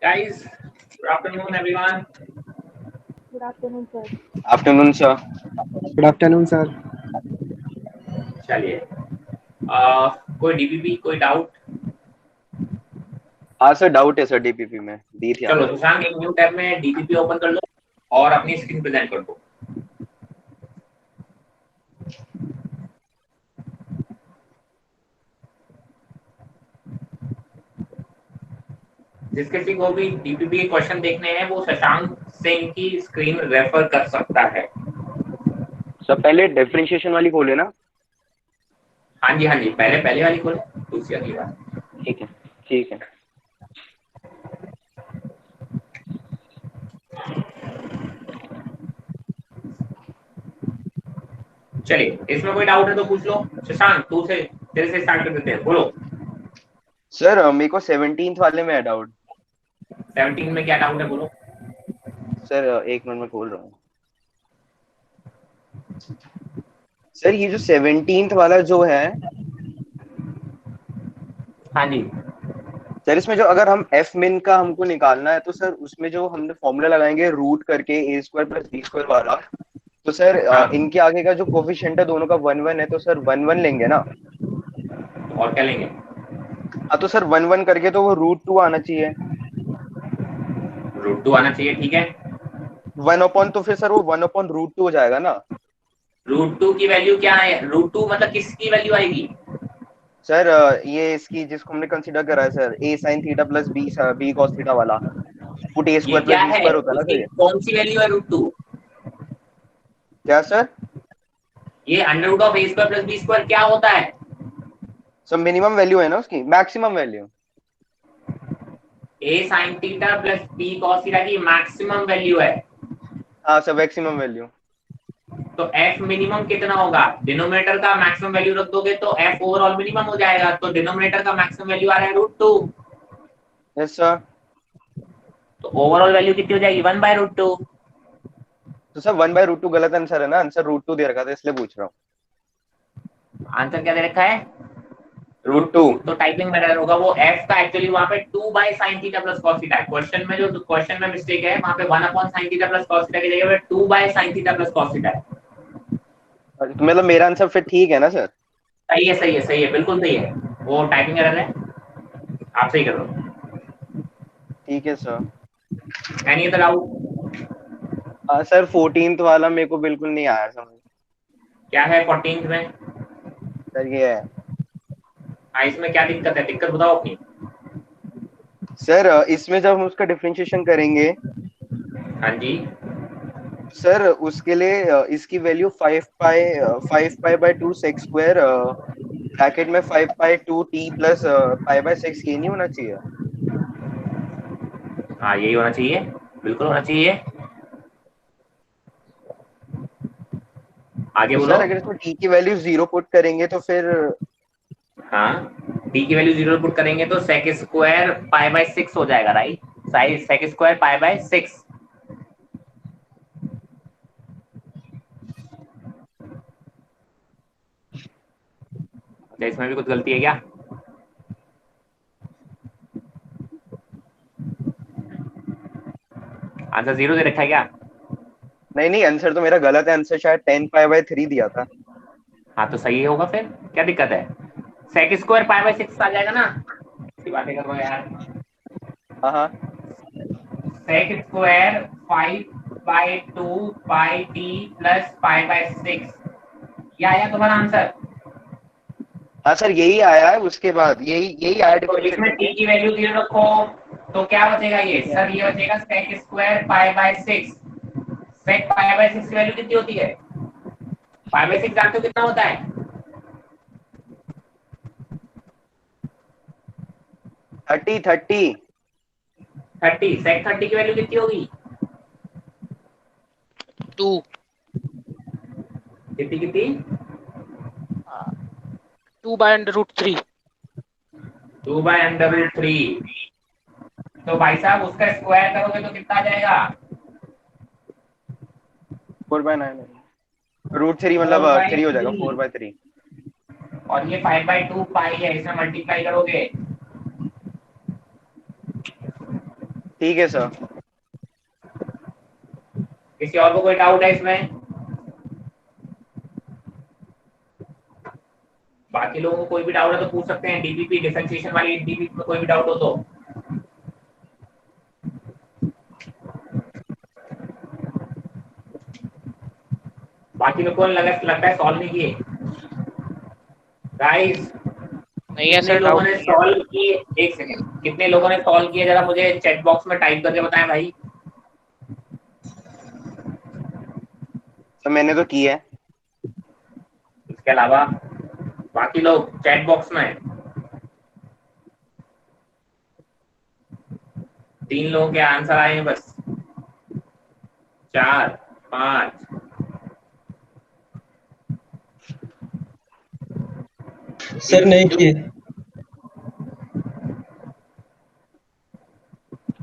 Guys, good afternoon, everyone. Good afternoon, sir. Afternoon sir. Good afternoon sir. चलिए, कोई DPP, कोई doubt? हाँ sir, doubt है sir DPP में, दी थी चलो आपने। सुशांत, एक न्यू टैब में डीपीपी ओपन कर लो और अपनी स्क्रीन प्रेजेंट कर दो। जिस किसी को भी डीपीपी के क्वेश्चन देखने हैं वो शशांक सिंह की स्क्रीन रेफर कर सकता है। सर पहले डिफरेंशिएशन वाली खोले ना। हाँ जी, पहले पहले वाली खोले, दूसरी अगली बार। ठीक है ठीक है। चलिए, इसमें कोई डाउट है तो पूछ लो। शशांक, तेरे से स्टार्ट कर देते हैं, बोलो। सर मेरे को 17th वाले में है डाउट। 17 में क्या डाउट है, बोलो। सर एक मिनट में खोल रहा हूँ। सर ये जो 17th वाला जो है, हाँ जी, सर इसमें जो अगर हम एफ मिन का हमको निकालना है तो सर उसमें जो हमने फॉर्मूला लगाएंगे रूट करके ए स्क्वायर प्लस बी स्क्वायर वाला, तो सर हाँ, इनके आगे का जो कोफिशिएंट है दोनों का 1 1 है, तो सर 1 1 लेंगे ना। और क्या लेंगे? हाँ तो सर 1 1 करके तो वो रूट 2 आना चाहिए। √2 आना चाहिए, ठीक है। 1 अपॉन, तो फिर सर वो 1 अपॉन √2 हो जाएगा ना। √2 की वैल्यू क्या है? √2 मतलब किसकी वैल्यू आएगी? सर ये इसकी जिसको हमने कंसीडर करा है sir, A sine theta plus B cos theta वाला, फुट ए ये स्क्वायर प्लस क्या बी है? स्क्वायर होता है ना सर उसकी ये। कौन सी वैल्यू है √2? क्या सर? ये √(a²+b² क्या होता है? सर मिनिमम वैल्यू है ना उसकी, maximum value. a sin theta plus b cos theta की मैक्सिमम वैल्यू है। हाँ सर, मैक्सिमम वैल्यू। तो f मिनिमम कितना होगा? डिनोमिनेटर का मैक्सिमम वैल्यू रख दोगे तो f ओवरऑल मिनिमम हो जाएगा, तो डिनोमिनेटर का मैक्सिमम वैल्यू आ रहा है √2। Yes sir. तो ओवरऑल वैल्यू कितनी हो जाएगी? 1/√2। तो सर 1/√2 गलत आंसर है ना, आंसर √2 दे रखा था इसलिए पूछ रहा आंसर क्या दे रखा है? हूँ। √2। √2। तो टाइपिंग में होगा वो f का एक्चुअली वहां पे 2/sin theta plus cos theta है। क्वेश्चन में मिस्टेक है, वहां पे 1/sin theta plus cos theta की जगह पे 2/sin theta plus cos theta है। तो मतलब मेरा आंसर फिर ठीक है ना सर? सही है, बिल्कुल सही है। वो टाइपिंग एरर है, आप सही कर रहे हो। ठीक है सर। Any other doubt? हाँ सर, 14th वाला मेरे को बिल्कुल नहीं आया समझ। क्या है 14th में? सर ये है इसमें क्या दिक्कत है? दिक्कत बताओ अपनी। सर, इसमें जब हम उसका डिफरेंशिएशन करेंगे हाँ जी, सर, उसके लिए इसकी वैल्यू 5 पाई/2 सेक स्क्वायर ब्रैकेट में 5/2 t प्लस पाई/6 ये नहीं होना चाहिए? हाँ यही होना चाहिए, बिल्कुल होना चाहिए। आगे तो बोलो। सर अगर इसमें t की वैल्यू 0 पुट करेंगे तो फिर हाँ, t की वैल्यू 0 पुट करेंगे तो सेक स्क्वायर पाई/6 हो जाएगा, राइट? साइज सेक स्क्वायर पाई/6। अच्छा, इसमें भी कुछ गलती है क्या? आंसर 0 दे रखा है क्या? नहीं नहीं, आंसर तो मेरा गलत है, आंसर शायद 10 पाई/3 दिया था। हाँ तो सही होगा, फिर क्या दिक्कत है? सेक स्क्वायर पाई/6 आ जाएगा ना। ऐसी बातें कर रहे हो यार। हाँ हाँ। सेक स्क्वायर 5/2 पाई t प्लस पाई/6, ये आया तुम्हारा आंसर। हाँ सर, यही आया है, उसके बाद यही यही आया तो डिफरेंशिएट इसमें t करके। की वैल्यू 0 रखो, तो क्या बचेगा? ये ठीक है। सर ये बचेगा सेक स्क्वायर पाई/6। सेक पाई/6 की वैल्यू कितनी होती है? पाई/6 जानते हो कितना होता है? 30 30। 30। सेक 30 की वैल्यू कितनी होगी? 2 कितनी कितनी? 2/√3। 2/√3। तो भाई साहब उसका स्क्वायर करोगे तो कितना आ जाएगा? 4/9 √3 मतलब फोर बाई 3 हो जाएगा, थ्री 4/3। और ये 5/2 पाई है, इसमें मल्टीप्लाई करोगे ठीक है सर। किसी और को कोई डाउट है इसमें? बाकी लोगों को कोई भी डाउट है तो पूछ सकते हैं, डीबीपी डिफरेंशिएशन वाली डीबीपी में कोई भी डाउट हो तो। बाकी लोग को लगता है सॉल्व नहीं किए गाइस? नहीं है कितने सर, लोगों डाउट ने नहीं है। सॉल्व किए? एक सेकंड, कितने लोगों ने सॉल्व किए जरा मुझे चैट बॉक्स में टाइप करके बताएं भाई। तो मैंने तो की है। इसके अलावा बाकी लोग चैट बॉक्स में। 3 लोगों के आंसर आए हैं बस। 4 5। सर नहीं किए।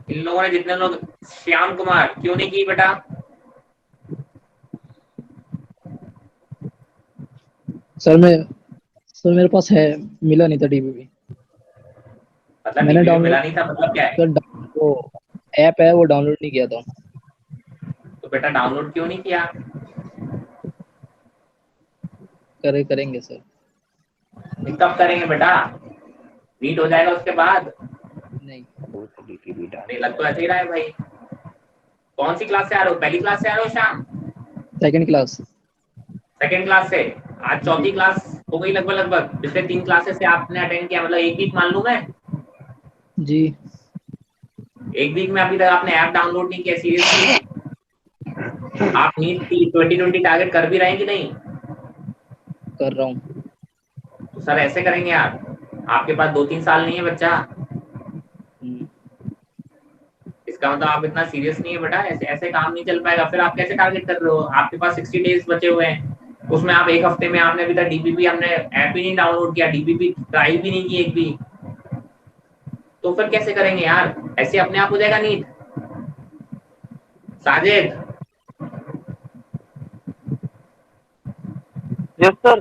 इन लोगों ने, जितने लोग, श्याम कुमार क्यों नहीं की बेटा? सर मेरे पास है, मिला नहीं था डीबीपी। मतलब मैंने डीबीपी डाउनलोड, मिला नहीं था मतलब क्या है? सर वो ऐप है वो डाउनलोड नहीं किया था। तो बेटा डाउनलोड क्यों नहीं किया? करेंगे सर। कब करेंगे बेटा? नीट हो जाएगा उसके बाद? नहीं, नहीं, लग तो ऐसे ही रहा है भाई। कौन सी क्लास से आ रहे हो? पहली क्लास से आ रहे हो Shyam? Second class. Second class से? आज चौथी क्लास हो गई लगभग। पिछले 3 क्लासेस से आपने अटेंड किया, मतलब एक वीक मान लूं मैं। जी। एक वीक में अभी तक आपने ऐप डाउनलोड नहीं किया? सीरियसली? आप नीट 2020 टारगेट कर भी रहे हैं कि नहीं? कर रहा हूँ। तो सर ऐसे करेंगे आप? आपके पास 2-3 साल नहीं है बच्चा। इसका मतलब आप इतना सीरियस नहीं है बेटा। ऐसे ऐसे काम नहीं चल पाएगा। फिर आप कैसे टारगेट कर रहे हो? आपके पास 60 डेज बचे हुए हैं, उसमें आप एक हफ्ते में, आपने अभी तक डीबीपी, हमने ऐप ही नहीं डाउनलोड किया, डीबीपी ट्राई भी नहीं की एक भी, तो फिर कैसे करेंगे यार? ऐसे अपने आप हो जाएगा नीट? Sajid yes sir.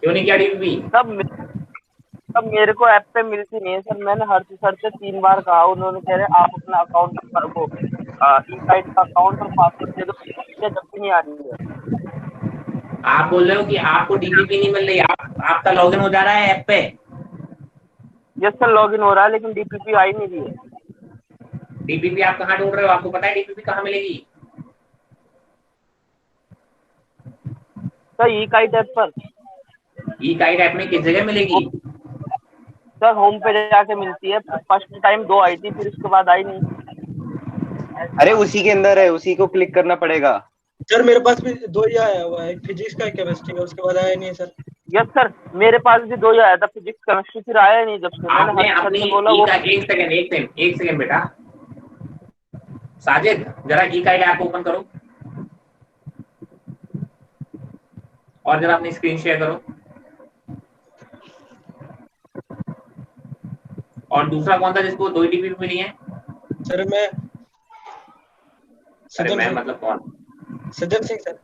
क्यों नहीं किया डीबीपी? तब मेरे को ऐप पे मिलती नहीं है सर। मैंने हर सर से 3 बार कहा, उन्होंने कह रहे आप अपना अकाउंट नंबर को ई-साइट का अकाउंट और पासवर्ड दे दो, जब भी नहीं आ रही है। आप बोल रहे हो कि आपको डीबीपी नहीं मिल रही, आपका लॉगिन हो जा रहा है ऐप पे? यस सर, लॉगिन हो रहा है लेकिन डीपीपी आई नहीं रही है। डीबीपी आप कहाँ ढूंढ रहे हो? आपको पता है डीबीपी कहाँ मिलेगी? सर ई-काइट ऐप पर। ई-काइट ऐप में किस जगह मिलेगी? सर होम पे जाके मिलती है। फर्स्ट टाइम 2 आई थी, फिर उसके बाद आई नहीं। अरे उसी के अंदर है, उसी को क्लिक करना पड़ेगा। सर मेरे पास भी 2 ही आया हुआ है, एक फिजिक्स का, एक केमिस्ट्री का, उसके बाद आया नहीं है सर। यस सर, मेरे पास भी 2 ही आया था, फिजिक्स केमिस्ट्री, फिर आया नहीं। जब से मैंने आपने हर सर अपनी से बोला वो। एक सेकंड बेटा। साजिद जरा ई-काइट ऐप ओपन करो और जरा अपनी स्क्रीन शेयर करो। और दूसरा कौन था जिसको 2 डीबीपी मिली है? सर मैं अरे मैं सिंह। मतलब कौन? सज्जन सिंह सर।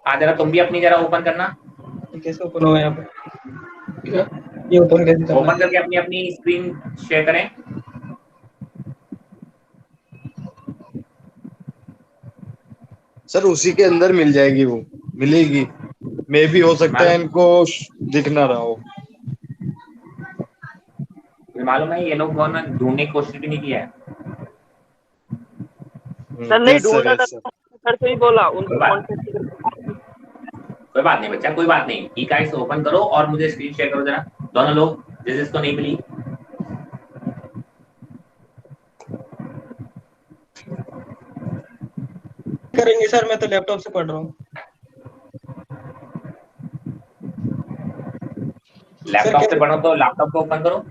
हाँ जरा तुम भी अपनी जरा ओपन करना। कैसे ओपन हुआ यहाँ पे? ये ओपन कैसे करना ओपन करके अपनी अपनी स्क्रीन शेयर करें। सर उसी के अंदर मिल जाएगी, वो मिलेगी। मे भी हो सकता है इनको दिख ना रहा हो। मालूम है ये लोग ढूंढने की कोशिश भी नहीं किया है। सर नहीं yes, sir, ढूंढा था, yes, sir. सर से ही बोला उनको। कोई बात नहीं बच्चा, कोई बात नहीं। ई-काइट से ओपन करो और मुझे स्क्रीन शेयर करो जरा, दोनों लोग जिसको नहीं मिली। करेंगे सर, मैं तो लैपटॉप से पढ़ रहा हूँ। लैपटॉप से पढ़ो तो लैपटॉप को ओपन करो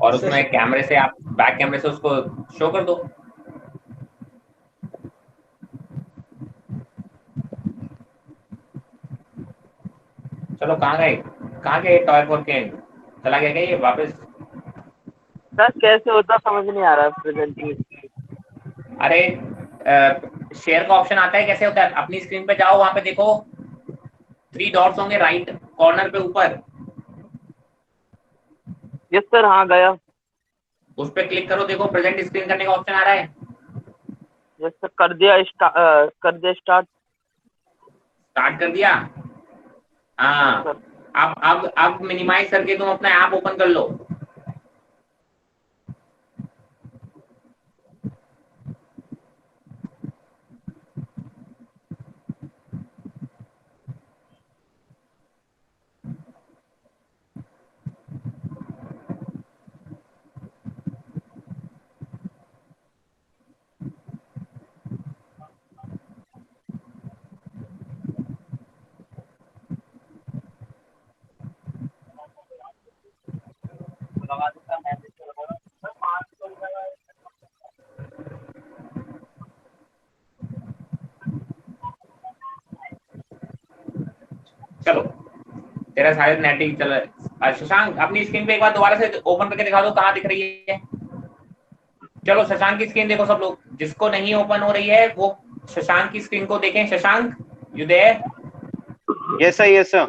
और सर, उसमें कैमरे से, आप बैक कैमरे से उसको शो कर दो। चलो कहाँ गए टॉय फॉर के? चला गया क्या ये वापस? सर कैसे होता समझ नहीं आ रहा प्रेजेंटेशन। अरे शेयर का ऑप्शन आता है, कैसे होता है? अपनी स्क्रीन पे जाओ, वहां पे देखो 3 डॉट्स होंगे राइट कॉर्नर पे ऊपर। यस सर, हाँ गया। उस पर क्लिक करो, देखो प्रेजेंट स्क्रीन करने का ऑप्शन आ रहा है। जैसे कर दिया स्टार्ट। स्टार्ट कर दिया। हाँ, अब मिनिमाइज करके तुम अपना ऐप ओपन कर लो। चलो, तेरा शायद नेट ही चल रहा है। शशांक अपनी स्क्रीन पे एक बार दोबारा से ओपन करके दिखा दो, कहाँ दिख रही है। चलो शशांक की स्क्रीन देखो सब लोग, जिसको नहीं ओपन हो रही है वो शशांक की स्क्रीन को देखें। Shashank you there? Yes sir, yes sir.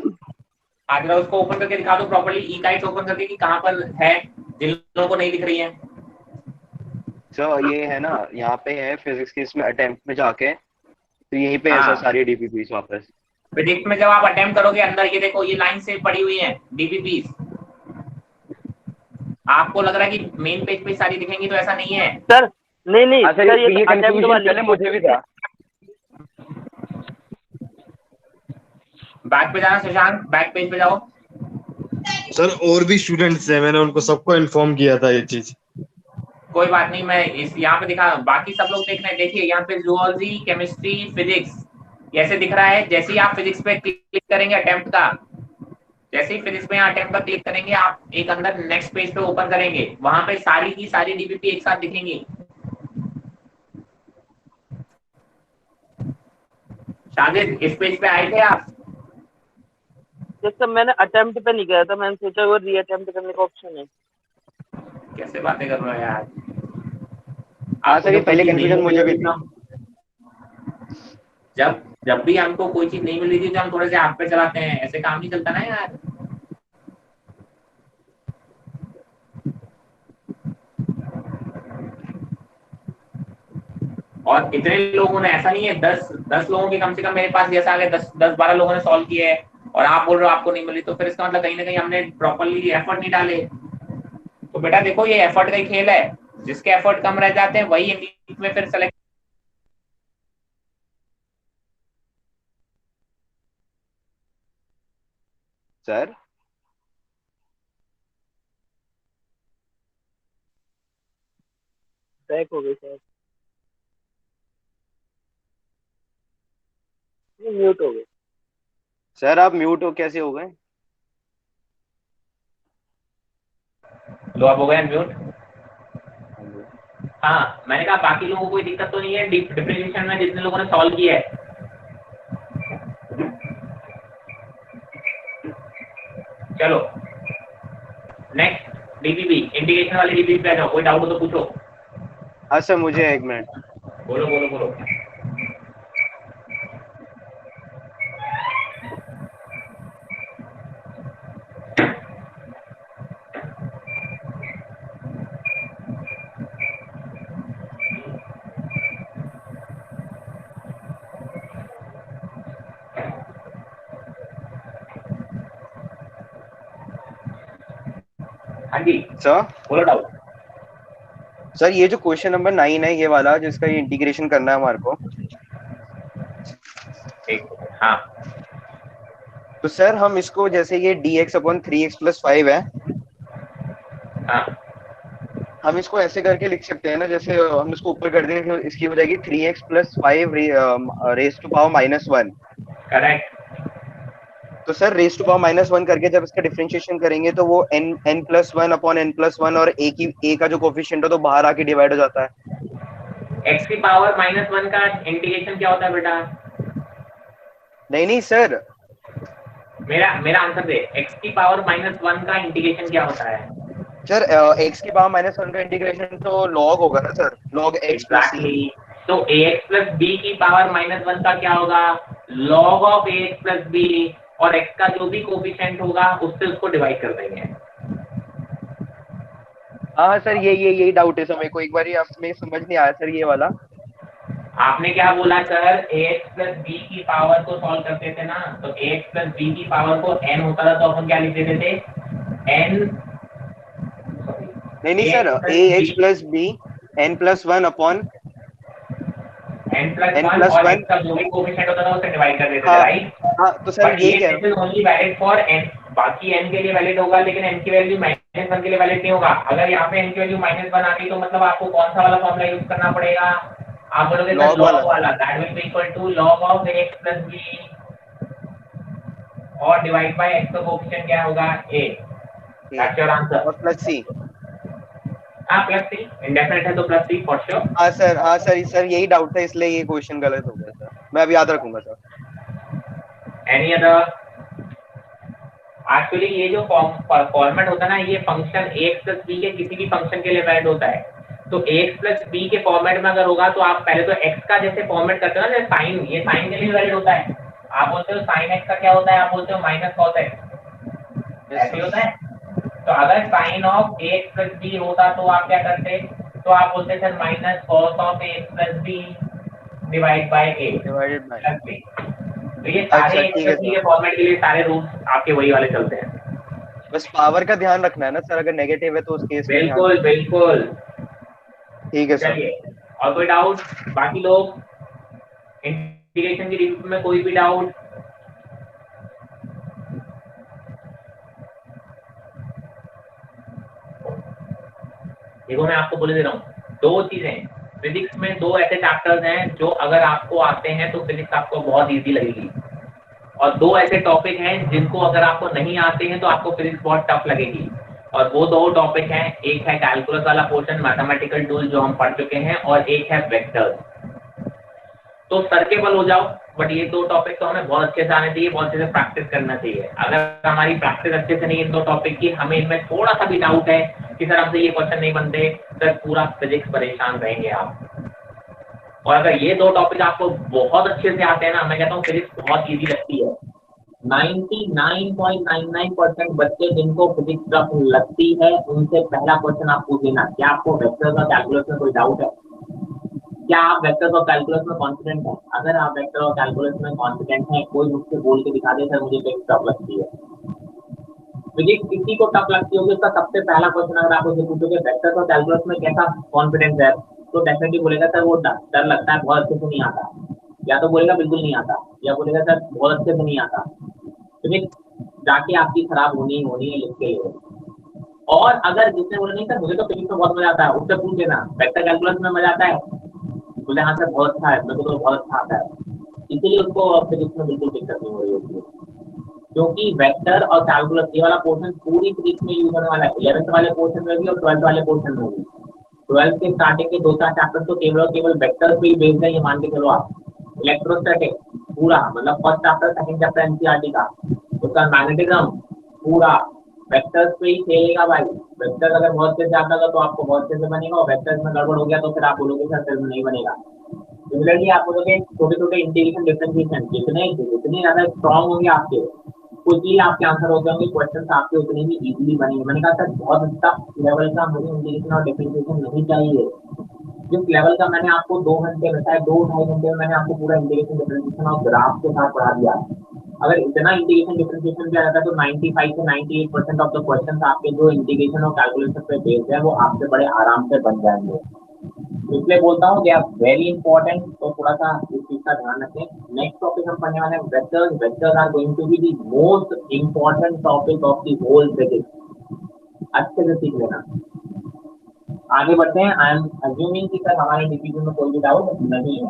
आज उसको ओपन करके दिखा दो प्रॉपर्ली, ई काइट ओपन करके कि कहाँ पर है, जिन लोगों को नहीं दिख रही है। सर ये है ना, यहाँ पे है फिजिक्स की, इसमें अटेम्प्ट में जाके तो यहीं पे है हाँ। सर सारी डीपीपीस वापस। प्रेडिक्ट में जब आप अटेम्प्ट करोगे अंदर, ये देखो ये लाइन से पड़ी हुई है डीपीपीस। आपको लग रहा है कि मेन पेज पे सारी दिखेंगी, तो ऐसा नहीं है सर। नहीं सर ये तो attempt वाली पहले मुझे भी था। बैक पे जाना शशांक, बैक पेज पे जाओ। सर और भी स्टूडेंट्स हैं, मैंने उनको सबको इन्फॉर्म किया था ये चीज। कोई बात नहीं, मैं इस यहाँ पे दिखा, बाकी सब लोग देख रहे हैं। देखिए यहाँ पे जूलॉजी, केमिस्ट्री, फिजिक्स ऐसे दिख रहा है। जैसे ही आप फिजिक्स पे क्लिक करेंगे अटेम्प्ट का, जैसे ही फिजिक्स में अटेम्प्ट पर क्लिक करेंगे, आप एक अंदर नेक्स्ट पेज पे ओपन करेंगे, वहां पे सारी की सारी डीपीपी एक साथ दिखेंगी। शागिद इस पेज पे आए थे आप? जैसे मैंने अटेम्प्ट पे नहीं गया था, मैंने सोचा वो री अटेम्प्ट करने का ऑप्शन है। कैसे बातें कर रहे हो यार। हाँ सर, ये पहले कंफ्यूजन मुझे भी थी। जब भी हमको कोई चीज नहीं मिल रही थी तो हम थोड़े से हाथ पे चलाते हैं, ऐसे काम नहीं चलता ना यार। और इतने लोगों ने, ऐसा नहीं है 10 लोगों के कम से कम मेरे पास जैसा आ गए, 10-12 लोगों ने सॉल्व किए है, और आप बोल रहे हो आपको नहीं मिली, तो फिर इसका मतलब कहीं ना कहीं हमने प्रॉपर्ली एफर्ट नहीं डाले। तो बेटा देखो, ये एफर्ट का ही खेल है, जिसके एफर्ट कम रह जाते हैं वही इंग्लिश में फिर सेलेक्ट। सर बैक हो गई सर, म्यूट हो गई। सर आप म्यूट हो कैसे हो गए? लो आप हो गए म्यूट। हाँ, मैंने कहा बाकी लोगों को कोई दिक्कत तो नहीं है डिफरेंशिएशन में, जितने लोगों ने सॉल्व किया है। चलो नेक्स्ट डीबीबी, इंटीग्रेशन वाली डीबीबी पे आ जाओ। कोई डाउट हो तो पूछो। हाँ सर, मुझे एक मिनट। बोलो बोलो बोलो। हाँ जी सर बोलो डाउट। सर ये जो क्वेश्चन नंबर 9 है, ये वाला जिसका ये इंटीग्रेशन करना है हमारे को, हाँ तो सर हम इसको, जैसे ये dx/3x+5 है, हाँ हम इसको ऐसे करके लिख सकते हैं ना, जैसे हम इसको ऊपर कर देंगे तो इसकी हो जाएगी 3x+5 raise to power -1। Correct. तो सर रेज टू पावर -1 करके जब इसका डिफरेंशिएशन करेंगे तो वो n+1/n+1 और a का जो कोफिशिएंट है तो बाहर आके डिवाइड हो जाता है। x की पावर -1 का इंटीग्रेशन क्या होता है बेटा? नहीं सर, मेरा आंसर दे, x की पावर -1 का इंटीग्रेशन क्या होता है? सर x की पावर -1 का इंटीग्रेशन तो लॉग होगा ना sir, log x + c। Exactly. तो ax + b की पावर -1 का क्या होगा? log ऑफ ax + b, और x का जो भी कोफिशिएंट होगा उससे उसको डिवाइड कर देंगे। हाँ सर, यही डाउट है सर मेरे को, एक बार आप में समझ नहीं आया सर ये वाला। आपने क्या बोला सर, ax प्लस बी की पावर को सॉल्व करते थे ना, तो ax प्लस बी की पावर को n होता था तो अपन क्या लिख देते थे, n नहीं sir, a h plus b n plus one upon n plus n one plus और वन। x का जो भी कोफिशिएंट होता था उसे डिवाइड कर देते थे, हाँ राइट। हाँ, तो सर बट ये ये क्या this is only valid for n, बाकी n के लिए वैलिड होगा, लेकिन n की वैल्यू -1 के लिए वैलिड नहीं होगा। अगर यहाँ पे n की वैल्यू -1 आ गई तो मतलब आपको कौन सा वाला फॉर्मूला यूज करना पड़ेगा, आप बोलोगे सर लॉग लॉग वाला, that will be equal to log of x plus b और डिवाइड बाय x का कोएफिशिएंट क्या होगा, a, दैट्स योर आंसर। और प्लस सी। हां प्लस सी, इंडेफिनिट है तो प्लस सी फॉर श्योर। हाँ सर यही डाउट था, इसलिए ये क्वेश्चन गलत हो गया सर, मैं अब याद रखूंगा सर। Any other? एक्चुअली ये जो फॉर्मेट होता है ना, ये फंक्शन x प्लस b के किसी भी फंक्शन के लिए वैलिड होता है। तो x प्लस b के फॉर्मेट में अगर होगा तो आप पहले तो x का जैसे फॉर्मेट करते हो ना, जैसे साइन, ये साइन के लिए वैलिड होता है। आप बोलते हो साइन x का क्या होता है, आप बोलते हो माइनस कॉस x, ऐसे होता है। तो अगर sine of x plus b होता तो आप क्या करते, तो आप बोलते sir minus cos of x plus b divide by a divided by. Plus b। तो ये सारे x प्लस b के फॉर्मेट के लिए सारे रूल्स आपके वही वाले चलते हैं। बस पावर का ध्यान रखना है ना सर, अगर नेगेटिव है तो उस केस में बिल्कुल बिल्कुल। ठीक है सर। चलिए, और कोई डाउट? बाकी लोग इंटीग्रेशन की रिव्यू में कोई भी डाउट? देखो मैं आपको बोले दे रहा हूँ, दो चीजें फिजिक्स में, दो ऐसे चैप्टर्स हैं जो अगर आपको आते हैं तो फिजिक्स आपको बहुत इजी लगेगी, और दो ऐसे टॉपिक हैं जिनको अगर आपको नहीं आते हैं तो आपको फिजिक्स बहुत टफ लगेगी। और वो दो टॉपिक हैं, एक है कैलकुलस वाला पोर्शन, मैथमेटिकल टूल जो हम पढ़ चुके हैं, और एक है वेक्टर्स। तो सर्केबल हो जाओ, बट ये दो टॉपिक तो हमें बहुत अच्छे से आने चाहिए, बहुत अच्छे से प्रैक्टिस करना चाहिए। अगर हमारी प्रैक्टिस अच्छे से नहीं है इन दो टॉपिक की, हमें इनमें थोड़ा सा भी डाउट है कि सर हमसे ये क्वेश्चन नहीं बनते, सर पूरा फिजिक्स परेशान रहेंगे आप। और अगर ये दो टॉपिक आपको बहुत अच्छे से आते हैं ना, मैं कहता हूँ फिजिक्स बहुत इजी लगती है। 99.99% बच्चे जिनको फिजिक्स टफ लगती है उनसे पहला क्वेश्चन आप पूछ लेना, क्या आपको वेक्टर्स और कैलकुलस में कोई डाउट है? क्या आप वेक्टर्स और कैलकुलस में कॉन्फिडेंट हैं? अगर आप वेक्टर और कैलकुलस में कॉन्फिडेंट हैं, कोई मुझसे बोल के दिखा दे सर मुझे फिजिक्स टफ लगती है। फिजिक्स किसी को टफ लगती होगी, उसका सबसे पहला क्वेश्चन अगर आप उससे पूछोगे वेक्टर्स और कैलकुलस में कैसा कॉन्फिडेंस है, तो डेफिनेटली बोलेगा सर वो डर लगता है, बहुत अच्छे से नहीं आता, या तो बोलेगा बिल्कुल नहीं आता, या बोलेगा सर बहुत अच्छे से नहीं आता। फिजिक्स जाके आपकी खराब होनी है लिख के लिए। और अगर जिसने बोला नहीं सर मुझे तो फिजिक्स में बहुत मजा आता है, उससे पूछ लेना वेक्टर कैलकुलस में मजा आता है, बोले हाँ सर बहुत अच्छा है, मेरे को तो बहुत अच्छा आता है। इसीलिए उसको फिजिक्स में बिल्कुल दिक्कत नहीं हो रही होती है, क्योंकि वेक्टर और कैलकुलस ये वाला पोर्शन पूरी फिजिक्स में यूज होने वाला है, 11th वाले पोर्शन में भी और 12th वाले पोर्शन में भी। 12th के स्टार्टिंग के 2-4 चैप्टर तो केवल और केवल वेक्टर पे ही बेस्ड है, ये मान के चलो आप। इलेक्ट्रोस्टैटिक पूरा, मतलब first chapter second chapter NCERT का, उसका मैग्नेटिज्म पूरा वेक्टर्स पे ही खेलेगा भाई। वेक्टर अगर बहुत अच्छे से आता तो आपको बहुत अच्छे से बनेगा, और वेक्टर्स में गड़बड़ हो गया तो फिर आप बोलोगे सर फिर नहीं बनेगा। सिमिलरली आप बोलोगे छोटे छोटे इंटीग्रेशन डिफरेंशिएशन जितने ज्यादा स्ट्रॉन्ग होंगे आपके, उतनी आपके आंसर होते होंगे, क्वेश्चन आपके उतने ही इजीली बनेंगे। मैंने कहा सर बहुत टफ लेवल का मुझे इंटीग्रेशन और डिफरेंशिएशन नहीं चाहिए। जिस लेवल का मैंने आपको 2 घंटे बताया, 2-2.5 घंटे में मैंने आपको पूरा इंटीग्रेशन डिफरेंशिएशन और ग्राफ के साथ पढ़ा दिया। अगर इतना इंटीग्रेशन डिफरेंशिएशन किया जाता है तो 95 से 98% ऑफ द क्वेश्चंस आपके जो इंटीग्रेशन और कैलकुलेशन पे बेस्ड है वो आपसे बड़े आराम से बन जाएंगे। इसलिए बोलता हूँ दे आर वेरी इंपॉर्टेंट, तो थोड़ा सा इस चीज का ध्यान रखें। नेक्स्ट टॉपिक हम पढ़ने वाले हैं vectors. Vectors are going to be the most important topic of the whole physics. अच्छे से सीख लेना। आगे बढ़ते हैं। आई एम अज्यूमिंग कि सर हमारे डिवीजन में कोई भी डाउट नहीं है।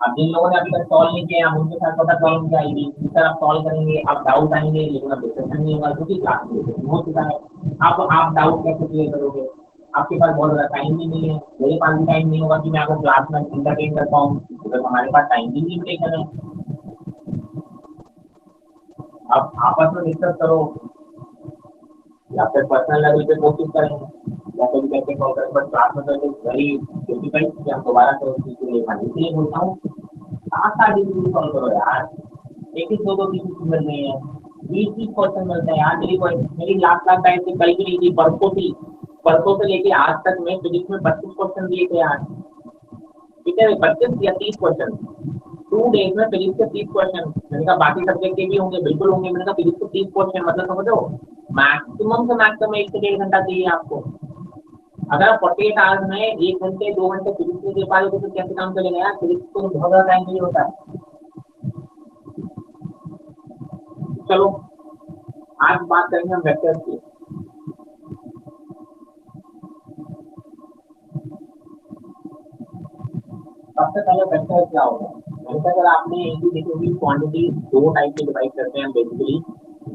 अब जिन लोगों ने अभी तक सॉल्व नहीं किया, उनके साथ पता प्रॉब्लम क्या आएगी, सर आप सॉल्व करेंगे, आप डाउट आएंगे, लेकिन अब डिस्कशन नहीं होगा क्योंकि क्लास में हो चुका है। अब आप डाउट कैसे क्लियर करोगे? आपके पास बहुत ज़्यादा टाइम भी नहीं है, मेरे पास भी टाइम नहीं होगा कि मैं आपको क्लास में इंटरटेन कर पाऊँ, बिकॉज हमारे पास टाइम की लिमिटेशन है। अब आपस में डिस्कस करो, या फिर पर्सनल लेवल पे कोशिश करेंगे, या फिर कैसे कॉल करें, बट क्लास में तो इट इज वेरी डिफिकल्ट कि हम दोबारा से उस चीज़ को ले पाएंगे। इसलिए बोलता हूँ 7-8 डिग्री सॉल्व करो यार, एक ही 2-2 चीज़ मिल रही है, 20 क्वेश्चन मिलते हैं यार। मेरी लास्ट टाइम से कल भी नहीं थी, परसों से लेके आज तक में फिजिक्स में 25 क्वेश्चन दिए थे यार। ठीक है, 25 या 30 क्वेश्चन 2 डेज में फिजिक्स के 30 क्वेश्चन। मैंने कहा बाकी सब्जेक्ट के भी होंगे, बिल्कुल होंगे। मैंने कहा फिजिक्स के 30 क्वेश्चन मतलब समझो मैक्सिमम से मैक्सिमम 1 से 1.5 घंटा चाहिए आपको। अगर आप 48 आवर्स में 1 घंटे 2 घंटे फिजिक्स में दे पा रहे तो कैसे काम चलेगा यार? फिजिक्स को बहुत ज्यादा टाइम नहीं होता है। चलो आज बात करेंगे हम वेक्टर्स की। सबसे पहले वेक्टर क्या होगा? वेक्टर अगर आपने एक ही देखी होगी, क्वांटिटी 2 टाइप से डिवाइड करते हैं बेसिकली,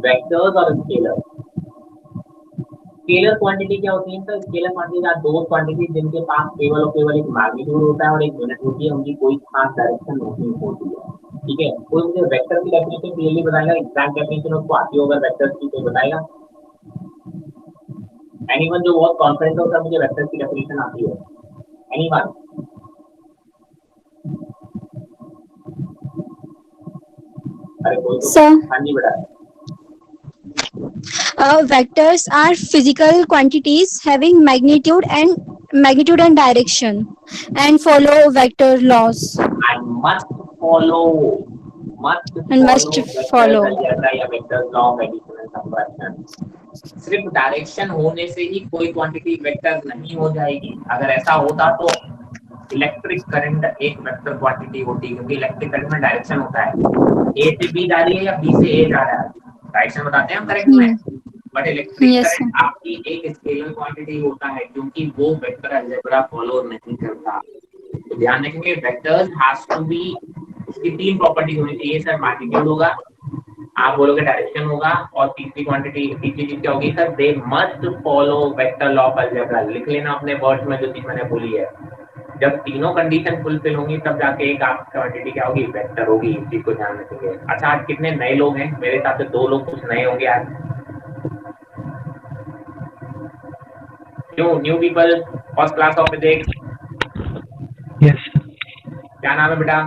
वेक्टर्स और स्केलर। स्केलर क्वांटिटी क्या होती है सर? स्केलर क्वांटिटी का 2 क्वांटिटी जिनके पास केवल और केवल एक मैग्नीट्यूड होता है और एक यूनिट होती है, उनकी कोई खास डायरेक्शन नहीं होती है। ठीक है, कोई मुझे वेक्टर की डेफिनेशन क्लियरली बताएगा? एग्जैक्ट डेफिनेशन उसको आती हो अगर वेक्टर की, तो बताएगा। एनीवन जो बहुत कॉन्फिडेंट हो सर मुझे वेक्टर की डेफिनेशन आती है? एनीवन? अरे कोई तो। हाँ जी बेटा। Vectors are physical quantities having magnitude and direction and follow vector laws. And must follow या vector law of addition and subtraction. सिर्फ डायरेक्शन होने से ही कोई क्वांटिटी वेक्टर नहीं हो जाएगी। अगर ऐसा होता तो इलेक्ट्रिक करंट एक वेक्टर क्वांटिटी होती, क्योंकि इलेक्ट्रिक करंट में डायरेक्शन होता है, ए से बी जा रही है या बी से ए जा रहा है, डायरेक्शन बताते हैं हम करंट में। बट इलेक्ट्रिक करंट आपकी एक स्केलर क्वांटिटी होता है, क्योंकि वो वेक्टर अलजेब्रा फॉलो नहीं करता। तो ध्यान रखेंगे वेक्टर्स हैज टू बी, इसकी 3 प्रॉपर्टीज होनी चाहिए सर। मैग्नीट्यूड होगा, आप बोलोगे डायरेक्शन होगा, और तीसरी चीज क्या होगी sir? They must follow vector law of algebra. लिख लेना अपने वर्ड्स में जो चीज मैंने बोली है। जब तीनों कंडीशन फुलफिल होंगी तब जाके एक आपकी क्वांटिटी क्या होगी? वेक्टर होगी। इस चीज को ध्यान रखेंगे। अच्छा, आज कितने नए लोग हैं? मेरे हिसाब से 2 लोग कुछ नए होंगे आज। New people, first class of physics. Yes. क्या नाम है बेटा?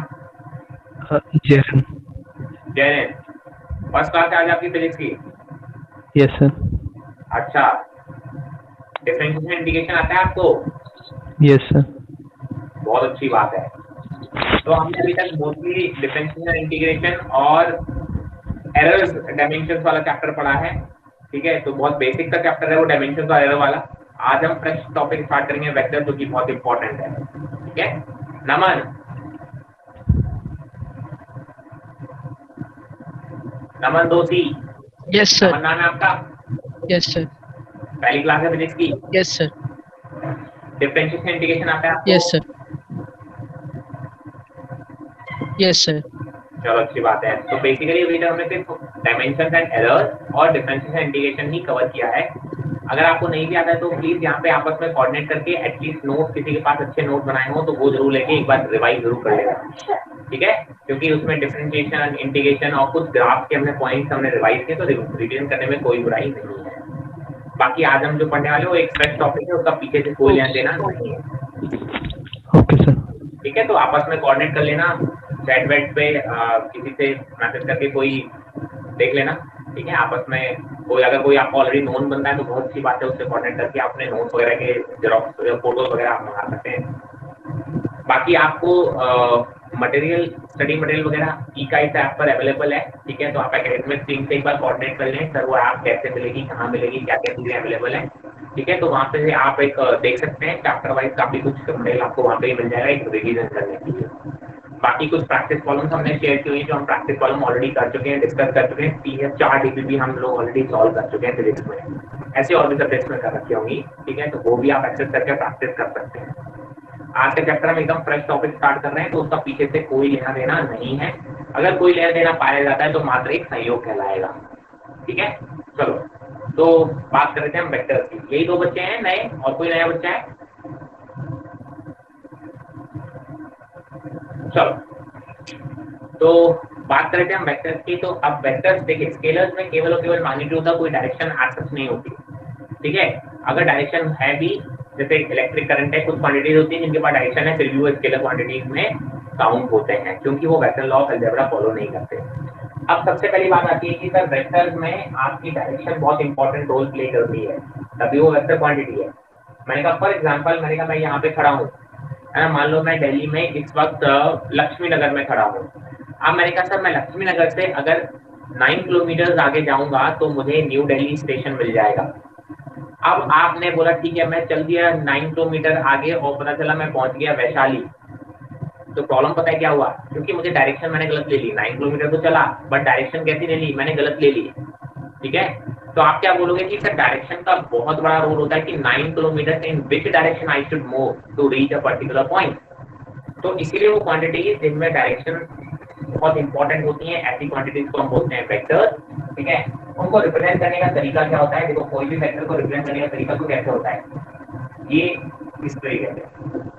जयन। फर्स्ट क्लास आज आपकी फिजिक्स की? Yes sir. अच्छा, डिफरेंशिएशन इंटीग्रेशन आता है आपको? Yes sir. बहुत अच्छी बात है। तो हमने अभी तक मोस्टली डिफरेंशिएशन इंटीग्रेशन और एरर्स डायमेंशंस वाला चैप्टर पढ़ा है। ठीक है, तो बहुत बेसिक का चैप्टर है वो, डायमेंशंस और एरर वाला। आज हम फ्रेश टॉपिक स्टार्ट करेंगे वेक्टर, जो कि बहुत इंपॉर्टेंट है। ठीक है, नमन दोषी। Yes sir. नाम है आपका? Yes sir. पहली क्लास है फिजिक्स की? Yes sir. डिफरेंशिएशन इंटीग्रेशन आता है आपको? Yes sir. Yes sir. चलो अच्छी बात है। तो बेसिकली अभी तक हमने सिर्फ डायमेंशंस एंड एरर्स और डिफरेंशिएशन इंटीग्रेशन ही कवर किया है। अगर आपको नहीं भी आता है तो प्लीज यहाँ पे आपस में कोऑर्डिनेट करके एटलीस्ट नोट, किसी के पास अच्छे नोट बनाए हो तो वो जरूर लेके एक बार रिवाइज जरूर कर लेगा। ठीक है, क्योंकि उसमें डिफरेंशिएशन, इंटीग्रेशन और कुछ ग्राफ के हमने पॉइंट्स हमने रिवाइज किए, तो रिवीजन करने में कोई बुराई नहीं है। बाकी आज हम जो पढ़ने वाले वो एक फ्रेश टॉपिक है, उसका पीछे से कोई लेना देना नहीं है। Okay sir. ठीक है, तो आपस में कोऑर्डिनेट कर लेना, चैट वेट पे किसी से मैसेज करके कोई देख लेना। ठीक है, आपस में कोई अगर कोई आपको ऑलरेडी नोन बनता है तो बहुत अच्छी बात है, उससे कोऑर्डिनेट करके अपने नोट्स वगैरह के जेरॉक्स या फोटोज वगैरह आप मंगा सकते हैं। बाकी आपको मटेरियल, स्टडी मटेरियल वगैरह ई-काइट ऐप पर अवेलेबल है। ठीक है, तो आप एकेडमिक टीम से एक बार कोऑर्डिनेट कर लें सर वो ऐप कैसे मिलेगी, कहाँ मिलेगी, क्या क्या चीजें अवेलेबल है। ठीक है, तो वहाँ पे आप एक देख सकते हैं चैप्टर वाइज काफी कुछ मटेरियल आपको वहाँ पे ही मिल जाएगा एक रिवीजन करने के लिए। बाकी कुछ प्रैक्टिस प्रॉब्लम्स हमने शेयर की हुई, जो हम प्रैक्टिस प्रॉब्लम ऑलरेडी कर चुके हैं, डिस्कस कर चुके हैं। 4 डीबीबी हम लोग ऑलरेडी सॉल्व कर चुके हैं फिजिक्स में, ऐसे और भी सब्जेक्ट्स में कर रखी होंगी। ठीक है, तो वो भी आप एक्सेस करके प्रैक्टिस कर सकते हैं। आज के चैप्टर में एकदम फ्रेश टॉपिक स्टार्ट कर रहे हैं, तो उसका पीछे से कोई लेना देना नहीं है। अगर कोई लेना देना पाया जाता है तो मात्र एक संयोग कहलाएगा। ठीक है, चलो तो बात करते हैं हम वेक्टर्स की। यही 2 बच्चे हैं नए, और कोई नया बच्चा है? चलो तो बात करते हैं हम वेक्टर्स की। तो अब वेक्टर्स देखिए, स्केलर्स में केवल और केवल मैग्नीट्यूड का कोई डायरेक्शन एक्सेस नहीं होती। ठीक है, अगर डायरेक्शन है भी, जैसे इलेक्ट्रिक करंट है, कुछ क्वांटिटीज होती हैं जिनके पास डायरेक्शन है, फिर भी वो स्केलर क्वांटिटीज में काउंट होते हैं, क्योंकि वो vector law of algebra follow नहीं करते। अब सबसे पहली बात आती है कि सर वेक्टर्स में आपकी डायरेक्शन बहुत इंपॉर्टेंट रोल प्ले करती है, तभी वो वेक्टर क्वांटिटी है। मैंने कहा फॉर एग्जांपल मैंने कहा मैं यहाँ पे खड़ा हूँ, मान लो मैं दिल्ली में इस वक्त लक्ष्मी नगर में खड़ा हूँ। अब मैंने कहा सर मैं लक्ष्मी नगर से अगर 9 किलोमीटर आगे जाऊंगा तो मुझे न्यू दिल्ली स्टेशन मिल जाएगा। अब आपने बोला ठीक है मैं चल दिया 9 किलोमीटर आगे और पता चला मैं पहुंच गया वैशाली। तो प्रॉब्लम पता है क्या हुआ, क्योंकि मुझे डायरेक्शन मैंने गलत ले ली। 9 किलोमीटर तो चला बट डायरेक्शन कैसी ले ली, मैंने गलत ले ली। ठीक है, तो आप क्या बोलोगे कि सर डायरेक्शन का बहुत बड़ा रोल होता है कि 9 kilometre in which direction I should move to reach a particular point. तो इसीलिए वो क्वांटिटीज जिनमें डायरेक्शन बहुत इंपॉर्टेंट होती है, ऐसी क्वांटिटीज को हम बोलते हैं वेक्टर। ठीक है, उनको रिप्रेजेंट करने का तरीका क्या होता है, देखो कोई भी वेक्टर को रिप्रेजेंट करने का तरीका तो कैसे होता है, ये इस तरीके से।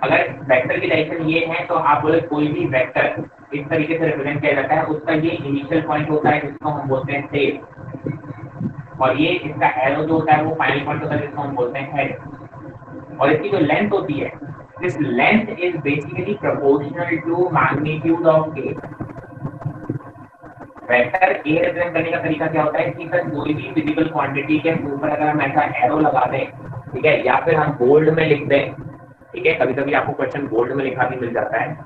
अगर वेक्टर की डायरेक्शन ये है तो आप बोले कोई भी वेक्टर इस तरीके से रिप्रेजेंट किया जाता है, उसका ये इनिशियल पॉइंट होता है जिसको हम बोलते हैं टेल, और ये इसका एरो जो होता है वो फाइनल पॉइंट होता है जिसको हम बोलते हैं हेड। और इसकी जो लेंथ होती है, this length is basically proportional to magnitude of A. Vector A represent करने का तरीका क्या होता है कि सर कोई भी फिजिकल क्वांटिटी के ऊपर अगर हम ऐसा एरो लगा दें, ठीक है, या फिर हम बोल्ड में लिख दें, ठीक है, कभी कभी आपको क्वेश्चन बोल्ड में लिखा भी मिल जाता है,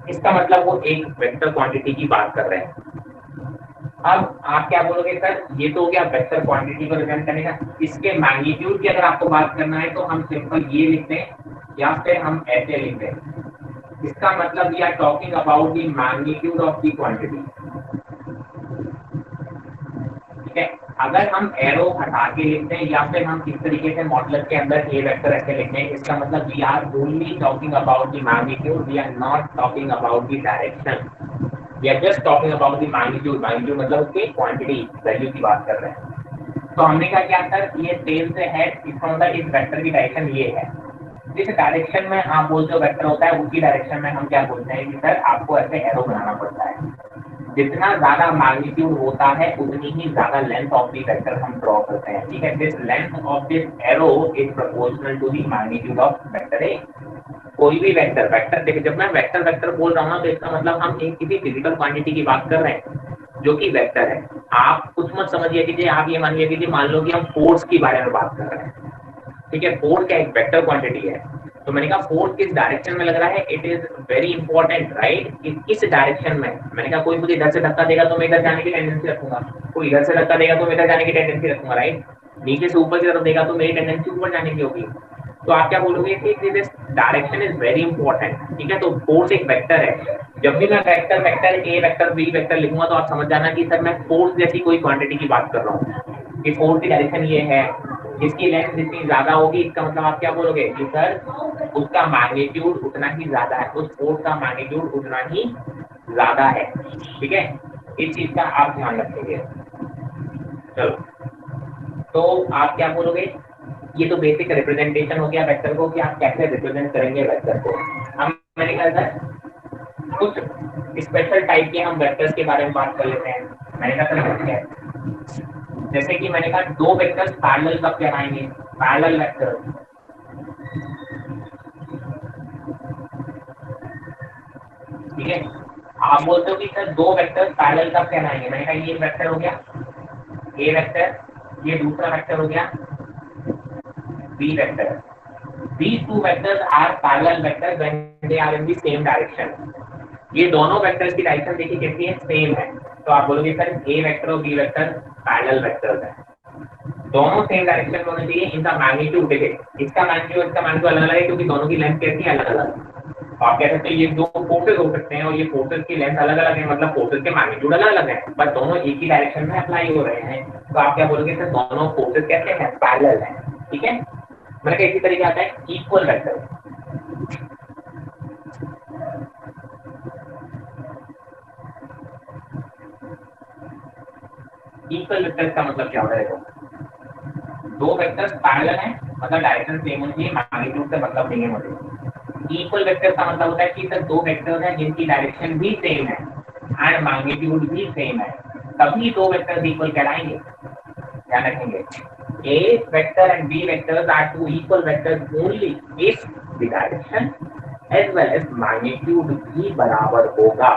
इसका मतलब वो एक वेक्टर क्वांटिटी की बात कर रहे हैं। अब आप क्या बोलोगे सर ये तो हो गया वेक्टर क्वांटिटी को रिप्रेजेंट करने का, इसके मैग्नीट्यूड की अगर आपको बात करना है तो हम सिंपल ये लिखते हैं या फिर हम ऐसे लिखते हैं। इसका मतलब we are talking about the magnitude of the quantity. ठीक है, अगर हम एरो हटा के लिखते हैं या फिर हम किस तरीके से मॉडुलस के अंदर ए वेक्टर ऐसे लिखते हैं, इसका मतलब we are only talking about the magnitude, we are not talking about the direction, we are just talking about the magnitude. Magnitude मतलब उसकी क्वांटिटी वैल्यू की बात कर रहे हैं। तो हमने कहा क्या सर ये टेल से हेड, इसका मतलब इस वेक्टर की डायरेक्शन ये है। जिस डायरेक्शन में आप बोलते हो वेक्टर होता है उसी डायरेक्शन में हम क्या बोलते हैं कि सर आपको ऐसे एरो बनाना पड़ता है। जितना ज्यादा मैग्नीट्यूड होता है उतनी ही ज्यादा लेंथ ऑफ द वेक्टर हम ड्रॉ करते हैं। ठीक है, this length of this arrow is proportional to the magnitude of vector A. कोई भी वेक्टर देखिए जब मैं वेक्टर वेक्टर बोल रहा हूँ ना तो इसका मतलब हम एक किसी फिजिकल क्वांटिटी की बात कर रहे हैं जो कि वेक्टर है। आप कुछ मत समझिए कीजिए, आप ये मान लीजिए मान लो कि हम फोर्स के बारे में बात कर रहे हैं। ठीक है, फोर्स क्या एक वेक्टर क्वांटिटी है। तो मैंने कहा फोर्स किस डायरेक्शन में लग रहा है, it is very important right. किस डायरेक्शन में, मैंने कहा कोई मुझे इधर से धक्का देगा तो मैं इधर जाने की टेंडेंसी रखूंगा, कोई इधर से धक्का देगा तो मैं इधर जाने की टेंडेंसी रखूंगा राइट। नीचे से ऊपर की तरफ देगा तो मेरी टेंडेंसी ऊपर जाने की होगी। तो आप क्या बोलोगे कि this direction is very important. ठीक है, तो फोर्स एक वेक्टर है। जब भी मैं vector vector A vector B vector लिखूंगा तो आप समझ जाना कि सर मैं फोर्स जैसी कोई क्वांटिटी की बात कर रहा हूँ कि फोर्स की डायरेक्शन ये है, इसकी लेंथ जितनी ज्यादा होगी इसका मतलब आप क्या बोलोगे कि सर उसका मैग्नीट्यूड उतना ही ज्यादा है, उस फोर्स का मैग्नीट्यूड उतना ही ज्यादा है। ठीक है, इस चीज का आप ध्यान रखेंगे। चलो, तो आप क्या बोलोगे, ये तो बेसिक रिप्रेजेंटेशन हो गया वेक्टर को कि आप कैसे रिप्रेजेंट करेंगे वेक्टर को। अब मैंने कहा सर कुछ स्पेशल टाइप के हम वेक्टर्स के बारे में बात कर लेते हैं। मैंने कहा सर जैसे कि मैंने कहा दो वेक्टर्स पैरेलल कब कहलाएंगे, पैरेलल वेक्टर। ठीक है, आप बोलते हो कि सर दो वेक्टर्स पैरेलल कब कहलाएंगे। मैंने कहा ये वेक्टर हो गया ए वेक्टर, ये दूसरा वेक्टर हो गया B vector. These two vectors are parallel vectors when they are in the same direction. ये दोनों वेक्टर्स की डायरेक्शन देखिए कैसी है, सेम है। तो आप बोलोगे सर ए वेक्टर और बी वेक्टर पैरेलल वेक्टर्स हैं, दोनों सेम डायरेक्शन में होने चाहिए। इनका मैग्नीट्यूड देखिए, इसका मैग्नीट्यूड इसका मैग्नीट्यूड अलग अलग है क्योंकि दोनों की लेंथ कैसी है, अलग अलग। तो आप कह सकते हैं ये दो फोर्सेस हो सकते हैं और ये फोर्सेस की लेंथ अलग अलग है, मतलब फोर्सेस के मैग्नीट्यूड अलग अलग है बट दोनों एक ही डायरेक्शन में अप्लाई हो रहे हैं। तो आप क्या बोलोगे सर दोनों फोर्सेस कैसे हैं, पैरेलल हैं। ठीक है, मैंने कहा इसी तरीके आता है इक्वल वेक्टर। इक्वल वेक्टर का मतलब क्या होता है, दो वेक्टर्स पैरेलल हैं मतलब डायरेक्शन सेम होनी चाहिए, मैग्नीट्यूड से मतलब नहीं है मुझे। इक्वल वेक्टर का मतलब होता है कि सर दो वेक्टर्स हैं जिनकी डायरेक्शन भी सेम है एंड मैग्नीट्यूड भी सेम है, तभी दो वेक्टर्स इक्वल कहलाएंगे। ध्यान रखेंगे, A vector and B vectors are two equal vectors only if the direction as well as magnitude भी बराबर होगा।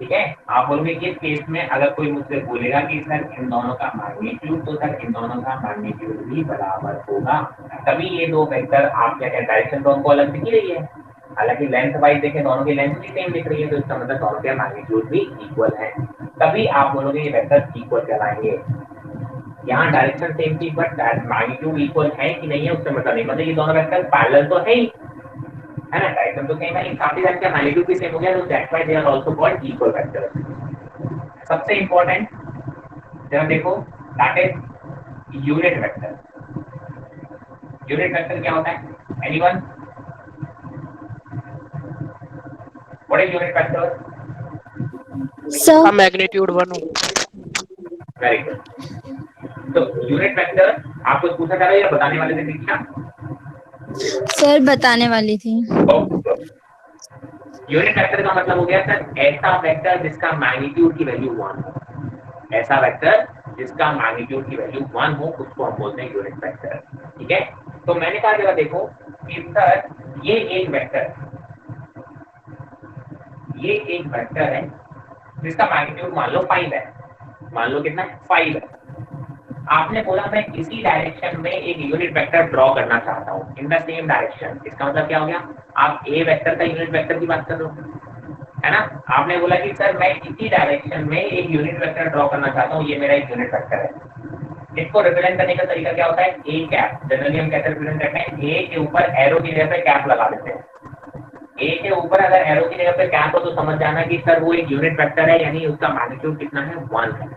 ठीक है। आप बोलोगे इस केस में अगर कोई मुझसे बोलेगा कि सर इन दोनों का मैग्नीट्यूड, तो सर इन दोनों का मैग्नीट्यूड भी बराबर होगा, तभी ये दो वेक्टर आप क्या कहते हैं डायरेक्शन तो उनको अलग दिख ही रही है, हालांकि लेंथ वाइज देखें दोनों की लेंथ भी सेम दिख रही है, तो इसका मतलब दोनों के मैग्नीट्यूड भी इक्वल है, तभी आप बोलोगे ये वेक्टर इक्वल कहलाएंगे। यहाँ डायरेक्शन सेम थी बट मैग्नीट्यूड इक्वल है कि नहीं है उससे मतलब नहीं, मतलब ये दोनों वेक्टर पैरेलल तो है ही, है ना, डायरेक्शन तो सेम है, काफी सारे का मैग्नीट्यूड भी सेम हो गया, तो that's why they are also called equal vectors. सबसे इंपॉर्टेंट जरा देखो that is unit vector. Unit vector क्या होता है, anyone? What is unit vector? Sir, magnitude 1 हो। Very good. तो यूनिट वेक्टर आपको पूछा जा रहा है या बताने वाले थे दीक्षा? सर बताने वाली थी। यूनिट वेक्टर का मतलब हो गया सर ऐसा वेक्टर जिसका मैग्नीट्यूड की वैल्यू 1 हो, ऐसा वेक्टर जिसका मैग्नीट्यूड की वैल्यू 1 हो उसको हम बोलते हैं यूनिट वेक्टर। ठीक है, तो मैंने कहा जरा देखो कि सर ये एक वेक्टर है जिसका मैग्नीट्यूड मान लो 5 है, मान लो कितना 5 है। आपने बोला मैं इसी डायरेक्शन में एक यूनिट वेक्टर ड्रॉ करना चाहता हूँ इन द सेम डायरेक्शन, इसका मतलब क्या हो गया, आप ए वेक्टर का यूनिट वेक्टर की बात कर रहे हो, है ना। आपने बोला कि सर मैं इसी डायरेक्शन में एक यूनिट वेक्टर ड्रॉ करना चाहता हूँ, ये मेरा एक यूनिट वेक्टर है। इसको रिप्रेजेंट करने का तरीका क्या होता है, ए कैप, जनरली हम कैसे रिप्रेजेंट करते हैं, ए के ऊपर एरो की जगह पे कैप लगा देते हैं। ए के ऊपर अगर एरो की जगह पे कैप हो तो समझ जाना कि सर वो एक यूनिट वेक्टर है, यानी उसका मैग्नीट्यूड कितना है 1 है।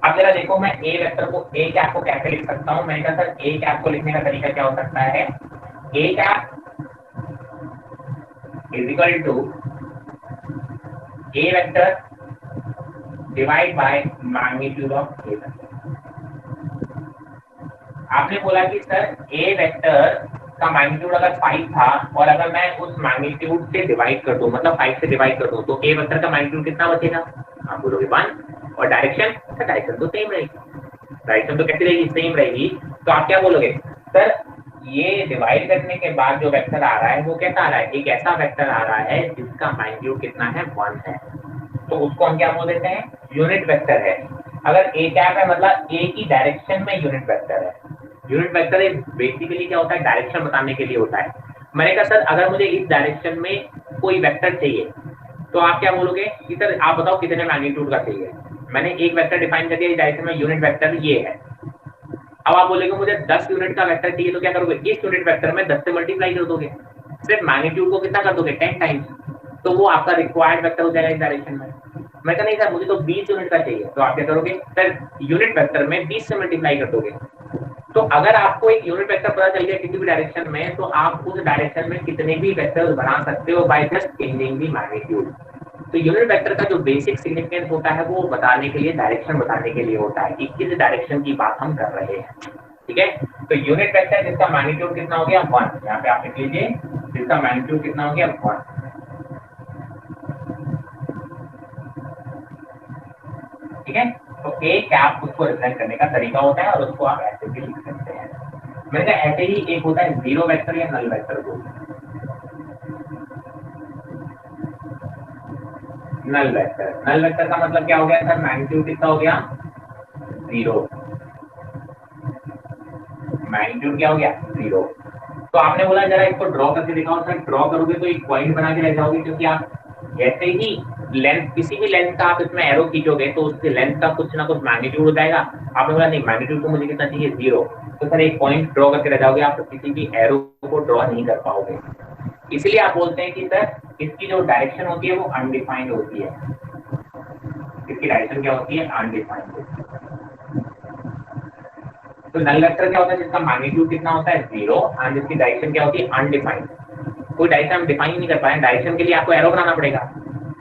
अब जरा देखो मैं ए वेक्टर को ए कैप को कैसे लिख सकता हूं, मैंने कहा सर ए कैप को लिखने का तरीका क्या हो सकता है, A cap is equal to A vector divide by magnitude of A vector. आपने बोला कि सर ए वेक्टर का मैग्नीट्यूड अगर 5 था और अगर मैं उस मैग्नीट्यूड से डिवाइड कर दूं, मतलब 5 से डिवाइड कर दूं, तो ए वेक्टर का मैग्नीट्यूड कितना बचेगा, आप बोलोगे 1। और डायरेक्शन तो सेम रहेगी, डायरेक्शन तो कैसी रहेगी, सेम रहेगी। तो आप क्या बोलोगे, सर ये डिवाइड करने के बाद जो वेक्टर आ रहा है वो कैसा आ रहा है, एक ऐसा वेक्टर आ रहा है जिसका मैग्नीट्यूड कितना है 1 है, तो उसको हम क्या बोल देते हैं, यूनिट वेक्टर है। अगर ए कैप है मतलब ए की डायरेक्शन में यूनिट वेक्टर है। यूनिट वेक्टर बेसिकली क्या होता है, डायरेक्शन बताने के लिए होता है। मैंने कहा सर अगर मुझे इस डायरेक्शन में कोई वेक्टर चाहिए तो आप क्या बोलोगे कि सर आप बताओ कितने मैग्नीट्यूड का चाहिए, मैंने एक वेक्टर डिफाइन कर दिया इस डायरेक्शन में, यूनिट वेक्टर ये है। अब आप बोलेंगे मुझे 10 यूनिट का वेक्टर चाहिए, तो क्या करोगे, इस यूनिट वेक्टर में 10 से मल्टीप्लाई कर दोगे, सिर्फ मैग्नीट्यूड को कितना कर दोगे 10 टाइम्स, तो वो आपका रिक्वायर्ड वेक्टर हो जाएगा इस डायरेक्शन में। मैं कहा नहीं सर मुझे तो 20 यूनिट का चाहिए, तो आप क्या करोगे, सर यूनिट वेक्टर में 20 से मल्टीप्लाई कर दोगे। तो अगर आपको एक यूनिट वेक्टर पता चल गया किसी भी डायरेक्शन में, तो आप उस डायरेक्शन में कितने भी वेक्टर्स बना सकते हो by just changing the magnitude. तो यूनिट वेक्टर का जो बेसिक सिग्निफिकेंस होता है वो बताने के लिए, डायरेक्शन बताने के लिए होता है कि किस डायरेक्शन की बात हम कर रहे हैं। ठीक है, तो यूनिट वेक्टर जिसका मैग्नीट्यूड कितना हो गया 1, यहाँ पे आप लिख लीजिए जिसका मैग्नीट्यूड कितना हो गया 1। ठीक है, तो ए कैप उसको रिप्रेजेंट करने का तरीका होता है और उसको आप ऐसे भी लिख सकते हैं। मैंने कहा ऐसे ही एक होता है जीरो वेक्टर या नल वेक्टर को। नल वेक्टर का मतलब क्या हो गया सर, मैग्नीट्यूड कितना हो गया 0, मैग्नीट्यूड क्या हो गया 0। तो आपने बोला जरा इसको ड्रॉ करके दिखाओ, सर ड्रॉ करोगे तो एक पॉइंट बना के रह जाओगे, क्योंकि आप जैसे ही लेंथ, किसी भी लेंथ का आप इसमें एरो खींचोगे तो उसके लेंथ का कुछ ना कुछ मैग्नीट्यूड हो जाएगा। आपने बोला नहीं मैग्नीट्यूड तो मुझे कितना चाहिए 0, तो सर एक पॉइंट ड्रॉ करके रह जाओगे, आप तो किसी भी एरो को ड्रॉ नहीं कर पाओगे। इसलिए आप बोलते हैं कि सर इसकी जो डायरेक्शन होती है वो अनडिफाइंड होती है। इसकी डायरेक्शन क्या होती है, अनडिफाइंड होती है। तो नल वेक्टर क्या होता है, जिसका मैग्नीट्यूड कितना होता है 0 और जिसकी डायरेक्शन क्या होती है अनडिफाइंड। कोई डायरेक्शन हम डिफाइन नहीं कर पाए, डायरेक्शन के लिए आपको एरो बनाना पड़ेगा,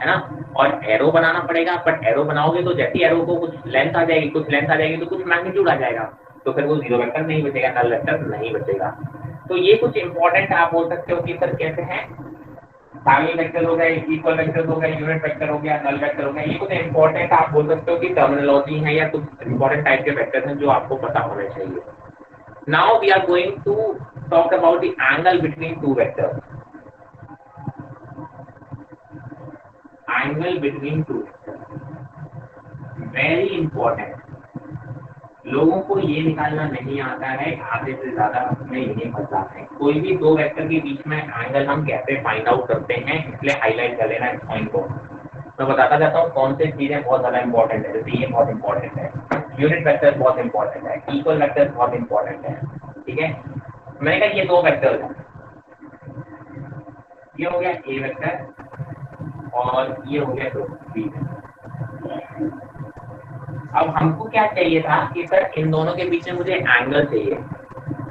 है ना, और एरो बनाना पड़ेगा, बट एरो बनाओगे तो जैसे एरो को कुछ लेंथ आ जाएगी, कुछ लेंथ आ जाएगी तो कुछ मैग्नीट्यूड आ जाएगा, तो फिर वो जीरो वेक्टर नहीं बचेगा, नल वेक्टर नहीं बचेगा। तो ये कुछ इंपॉर्टेंट आप बोल सकते हो कि सर कैसे हैं, पैरेलल वेक्टर हो गए, इक्वल वेक्टर हो गए, यूनिट वेक्टर हो गया, नल वेक्टर हो गया। ये कुछ इंपॉर्टेंट आप बोल सकते हो कि टर्मिनोलॉजी है या कुछ इंपॉर्टेंट टाइप के वेक्टर्स हैं जो आपको पता होने चाहिए। Now we are going to talk about the angle between two vectors. Angle between two, very important. लोगों को ये निकालना नहीं आता है, आधे से ज्यादा में यही मसला है। कोई भी दो वेक्टर के बीच में एंगल हम कैसे फाइंड आउट करते हैं, इसलिए हाईलाइट कर लेना इस पॉइंट को। मैं बताता जाता हूँ कौन सी चीजें बहुत ज्यादा इंपॉर्टेंट है। जैसे ये बहुत इंपॉर्टेंट है, यूनिट वेक्टर बहुत इंपॉर्टेंट है, इक्वल वेक्टर बहुत इंपॉर्टेंट है। ठीक है, मैंने कहा ये दो वेक्टर है, ये हो गया ए वेक्टर और ये हो गया दो बी। अब हमको क्या चाहिए था कि सर इन दोनों के बीच में मुझे एंगल चाहिए।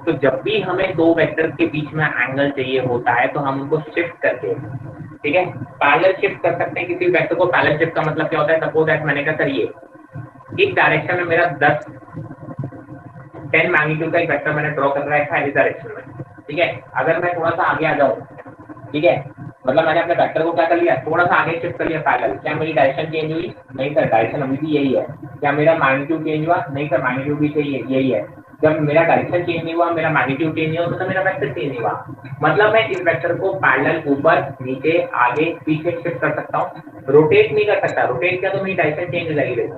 तो जब भी हमें दो वेक्टर के बीच में एंगल चाहिए होता है तो हम उनको शिफ्ट करके, ठीक है, पैरेलल शिफ्ट कर सकते हैं किसी वेक्टर को। पैरेलल शिफ्ट का मतलब क्या होता है, सपोज दैट मैंने कहा सर ये एक डायरेक्शन में मेरा 10 मैग्नीट्यूड का एक वेक्टर मैंने ड्रॉ कर रखा है इस डायरेक्शन में। ठीक है, अगर मैं थोड़ा सा आगे आ जाऊँ, ठीक है, मतलब मैंने अपने वेक्टर को क्या कर लिया, थोड़ा सा आगे शिफ्ट कर लिया पैरेलल, क्या मेरी डायरेक्शन चेंज हुई? नहीं सर, डायरेक्शन अभी भी यही है। क्या मेरा मैग्नीट्यूड चेंज हुआ? नहीं सर, मैग्नीट्यूड भी चाहिए यही है। जब मेरा डायरेक्शन चेंज नहीं हुआ, मेरा मैग्नीट्यूड चेंज नहीं हुआ, तो मेरा वेक्टर चेंज नहीं हुआ। मतलब मैं इस वेक्टर को पैरेलल ऊपर नीचे आगे पीछे शिफ्ट कर सकता हूँ, रोटेट नहीं कर सकता। रोटेट किया तो मेरी डायरेक्शन चेंज हो जाएगी। देखो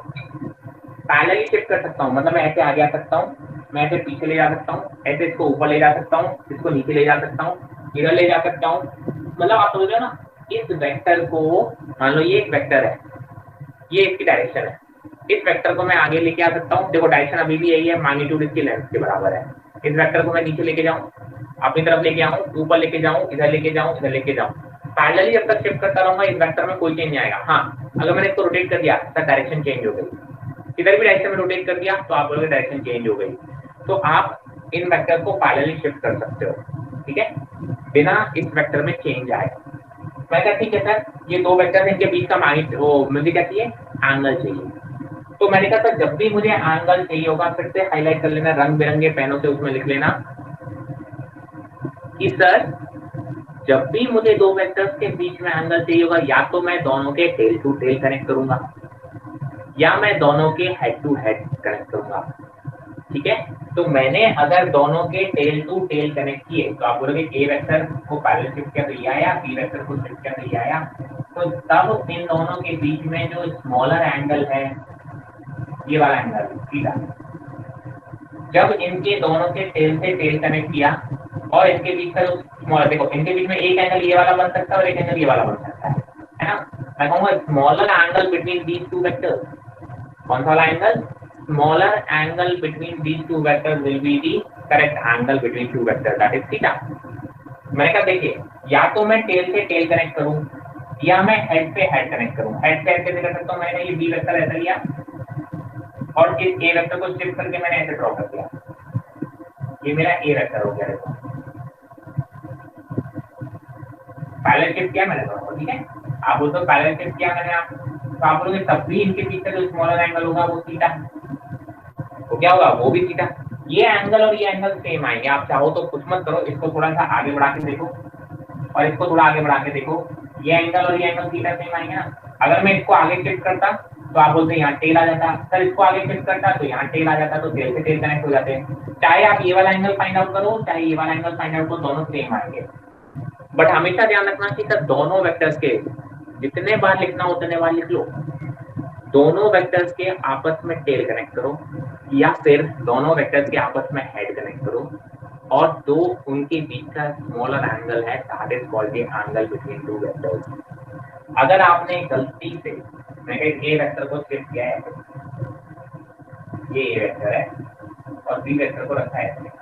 पैरेलल शिफ्ट कर सकता हूँ, मतलब मैं ऐसे आगे आ सकता हूँ, मैं ऐसे पीछे ले जा सकता हूँ, ऐसे इसको ऊपर ले जा सकता हूँ, इसको नीचे ले जा सकता हूँ, इधर ले जा सकता हूँ। मतलब आप समझ रहे हो ना, इस वेक्टर को मान लो ये एक वेक्टर है, ये इसकी डायरेक्शन है, इस वेक्टर को मैं आगे लेके आ सकता हूँ। देखो डायरेक्शन अभी भी यही है, मैग्नीट्यूड इसकी लेंथ के बराबर है। इस वेक्टर को मैं नीचे लेके जाऊँ, अपनी तरफ लेके आऊँ, ऊपर लेके जाऊँ, इधर लेके जाऊँ, इधर लेके जाऊँ, पैरेलली जब तक शिफ्ट करता रहूंगा इस वेक्टर में कोई चेंज नहीं आएगा। हाँ, अगर मैंने इसको रोटेट कर दिया तो डायरेक्शन चेंज हो गई, इधर भी डायरेक्शन में रोटेट कर दिया तो आप बोलोगे डायरेक्शन चेंज हो गई। तो आप इन वेक्टर को पैरेलली शिफ्ट कर सकते हो, ठीक है, बिना इस वेक्टर में चेंज आए। मैं कहती ठीक है सर, ये दो वेक्टर इनके बीच का मुझे क्या चाहिए, एंगल चाहिए। तो मैंने कहा सर जब भी मुझे एंगल चाहिए होगा फिर से हाईलाइट कर लेना, रंग बिरंगे पेनों से उसमें लिख लेना कि सर जब भी मुझे दो वेक्टर्स के बीच में एंगल चाहिए होगा, या तो मैं दोनों के टेल टू टेल कनेक्ट करूंगा या मैं दोनों के हेड टू हेड कनेक्ट करूंगा। ठीक है, तो मैंने अगर दोनों के टेल टू टेल कनेक्ट किए तो आप बोलोगे ए वेक्टर को पैरेलल शिफ्ट किया तो ये आया, बी वेक्टर को शिफ्ट किया तो ये आया। तो तब इन दोनों के बीच में जो स्मॉलर एंगल है, ये वाला एंगल थीटा, जब इनके दोनों के टेल से टेल कनेक्ट किया और इनके बीच का जो स्मॉलर, देखो इनके बीच में एक एंगल ये वाला बन सकता है और एक एंगल ये वाला बन सकता है ना। मैं कहूँगा smaller angle between these two vectors, कौन सा वाला angle, smaller angle between these two vectors will be the correct angle between two vectors, that is theta। मैंने कहा देखिए, या तो मैं टेल से टेल कनेक्ट करूं या मैं हेड से हेड कनेक्ट करूं। हेड से हेड कैसे कर सकता हूं, मैंने ये बी वेक्टर ऐसा लिया और इस ए वेक्टर को शिफ्ट करके मैंने ऐसे ड्रॉ कर दिया, ये मेरा ए वेक्टर हो गया। देखो पैरेलल शिफ्ट किया मैंने दोनों को, ठीक है, आप बोलते हो पैरेलल शिफ्ट किया मैंने, आप तो आप बोलोगे तब भी इनके बीच का जो स्मॉलर एंगल होगा वो थीटा, तो क्या होगा, वो भी थीटा। ये एंगल और ये एंगल सेम आएंगे। आप चाहो तो कुछ मत करो, इसको थोड़ा सा आगे बढ़ा के देखो और इसको थोड़ा आगे बढ़ा के देखो, ये एंगल और ये एंगल थीटा सेम आएंगे ना। अगर मैं इसको आगे शिफ्ट करता तो आप बोलते यहाँ टेल आ जाता, सर इसको आगे शिफ्ट करता तो यहाँ टेल आ जाता, तो टेल से टेल कनेक्ट हो जाते हैं। चाहे आप ये वाला एंगल फाइंड आउट करो चाहे ये वाला एंगल फाइंड आउट करो, दोनों सेम आएंगे। बट हमेशा ध्यान रखना कि सर दोनों वेक्टर्स के जितने बार लिखना उतने बार लिख लो, दोनों वेक्टर्स के आपस में टेल कनेक्ट करो या फिर दोनों वेक्टर्स के आपस में हेड कनेक्ट करो और दो उनके बीच का स्मॉलर एंगल है, that is called the angle between two vectors. अगर आपने गलती से मैंने ए वेक्टर को शिफ्ट किया है, ये ए वेक्टर है और बी वेक्टर को रखा है,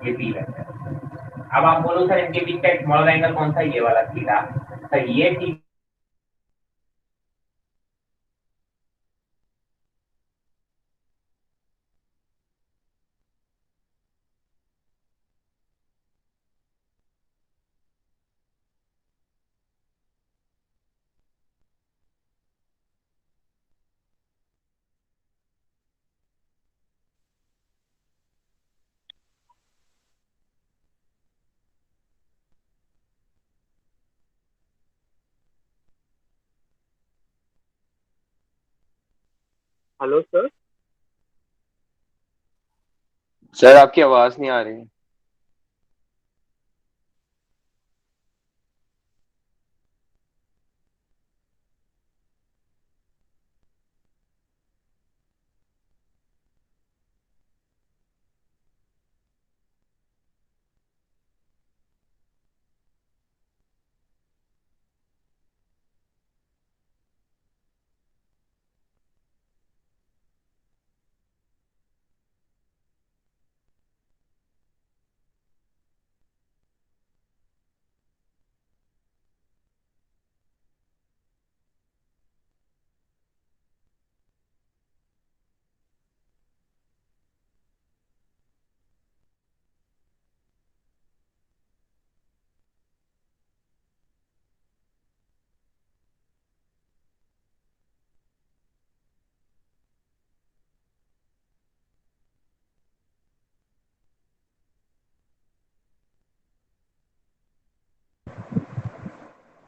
ये बी वेक्टर। अब आप बोलो सर इनके बीच का स्मॉलर एंगल कौन सा, ये वाला थीटा। सर ये थीटा हेलो सर। सर आपकी आवाज नहीं आ रही।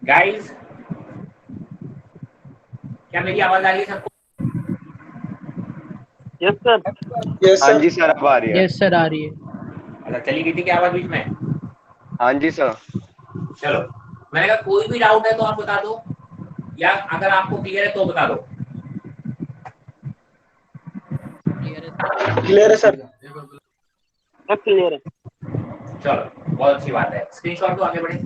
गाइस क्या मेरी आवाज आ रही है सबको? Yes sir. यस हाँ सर। जी सर, अब आ रही है। यस सर, आ रही है। अच्छा, चली गई थी क्या आवाज बीच में? हाँ जी सर। चलो, मैंने कहा कोई भी डाउट है तो आप बता दो, या अगर आपको क्लियर है तो बता दो। क्लियर है सर। क्लियर है। चलो, बहुत अच्छी बात है। स्क्रीनशॉट तो आगे बढ़े।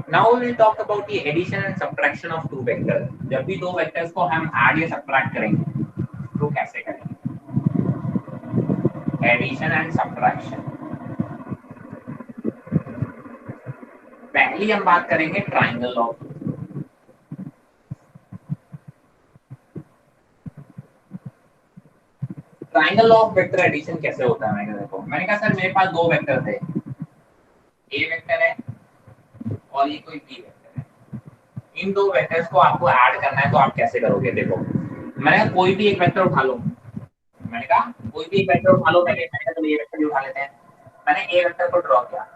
Now we will talk about the addition and subtraction of two vectors. जब भी दो वेक्टर्स को हम ऐड या सब्ट्रैक्ट करेंगे तो कैसे करेंगे? Addition and subtraction. पहली हम बात करेंगे triangle law. Triangle law of vector addition कैसे होता है? मैंने कहा सर मेरे पास दो वेक्टर थे, ए वेक्टर है और ये कोई बी वेक्टर है। इन दो वेक्टर्स को आपको ऐड करना है तो आप कैसे करोगे? देखो, मैंने कहा कोई भी एक वेक्टर उठा लो। मैंने कहा कोई भी एक वेक्टर उठा लो। मैंने कहा तो ये वेक्टर भी उठा लेते हैं। मैंने ए वेक्टर को ड्रॉ किया।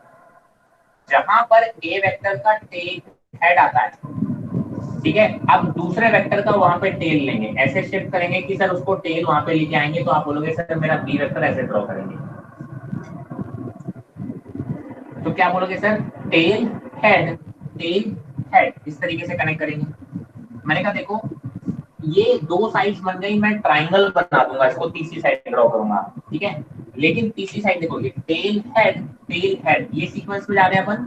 जहां पर ए वेक्टर का टेल हेड आता है, ठीक है, अब दूसरे वेक्टर का वहां पे टेल लेंगे, ऐसे शिफ्ट करेंगे कि सर उसको टेल वहां पे लेके आएंगे तो आप बोलोगे सर मेरा बी वेक्टर ऐसे ड्रॉ करेंगे। तो क्या बोलोगे सर? टेल हेड इस तरीके से कनेक्ट करेंगे। मैंने कहा देखो ये दो साइड्स बन गई, मैं ट्रायंगल बना दूंगा, इसको तीसरी साइड ड्रॉ करूंगा, ठीक है। लेकिन तीसरी साइड देखो, ये टेल हेड ये सीक्वेंस में जा रहे हैं अपन।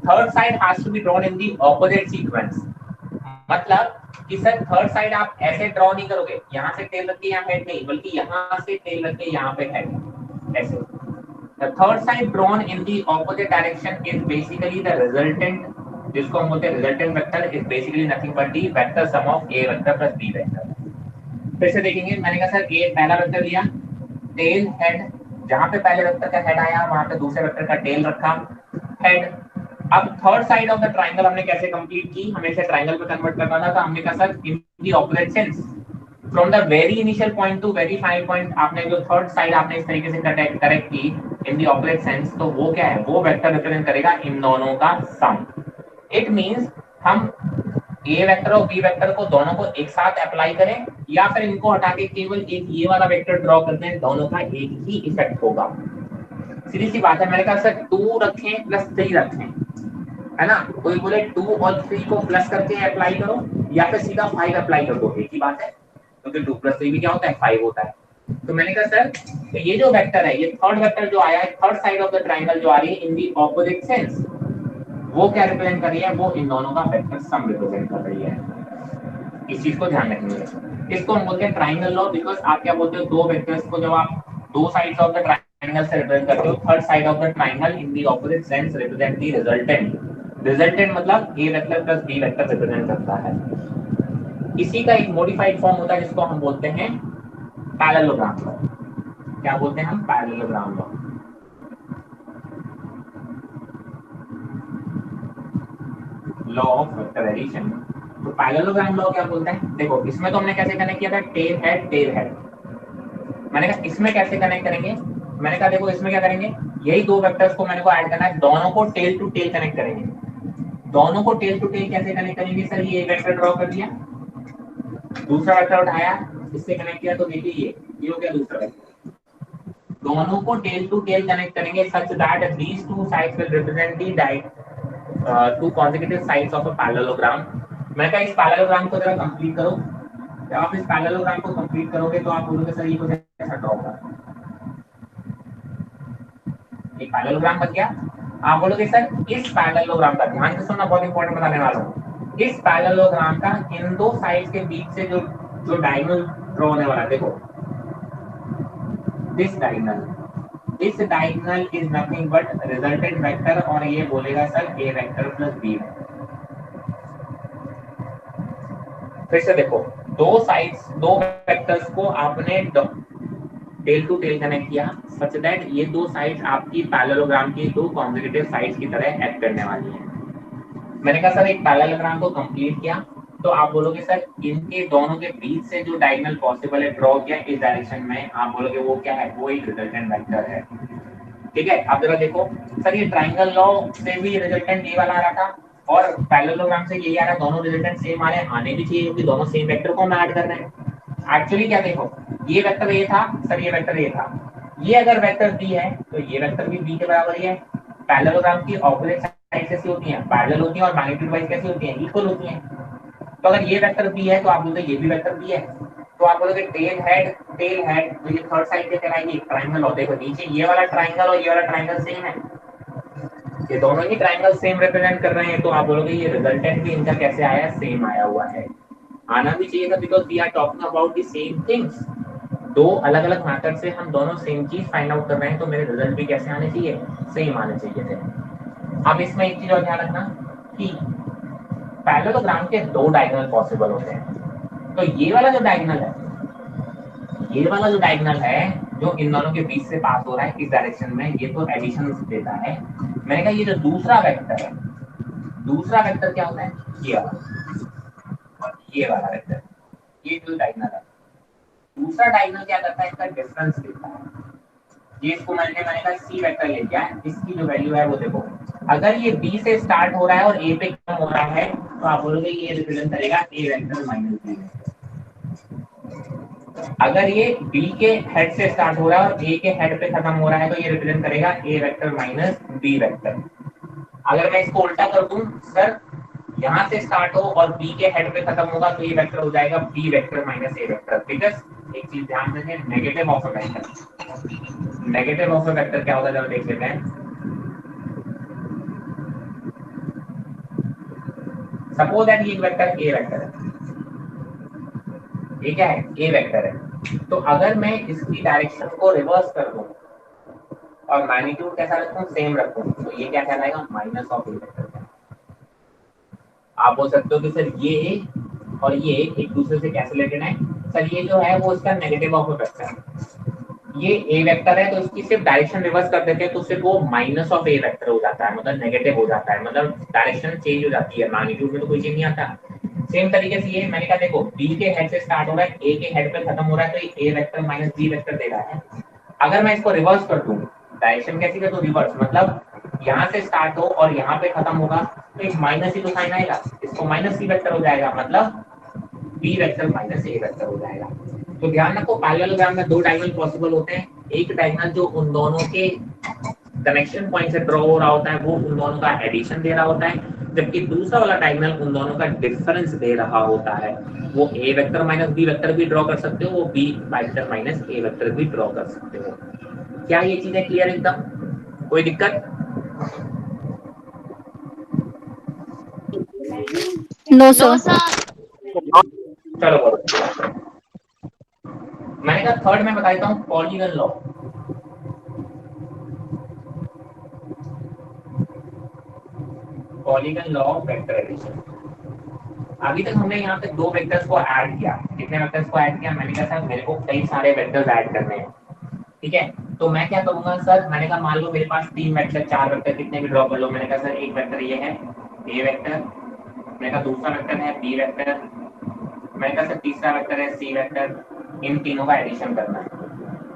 Third side has to be drawn in the opposite sequence. मतलब कि सर थर्ड साइड आप ऐसे ड्रॉ नहीं करोगे, यहाँ से टेल रख के यहाँ हेड नहीं, बल्कि यहाँ से टेल रख के यहाँ पे हेड, ऐसे। The third side drawn in the opposite direction is basically the resultant, जिसको हम बोलते हैं resultant vector, is basically nothing but the vector sum of a vector plus b vector। फिर से देखेंगे, मैंने कहा सर a पहला वेक्टर लिया, टेल हेड, जहाँ पे पहले वेक्टर का हेड आया वहाँ पे दूसरे वेक्टर का टेल रखा, हेड। अब third side of the triangle हमने कैसे कंप्लीट की? हमें इसे ट्रायंगल में कन्वर्ट करना था, तो हमने कहा sir in the opposite sense, from the very initial point two very final point, आपने जो थर्ड साइड आपने इस तरीके से करेक्ट की इन द ऑपोजिट सेंस, तो वो क्या है? वो वेक्टर रिप्रेजेंट करेगा इन दोनों का सम। इट मींस हम ए वेक्टर और बी वेक्टर को दोनों को एक साथ अप्लाई करें, या फिर इनको हटा के केवल एक ये वाला वेक्टर ड्रॉ करते हैं, दोनों का एक ही इफेक्ट होगा। सीधी सी बात है। मैंने कहा सर 2 रखें प्लस 3 रखें, है ना? कोई बोले 2 और 3 को प्लस करके अप्लाई करो, या फिर सीधा 5 अप्लाई कर दो, एक ही बात है, क्योंकि 2 + 3 भी क्या होता है? 5 होता है। तो मैंने कहा सर तो ये जो वेक्टर है, ये थर्ड वेक्टर जो आया है, third side of the triangle जो आ रही है इन दी ऑपोजिट सेंस, वो क्या रिप्रेजेंट कर रही है? वो इन दोनों का वेक्टर सम रिप्रेजेंट कर रही है। इस चीज को ध्यान रखिए। इसको हम बोलते हैं ट्रायंगल लॉ, बिकॉज आप क्या बोलते हो? दो वेक्टर्स को जब आप दो साइड्स ऑफ द ट्रायंगल से रिप्रेजेंट करते हो, third side of the triangle in the opposite sense represent the resultant. Resultant मतलब A vector plus B vector represent करता है। इसी का एक मॉडिफाइड फॉर्म होता है जिसको हम बोलते हैं पैरेललोग्राम लॉ। क्या बोलते हैं हम? Parallelogram law. Law of vector addition. तो पैरेललोग्राम लॉ क्या बोलता है? देखो इसमें तो हमने कैसे कनेक्ट किया था? Tail head. मैंने कहा इसमें कैसे कनेक्ट करेंगे? मैंने कहा देखो इसमें क्या करेंगे, यही दो वेक्टर्स को मैंने को ऐड करना है, दोनों को टेल टू टेल कनेक्ट करेंगे। दोनों को टेल टू टेल कैसे कनेक्ट करेंगे? सर ये वेक्टर ड्रॉ कर दिया, दूसरा वेक्टर उठाया, इससे कनेक्ट किया, तो देखिए ये हो गया दूसरा वेक्टर। दोनों को टेल टू टेल कनेक्ट करेंगे such that these two sides will represent the two consecutive sides of a parallelogram। मैं कहा इस पैरेललोग्राम को जरा कंप्लीट करो। जब आप इस पैरेललोग्राम को कंप्लीट करोगे तो आप बोलोगे सर ये कुछ ऐसा ड्रॉ होगा, एक पैरेललोग्राम बन गया। आप बोलोगे सर इस पैरेललोग्राम का, ध्यान से सुनना, बहुत इंपॉर्टेंट बताने वाला हूँ, इस पैरेललोग्राम का इन दो साइड्स के बीच से जो डायगोनल ड्रॉ होने वाला है, देखो this diagonal is nothing but resultant vector, और ये बोलेगा sir A vector plus B vector. फिर से देखो, दो साइड्स, दो वेक्टर्स को आपने टेल टू टेल कनेक्ट किया सच दैट ये दो साइड्स आपकी पैरेललोग्राम की दो कॉन्सेक्यूटिव साइड्स की तरह एक्ट करने वाली हैं। मैंने कहा सर एक पैरेललोग्राम को कंप्लीट किया, तो आप बोलोगे सर इनके दोनों के बीच से जो डायगोनल पॉसिबल है ड्रॉ किया इस डायरेक्शन में, आप बोलोगे वो क्या है, वो एक रिजल्टेंट वेक्टर है। ठीक है, अब जरा देखो सर ये ट्रायंगल लॉ से भी रिजल्टेंट ये वाला आ रहा था और पैरेललोग्राम से यही आ रहा है, दोनों रिजल्टेंट सेम आ रहे हैं, आने भी चाहिए क्योंकि दोनों सेम वेक्टर को हम ऐड कर रहे हैं। एक्चुअली क्या देखो, ये वेक्टर ए था सर, ये वेक्टर ए था, ये अगर वेक्टर बी है तो ये वेक्टर भी बी के बराबर ही है। पैरेललोग्राम की ऑपोजिट साइड कैसी होती हैं, पैरेलल होती हैं, और मैग्नीट्यूड वाइज कैसी होती हैं, इक्वल होती हैं। तो अगर ये वेक्टर बी है तो आप बोलोगे ये भी वेक्टर बी है, तो आप बोलोगे टेल हेड तो ये थर्ड साइड पे कहलाएगी ट्रायंगल। और देखो नीचे ये वाला ट्रायंगल और ये वाला ट्रायंगल सेम है, ये दोनों ही ट्रायंगल सेम रिप्रेजेंट कर रहे हैं, तो आप बोलोगे ये रिजल्टेंट भी इनका कैसे आया, सेम आया हुआ है। आना भी चाहिए था because we are talking about the same things. दो अलग अलग मेथड से हम दोनों सेम चीज फाइंड आउट कर रहे हैं, तो मेरे रिजल्ट भी कैसे आने चाहिए, सेम आने चाहिए थे। अब इसमें एक चीज और ध्यान रखना कि पैरेललोग्राम के दो डायगोनल पॉसिबल होते हैं, तो ये वाला जो डायगोनल है जो इन दोनों के बीच से पास हो रहा है इस डायरेक्शन में, ये तो एडिशन देता है। मैंने कहा ये जो दूसरा वेक्टर क्या होता है, ये वाला और ये वाला वेक्टर, ये जो डायगोनल है, दूसरा डायगोनल क्या करता है, इसका डिफरेंस देता है। ये इसको मैंने कहा सी वेक्टर ले लिया, इसकी जो वैल्यू है वो देखो, अगर ये बी से स्टार्ट हो रहा है और ए पे कम हो रहा है तो आप बोलोगे ये रिप्रेजेंट करेगा ए वेक्टर माइनस बी वेक्टर। अगर ये बी के हेड से स्टार्ट हो रहा है और ए के हेड पे खत्म हो रहा है तो ये रिप्रेजेंट करेगा ए वेक्टर माइनस बी वेक्टर। अगर मैं इसको उल्टा कर दूं, सर यहाँ से स्टार्ट हो और बी के हेड पे खत्म होगा तो ये वेक्टर हो जाएगा B vector minus A vector. Because एक चीज ध्यान रखें, negative of a vector, negative of a vector क्या होता है जरा देख लेते हैं। सपोज दैट ये वेक्टर ए वेक्टर है, ये क्या है, ए वेक्टर है, तो अगर मैं इसकी डायरेक्शन को रिवर्स कर दूं और मैग्नीट्यूड कैसा रखूं, सेम रखूं, तो ये क्या कहलाएगा, माइनस ऑफ ए वेक्टर। आप बोल सकते हो कि सर ये और ये एक दूसरे से कैसे रिलेटेड है, सर ये जो है वो इसका नेगेटिव ऑफ अ वेक्टर है, ये ए वेक्टर है तो इसकी सिर्फ डायरेक्शन रिवर्स कर देते हैं तो सिर्फ वो माइनस ऑफ ए वेक्टर हो जाता है, मतलब नेगेटिव हो जाता है, मतलब डायरेक्शन चेंज हो जाती है, मैग्नीट्यूड में तो कोई चेंज नहीं आता। सेम तरीके से ये मैंने कहा देखो बी के हेड से स्टार्ट हो रहा है, ए के हेड पे खत्म हो रहा है, तो ये ए वेक्टर माइनस बी वेक्टर दे रहा है। अगर मैं इसको रिवर्स कर दूं, डायरेक्शन कैसी कर दूं, रिवर्स, मतलब यहाँ से स्टार्ट हो और यहाँ पे खत्म होगा तो एक माइनस ही तो साइन आएगा, इसको माइनस सी वेक्टर हो जाएगा, मतलब B vector minus A vector हो जाएगा। तो ध्यान रखो पैरेललोग्राम में दो डायगोनल पॉसिबल होते हैं, एक डायगोनल जो उन दोनों के कनेक्शन पॉइंट से ड्रॉ हो रहा होता है वो उन दोनों का एडिशन दे रहा होता है, जबकि दूसरा वाला डायगोनल उन दोनों का डिफरेंस दे रहा होता है। वो ए वेक्टर माइनस बी वेक्टर भी ड्रॉ कर सकते हो, वो B vector minus A vector भी ड्रॉ कर सकते हो। क्या ये चीजें क्लियर एकदम, कोई दिक्कत? No sir. चलो बोलो। मैंने कहा थर्ड में बता देता हूँ polygon law. Polygon law of vector addition. अभी तक हमने यहाँ पे दो वेक्टर्स को ऐड किया, कितने वेक्टर्स को ऐड किया, मैंने कहा सर मेरे को कई सारे वेक्टर्स ऐड करने हैं, ठीक है, तो मैं क्या करूंगा सर, मैंने कहा मान लो मेरे पास 3 वेक्टर 4 वेक्टर कितने भी ड्रॉ कर लो, मैंने कहा सर एक वेक्टर ये है ए वेक्टर, मैंने कहा दूसरा वेक्टर है बी वेक्टर, मैंने कहा सर तीसरा वेक्टर है सी वेक्टर, इन तीनों का एडिशन करना है।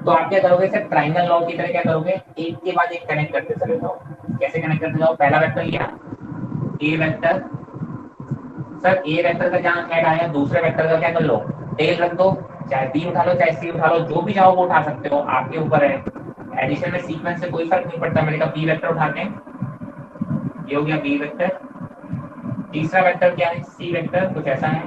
तो आप क्या करोगे सर, ट्रायंगल लॉ की तरह क्या करोगे, एक के बाद एक कनेक्ट करते चले जाओ। कैसे कनेक्ट करते जाओ, पहला वेक्टर लिया ए वेक्टर, सर ए वेक्टर का जहां हेड आया दूसरे वेक्टर का क्या कर लो, टेल रख दो, चाहे बी उठा लो चाहे सी उठा लो, जो भी चाहो वो उठा सकते हो, आपके ऊपर है। एडिशन में सीक्वेंस से कोई फर्क नहीं पड़ता। मैंने कहा बी वेक्टर उठाते हैं, ये हो गया बी वेक्टर, तीसरा वेक्टर क्या है सी वेक्टर, कुछ ऐसा है,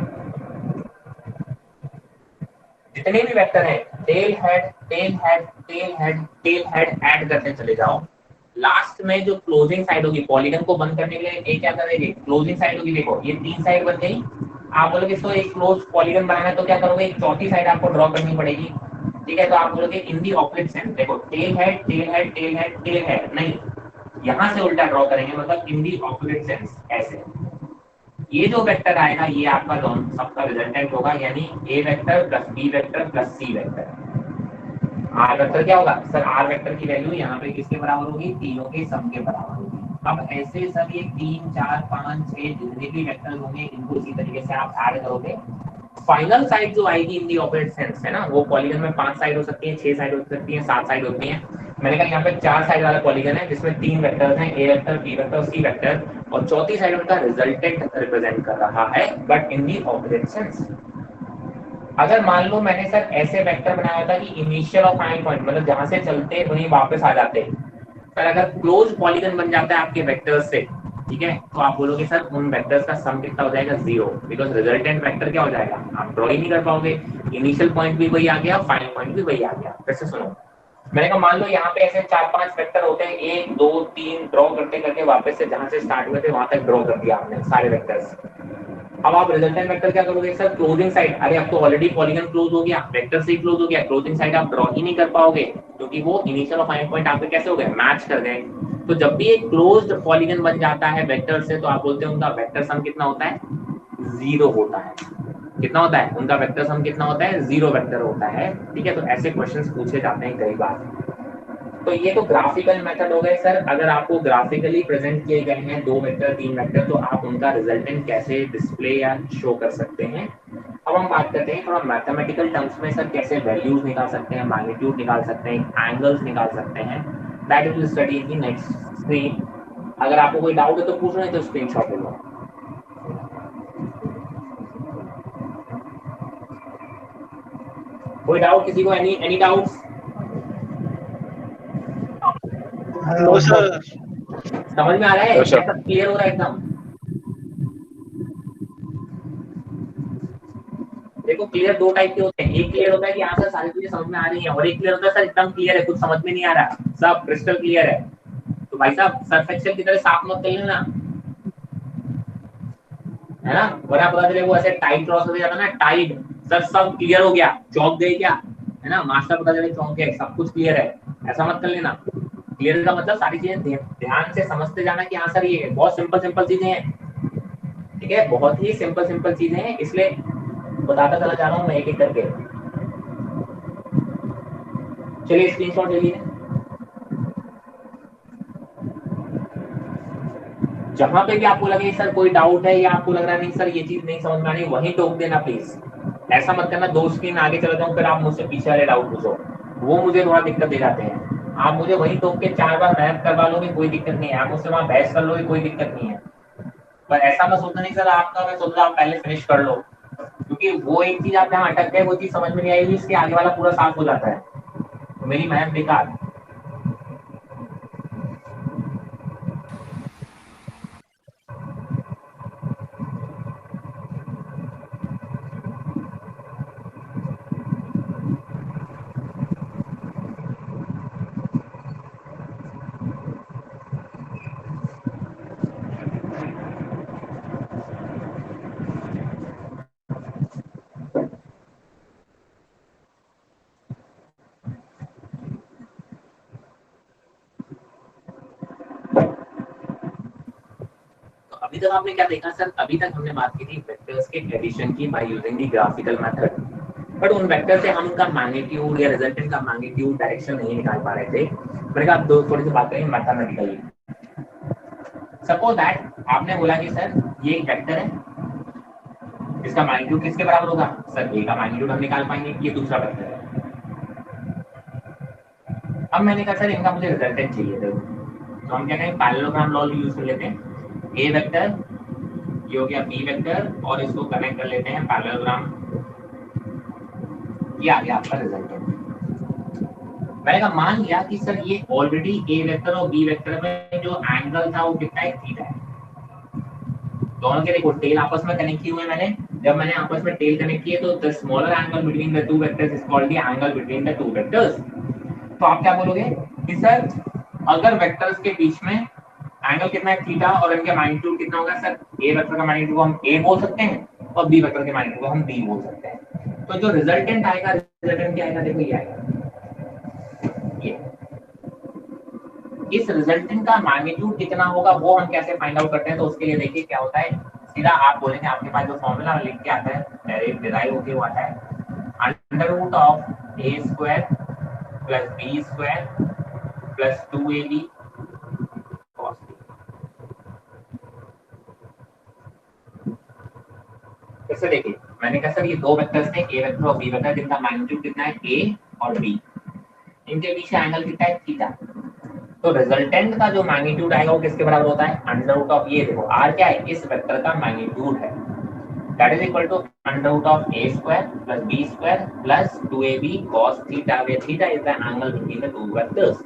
जितने भी वेक्टर है tail head tail head tail head tail head add करते चले जाओ। लास्ट में जो क्लोजिंग साइड होगी पॉलीगन को बंद करने के लिए ये क्या करेंगे, क्लोजिंग साइड होगी। देखो ये 3 साइड बन गई, आप बोलोगे इसको एक क्लोज पॉलीगन बनाना है तो क्या करोगे, एक चौथी साइड आपको ड्रॉ करनी पड़ेगी। ठीक है, तो आप बोलोगे इन दी ऑपोजिट सेंस। देखो tail head tail head tail head tail head, नहीं यहां से उल्टा ड्रॉ करेंगे, मतलब इन दी ऑपोजिट सेंस ऐसे। ये जो वेक्टर आएगा ये आपका दोनों सबका रिजल्टेंट होगा, यानी A vector plus B vector plus C vector. R vector क्या होगा सर, आर वेक्टर की वैल्यू यहाँ पे किसके बराबर होगी, तीनों के सम के बराबर होगी। अब ऐसे सब ये 3 4 5 6 जितने भी वेक्टर्स होंगे इनको इसी तरीके से आप ऐड करोगे। फाइनल साइड जो आएगी इन दी ऑपोजिट सेंस है ना, वो पॉलीगन में 5 साइड हो सकती है, 6 साइड हो सकती है, 7 साइड होती है। मैंने कहा यहाँ पे 4 साइड वाला पॉलीगन है जिसमें 3 वेक्टर्स हैं, A vector B vector C vector, और चौथी साइड उनका रिजल्टेंट रिप्रेजेंट कर रहा है but in the opposite sense. अगर मान लो मैंने सर ऐसे वेक्टर बनाया था कि इनिशियल और फाइनल पॉइंट मतलब जहां से चलते वहीं वापस आ जाते, पर अगर क्लोज पॉलीगन बन जाता है आपके वेक्टर्स से, ठीक है, तो आप बोलोगे सर उन वेक्टर्स का सम कितना हो जाएगा, 0, बिकॉज रिजल्टेंट वेक्टर क्या हो जाएगा, आप ड्रॉ ही नहीं कर पाओगे। इनिशियल पॉइंट भी वही आ गया, फाइनल पॉइंट भी वही आ गया। कैसे सुनो, मैंने कहा मान लो यहाँ पे ऐसे 4-5 वेक्टर होते हैं, 1 2 3 ड्रॉ करते करके वापस से जहां से स्टार्ट हुए थे वहां तक ड्रॉ कर दिया आपने सारे वेक्टर्स। अब आप रिजल्टेंट वेक्टर क्या करोगे सर, क्लोजिंग साइड, अरे अब तो ऑलरेडी पॉलीगन क्लोज हो गया, वेक्टर से ही क्लोज हो गया, क्लोजिंग साइड आप ड्रॉ ही नहीं कर पाओगे क्योंकि वो इनिशियल और फाइनल पॉइंट आपके कैसे हो गए, मैच कर गए। तो जब भी एक क्लोज्ड पॉलीगन बन जाता है वेक्टर से, तो आप बोलते हैं उनका वेक्टर सम कितना होता है, 0 होता है। कितना होता है उनका वेक्टर सम, कितना होता है, 0 वेक्टर होता है। ठीक है, तो ऐसे क्वेश्चंस पूछे जाते हैं कई बार। तो ये तो ग्राफिकल मेथड हो गए सर। अगर आपको ग्राफिकली प्रेजेंट किए गए हैं 2 वेक्टर 3 वेक्टर, तो आप उनका रिजल्टेंट कैसे डिस्प्ले या शो कर सकते हैं। अब हम बात करते हैं थोड़ा मैथमेटिकल टर्म्स में सर, कैसे वैल्यूज निकाल सकते हैं, मैग्नीट्यूड निकाल सकते हैं, एंगल्स निकाल सकते हैं। That will study in the next screen. अगर आपको कोई डाउट है तो पूछ रहे हैं तो स्क्रीनशॉट ले लो। कोई डाउट किसी को, एनी डाउट्स? हेलो सर, समझ में आ रहा है, सब क्लियर हो रहा है एकदम? देखो क्लियर 2 टाइप के होते हैं, एक क्लियर होता है कि यहाँ से सारी चीजें समझ में आ रही हैं, और एक क्लियर होता है सर एकदम क्लियर है, कुछ समझ में नहीं आ रहा, सब क्रिस्टल क्लियर है। तो भाई साहब सर्फ एक्सेल की तरह साफ मत कर लेना, है ना, वरना पता चले वो ऐसे टाइट क्रॉस हो जाता ना, टाइट सर सब क्लियर हो गया, चौंक गए क्या, है ना, मास्टर पता चले चौंक गए, सब कुछ क्लियर है, ऐसा मत कर लेना। क्लियर का मतलब सारी चीजें ध्यान से समझते जाना कि हाँ सर ये बहुत सिंपल चीजें हैं, ठीक है, बहुत ही सिंपल चीजें हैं, इसलिए बताता चला जा रहा हूँ मैं एक एक करके। चलिए स्क्रीनशॉट ले लीजिए। जहां पे भी आपको लगे सर कोई डाउट है या आपको लग रहा है नहीं सर ये चीज नहीं समझ में आ रही, वहीं टोक देना प्लीज। ऐसा मत करना 2 स्क्रीन आगे चला जाऊं फिर आप मुझसे पीछे वाले डाउट पूछो, वो मुझे थोड़ा दिक्कत दे जाते हैं। आप मुझे वहीं टोक के 4 बार मैथ करवा लोगे कोई दिक्कत नहीं है, आप मुझसे वहां बहस कर लोगे कोई दिक्कत नहीं है, पर ऐसा मैं सोचता नहीं सर आपका, मैं सोच रहा आप पहले फिनिश कर लो, क्योंकि वो एक चीज आप जहाँ अटक गए वो चीज समझ में नहीं आएगी, इसके आगे वाला पूरा साफ हो जाता है, तो मेरी मेहनत बेकार। अभी तक आपने क्या देखा सर, अभी तक हमने बात की थी वेक्टर्स के एडिशन की by using the graphical method, but उन वेक्टर से हम उनका मैग्नीट्यूड या रिजल्टेंट का मैग्नीट्यूड डायरेक्शन नहीं निकाल पा रहे थे। मैंने कहा आप थोड़ी सी बात करें मैथमेटिकली। सपोज दैट आपने बोला कि सर ये एक वेक्टर है, इसका मैग्नीट्यूड किसके बराबर होगा, सर ए का मैग्नीट्यूड हम निकाल पाएंगे, ये दूसरा वेक्टर है। अब मैंने कहा सर इनका मुझे रिजल्टेंट चाहिए, तो हम क्या करें, पैरेललोग्राम लॉ यूज कर लेते हैं। ए वेक्टर ये हो गया बी वेक्टर और इसको कनेक्ट कर लेते हैं पैरेललोग्राम, ये आ गया आपका रिजल्टेंट। मैंने कहा मान लिया कि सर ये ऑलरेडी ए वेक्टर और बी वेक्टर में जो एंगल था वो कितना है, थीटा है। दोनों के देखो टेल आपस में कनेक्ट किए हुए मैंने, जब मैंने आपस में टेल कनेक्ट किए तो the smaller angle between the two vectors is called the angle between the two vectors. तो आप क्या बोलोगे कि सर अगर वेक्टर्स के बीच में एंगल कितना है थीटा और इनका मैग्नीट्यूड कितना होगा सर, ए वेक्टर का मैग्नीट्यूड को हम ए बोल सकते हैं और बी वेक्टर के मैग्नीट्यूड को हम बी बोल सकते हैं। तो जो रिजल्टेंट आएगा, रिजल्टेंट क्या आएगा, देखो ये आएगा, ये इस रिजल्टेंट का मैग्नीट्यूड कितना होगा वो हम कैसे फाइंड आउट करते हैं। तो उसके लिए देखिए क्या होता है, सीधा आप बोलेंगे आपके पास जो फॉर्मूला लिख के आता है डायरेक्ट डिराइव होके वो आता है under root of A square plus B square plus 2ab cos कैसे देखिए, मैंने कहा सर ये दो वेक्टर्स थे ए वेक्टर और बी वेक्टर जिनका मैग्नीट्यूड कितना है ए और बी, इनके बीच का एंगल कितना है थीटा। तो रिजल्टेंट का जो मैग्नीट्यूड आएगा वो किसके बराबर होता है, अंडर रूट ऑफ, ये देखो r क्या है, इस वेक्टर का मैग्नीट्यूड है, that is equal to under root of a square plus b square plus 2ab cos theta, where theta is the angle between the two vectors.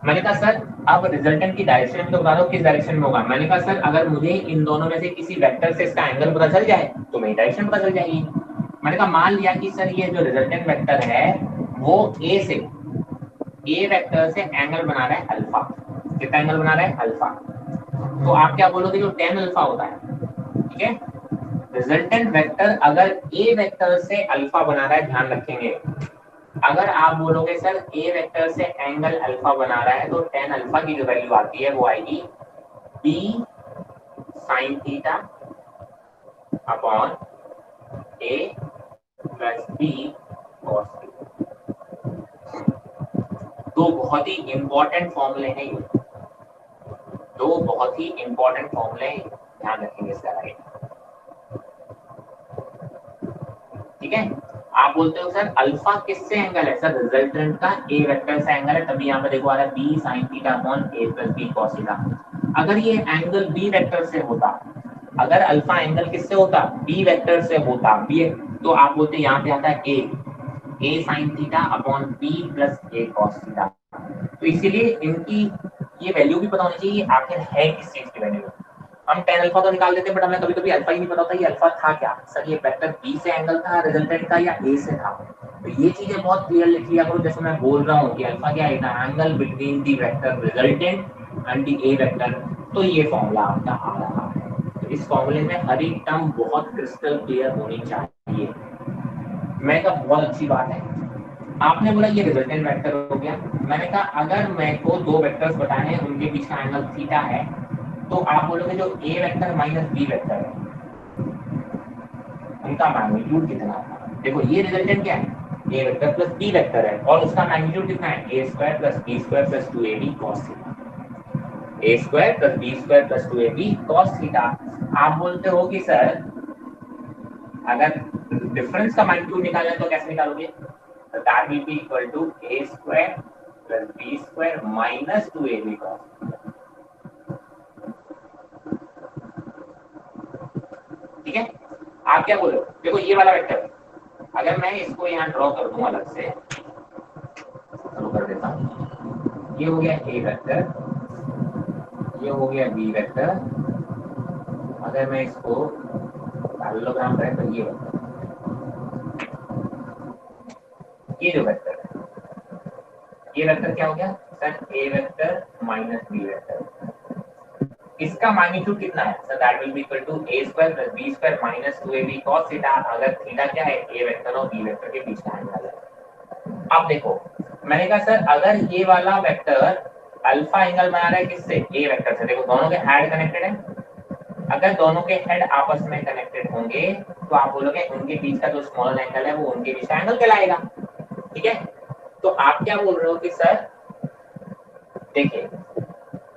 मैंने कहा sir अब रिजल्टेंट की डायरेक्शन में तो बता दो किस डायरेक्शन में होगा। मैंने कहा सर अगर मुझे इन दोनों में से किसी वेक्टर से इसका एंगल पता चल जाए तो मेरी डायरेक्शन पता चल जाएगी। मैंने कहा मान लिया कि सर ये जो रिजल्टेंट वेक्टर है वो ए वेक्टर से एंगल बना रहा है अल्फा, कितना एंगल बना रहा है अल्फा, तो आप क्या बोलोगे जो tan अल्फा होता है, ठीक है, रिजल्टेंट वेक्टर अगर ए वेक्टर से अल्फा बना रहा है, ध्यान रखेंगे अगर आप बोलोगे सर ए वेक्टर से एंगल अल्फा बना रहा है तो tan अल्फा की जो वैल्यू आती है वो आएगी b sin theta upon a plus b cos theta. दो बहुत ही इंपॉर्टेंट फॉर्मूले हैं ये, दो बहुत ही इंपॉर्टेंट फॉर्मूले, ध्यान रखेंगे इसका राइट, ठीक है। आप बोलते हो सर अल्फा किससे एंगल है, सर रिजल्टेंट का ए वेक्टर से एंगल है, तभी यहाँ पे देखो आ रहा है b sin theta upon a plus b cos theta. अगर ये एंगल b वेक्टर से होता, अगर अल्फा एंगल किससे होता, b वेक्टर से होता, b, तो आप बोलते यहाँ पे आता है a sin theta upon b plus a cos theta. तो इसीलिए इनकी ये वैल्यू भी पता होनी चाहिए आखिर है किस चीज की वैल्यू। हम tan अल्फा तो निकाल देते हैं बट हमें कभी कभी अल्फा ही नहीं पता होता ये अल्फा था क्या, सर ये वेक्टर b से एंगल था रिजल्टेंट का या a से था। तो ये चीजें बहुत क्लियर लिख लिया करो, जैसे मैं बोल रहा हूँ कि अल्फा क्या है, angle between the vector resultant and the a vector, तो ये फॉर्मूला आपका आ रहा है। तो इस फॉर्मूले में हर एक टर्म बहुत क्रिस्टल क्लियर होनी चाहिए। मैं कहा बहुत अच्छी बात है, आपने बोला ये रिजल्टेंट वेक्टर हो गया, मैंने कहा अगर मैं को दो वेक्टर्स बताए हैं उनके बीच का एंगल थीटा है, तो आप बोलोगे जो ए वेक्टर माइनस बी वेक्टर है उनका मैग्नीट्यूड कितना है। देखो ये रिजल्टेंट क्या है, A vector plus B vector है और उसका मैग्नीट्यूड कितना है, A square plus B square plus 2ab cos theta, A square plus B square plus 2ab cos theta. आप बोलते हो कि सर अगर डिफरेंस का मैग्नीट्यूड निकालना है तो कैसे निकालोगे, तो that will be equal to a square plus b square minus 2ab cos। ठीक है, आप क्या बोलो, देखो ये वाला वेक्टर अगर मैं इसको यहाँ ड्रॉ कर दूं अलग से, शुरू कर देता हूँ, ये हो गया a वेक्टर, ये हो गया b वेक्टर, अगर मैं इसको पैरेललोग्राम करें तो ये वेक्टर, ये जो वेक्टर है, ये वेक्टर क्या हो गया sir, A vector minus B vector, इसका मैग्नीट्यूड कितना है sir, that will be equal to a square plus b square minus 2ab cos theta. अगर थीटा क्या है, ए वेक्टर और बी वेक्टर के बीच का एंगल है। अब देखो मैंने कहा सर अगर ये वाला वेक्टर अल्फा एंगल बना रहा है किससे, ए वेक्टर से, देखो दोनों के हेड कनेक्टेड है, अगर दोनों के हेड आपस में कनेक्टेड होंगे तो आप बोलोगे उनके बीच का जो स्मॉल एंगल है वो उनके बीच का एंगल कहलाएगा, ठीक है। तो आप क्या बोल रहे हो कि सर देखिए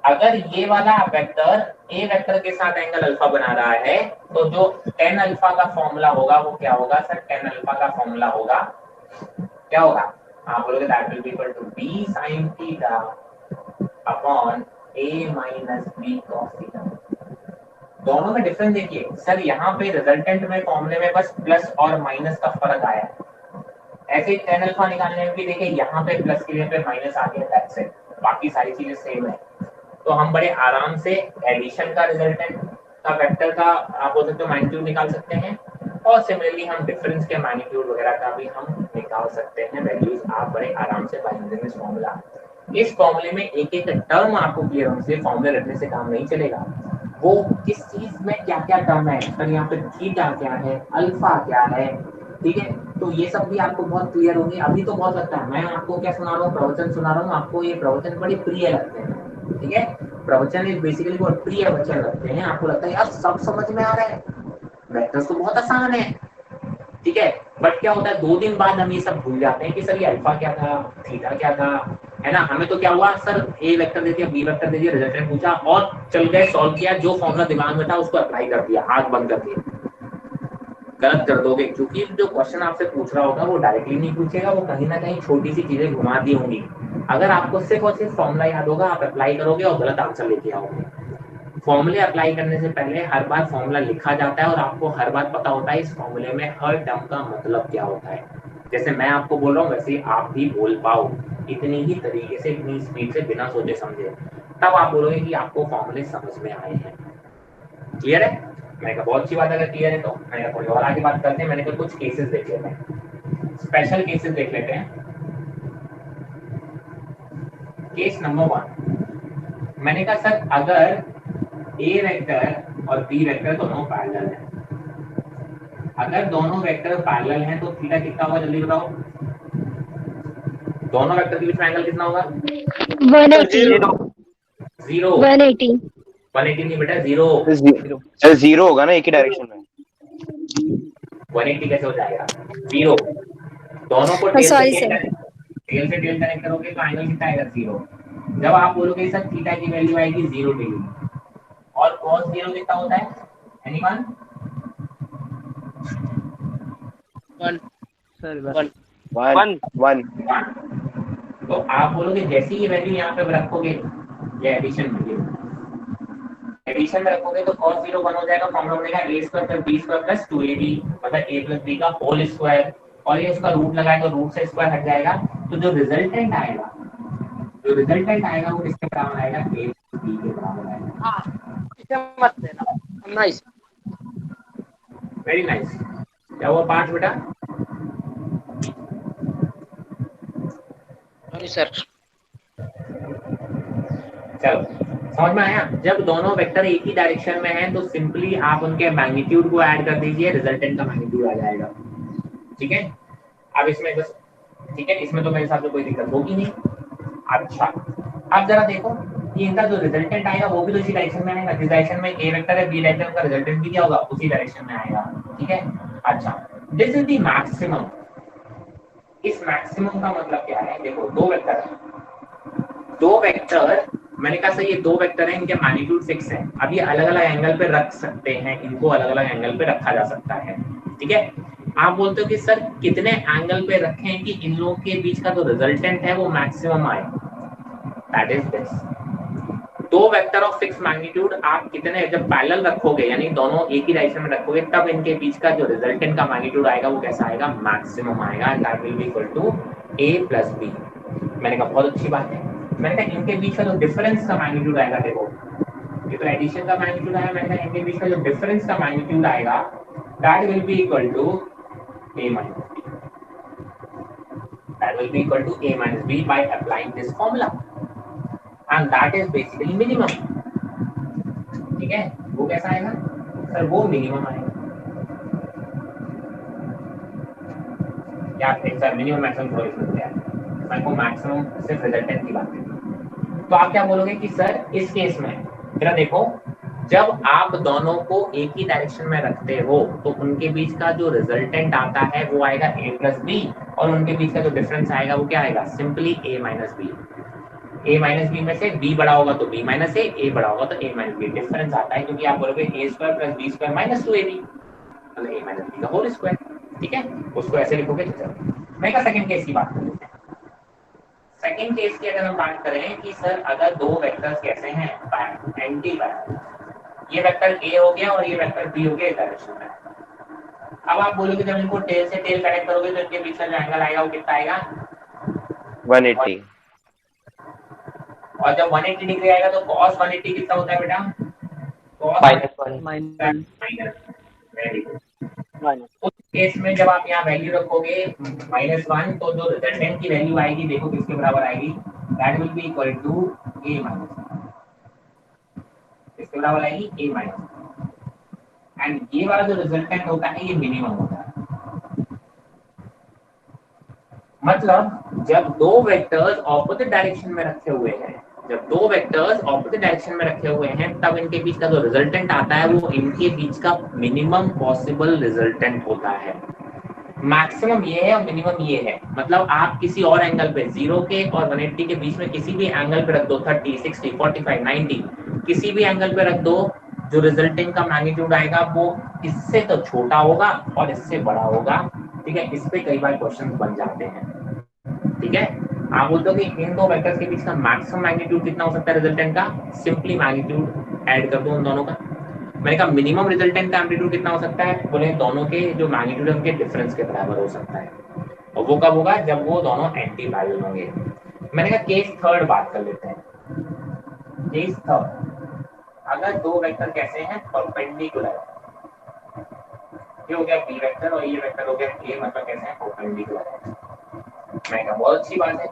अगर ये वाला वेक्टर ए वेक्टर के साथ एंगल अल्फा बना रहा है तो जो tan अल्फा का फॉर्मूला होगा वो क्या होगा सर, tan अल्फा का फॉर्मूला होगा क्या होगा, आप बोलोगे that will be equal to b sin theta upon a minus b cos theta. दोनों में डिफरेंस देखिए सर, यहाँ पे रिजल्टेंट में फॉर्मूले में बस प्लस और माइनस का फर्क आया है, ऐसे ही tan अल्फा निकालने में भी देखिए यहाँ पे प्लस के लिए पे माइनस आ गया, दैट्स इट, बाकी सारी चीजें सेम है। तो हम बड़े आराम से एडिशन का रिजल्टेंट का वेक्टर का आप बोल सकते हो मैग्नीट्यूड निकाल सकते हैं और सिमिलरली हम डिफरेंस के मैग्नीट्यूड वगैरह का भी हम निकाल सकते हैं वैल्यूज आप बड़े आराम से बाय यूजिंग दिस फॉर्मूला। इस फॉर्मूले में एक एक टर्म आपको क्लियर होने से फॉर्मूले रखने से काम नहीं चलेगा। वो किस चीज में क्या क्या टर्म है, सर यहाँ पे थीटा क्या है, अल्फा क्या है, ठीक है, तो ये सब भी आपको बहुत क्लियर होंगे। अभी तो बहुत लगता है मैं आपको क्या सुना रहा हूँ, प्रवचन सुना रहा हूँ, आपको ये प्रवचन बड़े प्रिय लगते हैं, ठीक है, प्रवचन एक बेसिकली बहुत प्रिय वचन लगते हैं, आपको लगता है यार सब समझ में आ रहा है, वेक्टर्स तो बहुत आसान है, ठीक है, बट क्या होता है 2 दिन बाद हम ये सब भूल जाते हैं कि सर ये अल्फा क्या था, थीटा क्या था, है ना। हमें तो क्या हुआ, सर ए वेक्टर दे दिया, बी वेक्टर दे दिया, रिजल्टेंट पूछा और चल गए सॉल्व किया, जो फॉर्मूला दिमाग में था उसको अप्लाई कर दिया, आंख बंद करके। गलत कर दोगे, क्योंकि जो क्वेश्चन आपसे पूछ रहा होगा वो डायरेक्टली नहीं पूछेगा, वो कहीं ना कहीं छोटी सी चीजें घुमा दी होंगी। अगर आपको सिर्फ और सिर्फ फॉर्मूला याद होगा, आप अप्लाई करोगे और गलत आंसर लेके आओगे। फॉर्मूले अप्लाई करने से पहले हर बार फॉर्मूला लिखा जाता है और आपको हर बार पता होता है इस फॉर्मूले में हर टर्म का मतलब क्या होता है। जैसे मैं आपको बोल रहा हूँ वैसे आप भी बोल पाओ इतनी ही तरीके से, इतनी स्पीड से, बिना सोचे समझे, तब आप बोलोगे कि आपको फॉर्मूले समझ में आए हैं। क्लियर है? मैंने कहा बहुत अच्छी बात है, अगर क्लियर है तो मैंने थोड़ी और आगे बात करते हैं। मैंने कहा कुछ केसेस देख लेते हैं, स्पेशल केसेस देख लेते हैं। केस नंबर 1, मैंने कहा सर अगर ए वेक्टर और बी वेक्टर दोनों पैरेलल हैं, अगर दोनों वेक्टर पैरेलल हैं तो थीटा कितना होगा, जल्दी बताओ। दोनों वेक्टर के बीच में एंगल कितना होगा? 180 180 नहीं बेटा, 0 0 होगा ना, एक ही डायरेक्शन में। 180 कैसे हो जाएगा? 0 दोनों को टेल से टेल कनेक्ट करोगे तो एंगल कितना आएगा? 0। जब आप बोलोगे सर थीटा की वैल्यू आएगी 0 डिग्री और cos 0 कितना होता है? एनीवन? 1 तो आप बोलोगे जैसे ही ये वैल्यू यहाँ पे रखोगे, ये एडिशन में रखोगे तो cos 0 1 हो जाएगा, फॉर्मूला बनेगा a² + b² + 2ab, मतलब a + b का होल स्क्वायर, और ये उसका रूट लगाए तो रूट से स्क्वायर हट जाएगा, तो जो रिजल्टेंट आएगा वो किसके बराबर आएगा? a + b के बराबर आएगा। इसे मत देना, नाइस, वेरी नाइस। क्या हुआ 5 बेटा? सर चलो समझ में आया। जब दोनों वेक्टर एक ही डायरेक्शन में हैं तो सिंपली आप उनके मैग्नीट्यूड को ऐड कर दीजिए, रिजल्टेंट का मैग्नीट्यूड आ जाएगा, ठीक है। अब इसमें बस ठीक है, इसमें तो मेरे हिसाब से कोई दिक्कत होगी नहीं। अच्छा अब जरा देखो कि इनका जो रिजल्टेंट आएगा वो भी तो इसी डायरेक्शन में आएगा, जिस डायरेक्शन में ए वेक्टर है बी वेक्टर का रिजल्टेंट भी क्या होगा? उसी डायरेक्शन में आएगा, ठीक है। अच्छा दिस इज द मैक्सिमम। इस मैक्सिमम का मतलब क्या है? देखो दो वेक्टर मैंने कहा सर ये 2 वेक्टर हैं, इनके मैग्नीट्यूड 6 है। अब ये अलग अलग एंगल पे रख सकते हैं, इनको अलग अलग एंगल पे रखा जा सकता है, ठीक है। आप बोलते हो कि सर कितने एंगल पे रखें कि इन लोगों के बीच का जो रिजल्टेंट है वो मैक्सिमम आए? That is this. 2 vector of fix magnitude आप कितने जब पैरेलल रखोगे, यानी दोनों एक ही डायरेक्शन में रखोगे, तब इनके बीच का जो रिजल्टेंट का मैग्नीट्यूड आएगा वो कैसा आएगा? मैक्सिमम आएगा। That will be equal to a + b। मैंने कहा बहुत अच्छी बात है। मैंने कहा इनके बीच का जो डिफरेंस का मैग्नीट्यूड आएगा, देखो ये तो एडिशन का मैग्नीट्यूड आया, मैंने कहा इनके बीच का जो डिफरेंस का मैग्नीट्यूड आएगा that will be equal to a - b। That will be equal to a - b by applying this formula, and that is basically minimum, ठीक है। वो कैसा आएगा सर? वो मिनिमम आएगा। क्या सर मिनिमम मैक्सिमम थोड़ी समझ गया, मैं को मैक्सिमम सिर्फ रिजल्टेंट की बात है। तो आप क्या बोलोगे कि सर इस केस में जरा देखो, जब आप दोनों को एक ही डायरेक्शन में रखते हो तो उनके बीच का जो रिजल्टेंट आता है वो आएगा a + b, और उनके बीच का जो डिफरेंस आएगा वो क्या आएगा? Simply a - b। a - b में से b बड़ा होगा तो b - a बड़ा होगा तो a - b। डिफरेंस आता है क्योंकि आप बोलोगे a² + b² - 2ab, मतलब a - b का होल स्क्वायर, ठीक है। उसको ऐसे लिखोगे। मैं का सेकंड केस की बात कर लेते हैं। सेकंड केस की अगर हम बात करें कि सर अगर 2 वेक्टर्स कैसे हैं? एंटी पैरेलल, ये वेक्टर a हो गया और ये वेक्टर b हो गया इस डायरेक्शन में। अब आप बोलोगे जब इनको टेल से टेल कनेक्ट करोगे तो इनके बीच का जो एंगल आएगा वो कितना आएगा? 180। और जब 180 डिग्री आएगा तो cos 180 कितना होता है बेटा? cos -1 very good. माइनस। उस केस में जब आप यहाँ वैल्यू रखोगे -1 तो जो रिजल्टेंट की वैल्यू आएगी देखो किसके बराबर आएगी, that will be equal to a minus, किसके बराबर आएगी a माइनस, एंड ये वाला जो रिजल्टेंट होता है ये मिनिमम होता है। मतलब जब दो वेक्टर्स ऑपोजिट डायरेक्शन में रखे हुए हैं, जब दो वेक्टर्स ऑपोजिट डायरेक्शन में रखे हुए हैं तब इनके बीच का जो रिजल्टेंट आता है वो इनके बीच का मिनिमम पॉसिबल रिजल्टेंट होता है। मैक्सिमम ये है और मिनिमम ये है। मतलब आप किसी और एंगल पे 0 के और 180 के बीच में किसी भी एंगल पे रख दो, 30, 60, 45, 90 किसी भी एंगल पे रख दो, जो रिजल्टेंट का मैग्नीट्यूड आएगा वो इससे तो छोटा होगा और इससे बड़ा होगा। ठीक है, इस पे कई बार क्वेश्चन बन जाते हैं। ठीक है, आप बोलते हो कि इन दो वेक्टर्स के बीच का मैक्सिमम मैग्नीट्यूड कितना हो सकता है रिजल्टेंट का, सिंपली मैग्नीट्यूड ऐड कर दो उन दोनों का। मैंने कहा मिनिमम रिजल्टेंट का एम्पलीट्यूड कितना हो सकता है, बोले दोनों के जो मैग्नीट्यूड है उनके डिफरेंस के बराबर हो सकता है, और वो कब होगा, जब वो दोनों एंटी पैरेलल होंगे। मैंने कहा केस थर्ड बात कर लेते हैं। केस थर्ड, अगर दो वेक्टर कैसे हैं परपेंडिकुलर, ये हो गया बी वेक्टर और ये वेक्टर हो गया ए, मतलब कैसे हैं परपेंडिकुलर है। मैंने कहा बहुत अच्छी बात है।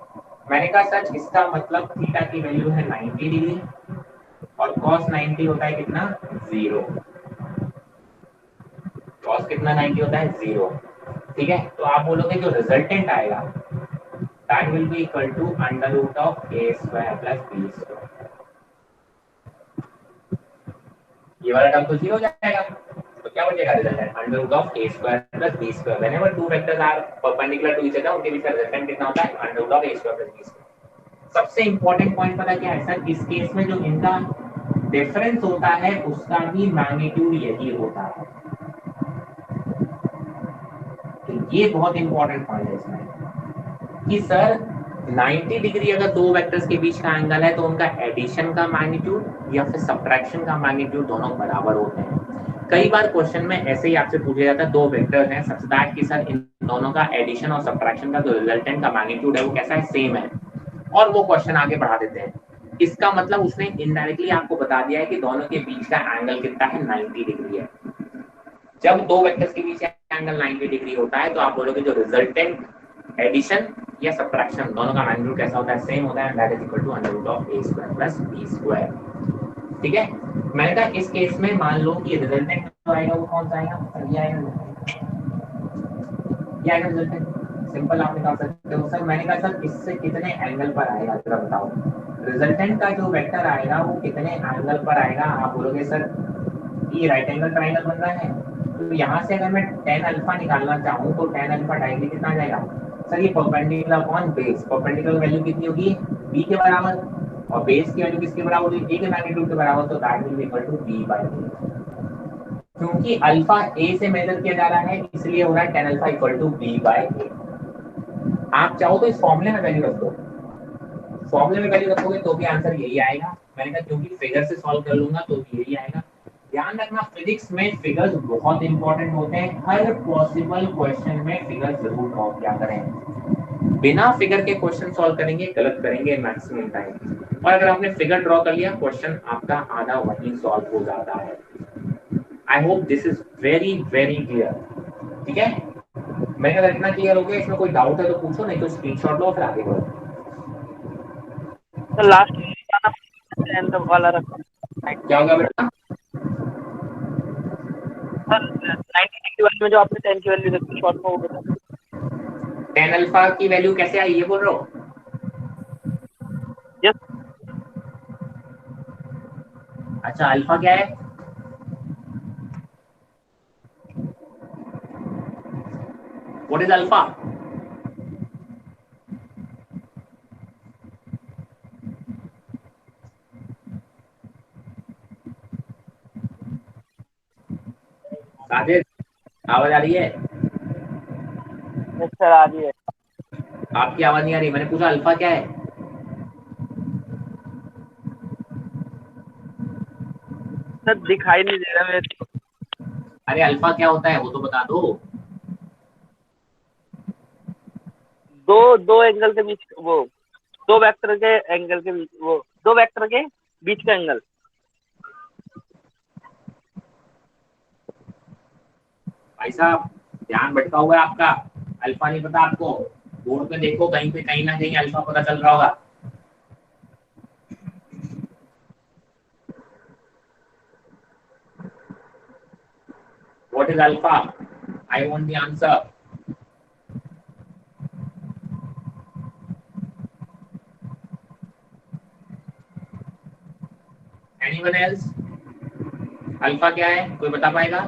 मैंने कहा सच इसका मतलब थीटा की वैल्यू है 90 डिग्री और cos 90 होता है कितना, 0। cos कितना 90 होता है, 0। ठीक है, तो आप बोलोगे जो रिजल्टेंट आएगा that will be equal to √a² + b²। ये वाला टर्म तो 0 हो जाएगा, तो क्या बचेगा resultant, √a² + b²। Whenever two vectors are perpendicular to each other उनके बीच का रिजल्टेंट कितना होता है, √a² + b²। सबसे इंपॉर्टेंट पॉइंट पता क्या है सर, इस केस में जो इनका डिफरेंस होता है उसका भी मैग्नीट्यूड यही होता है। तो ये बहुत इंपॉर्टेंट पॉइंट है इसमें कि सर 90 डिग्री अगर दो वेक्टर्स के बीच का एंगल है तो उनका एडिशन का मैग्नीट्यूड या फिर सब्ट्रैक्शन का मैग्नीट्यूड दोनों बराबर होते हैं। कई बार क्वेश्चन में ऐसे ही आपसे पूछा जाता है, दो वेक्टर हैं सच दैट कि सर इन दोनों का एडिशन और सब्ट्रैक्शन का जो रिजल्टेंट का मैग्नीट्यूड है वो कैसा है, सेम है, और वो क्वेश्चन आगे बढ़ा देते हैं। इसका मतलब उसने इनडायरेक्टली आपको बता दिया है कि दोनों के बीच का एंगल कितना है, 90 डिग्री है। जब दो वेक्टर्स के बीच एंगल 90 डिग्री होता है तो आप बोलोगे जो रिजल्टेंट एडिशन या सब्ट्रैक्शन दोनों का मैग्नीट्यूड कैसा होता है, सेम होता है, that is equal to √a² + b²। ठीक है, मैंने कहा इस केस में मान लो कि रिजल्टेंट जो आएगा वो कौन सा आएगा, ये आएगा, ये आएगा रिजल्टेंट। सिंपल आप निकाल सकते हो। सर मैंने कहा सर इससे कितने एंगल पर आएगा जरा बताओ, रिजल्टेंट का जो वेक्टर आएगा वो कितने एंगल पर आएगा। आप बोलोगे सर ये राइट एंगल ट्रायंगल बन रहा है, तो यहाँ से अगर मैं tan अल्फा निकालना चाहूँ तो tan अल्फा डायरेक्टली कितना आ जाएगा सर, ये perpendicular upon base, perpendicular value कितनी होगी, b के बराबर, और बेस की वैल्यू किसके बराबर होगी, a के मैग्नीट्यूड के बराबर, तो that will be equal to b/a। क्योंकि अल्फा a से मेजर किया जा रहा है इसलिए हो रहा है tan alpha equal to b/a। आप चाहो तो इस फॉर्मूले में वैल्यू रख दो, फॉर्मूले में वैल्यू रखोगे तो भी आंसर यही आएगा। मैंने कहा क्योंकि फिगर से सॉल्व कर लूंगा तो भी यही आएगा। ध्यान रखना फिजिक्स में फिगर्स बहुत इंपॉर्टेंट होते हैं, हर पॉसिबल क्वेश्चन में फिगर जरूर ड्रॉ किया करें। बिना फिगर के क्वेश्चन सॉल्व करेंगे गलत करेंगे मैक्सिमम टाइम, और अगर आपने फिगर ड्रॉ कर लिया क्वेश्चन आपका आधा वहीं सॉल्व हो जाता है। I hope this is very very clear. ठीक है, मैंने अगर इतना क्लियर हो गया, इसमें कोई डाउट है तो पूछो, नहीं तो स्क्रीनशॉट लो फिर आगे बढ़ो। तो लास्ट वाला रखो, क्या होगा बेटा, सर 90 डिग्री वाले में जो आपने tan की वैल्यू रखी शॉर्ट में, वो बता। tan अल्फा की वैल्यू कैसे आई ये बोल रहे हो? यस। अच्छा अल्फा क्या है, व्हाट इज अल्फा? साजिद आवाज आ रही है? यस सर आ रही है। आपकी आवाज नहीं आ रही, मैंने पूछा अल्फा क्या है? सर दिखाई नहीं दे रहा मेरे को। अरे अल्फा क्या होता है वो तो बता दो। दो एंगल के बीच, वो दो वेक्टर के एंगल के बीच, वो दो वेक्टर के बीच का एंगल। भाई साहब ध्यान भटका हुआ है आपका, अल्फा नहीं पता आपको, बोर्ड पे देखो कहीं पे कहीं ना कहीं अल्फा पता चल रहा होगा। What is alpha? I want the answer. Anyone else? Alpha क्या है, कोई बता पाएगा?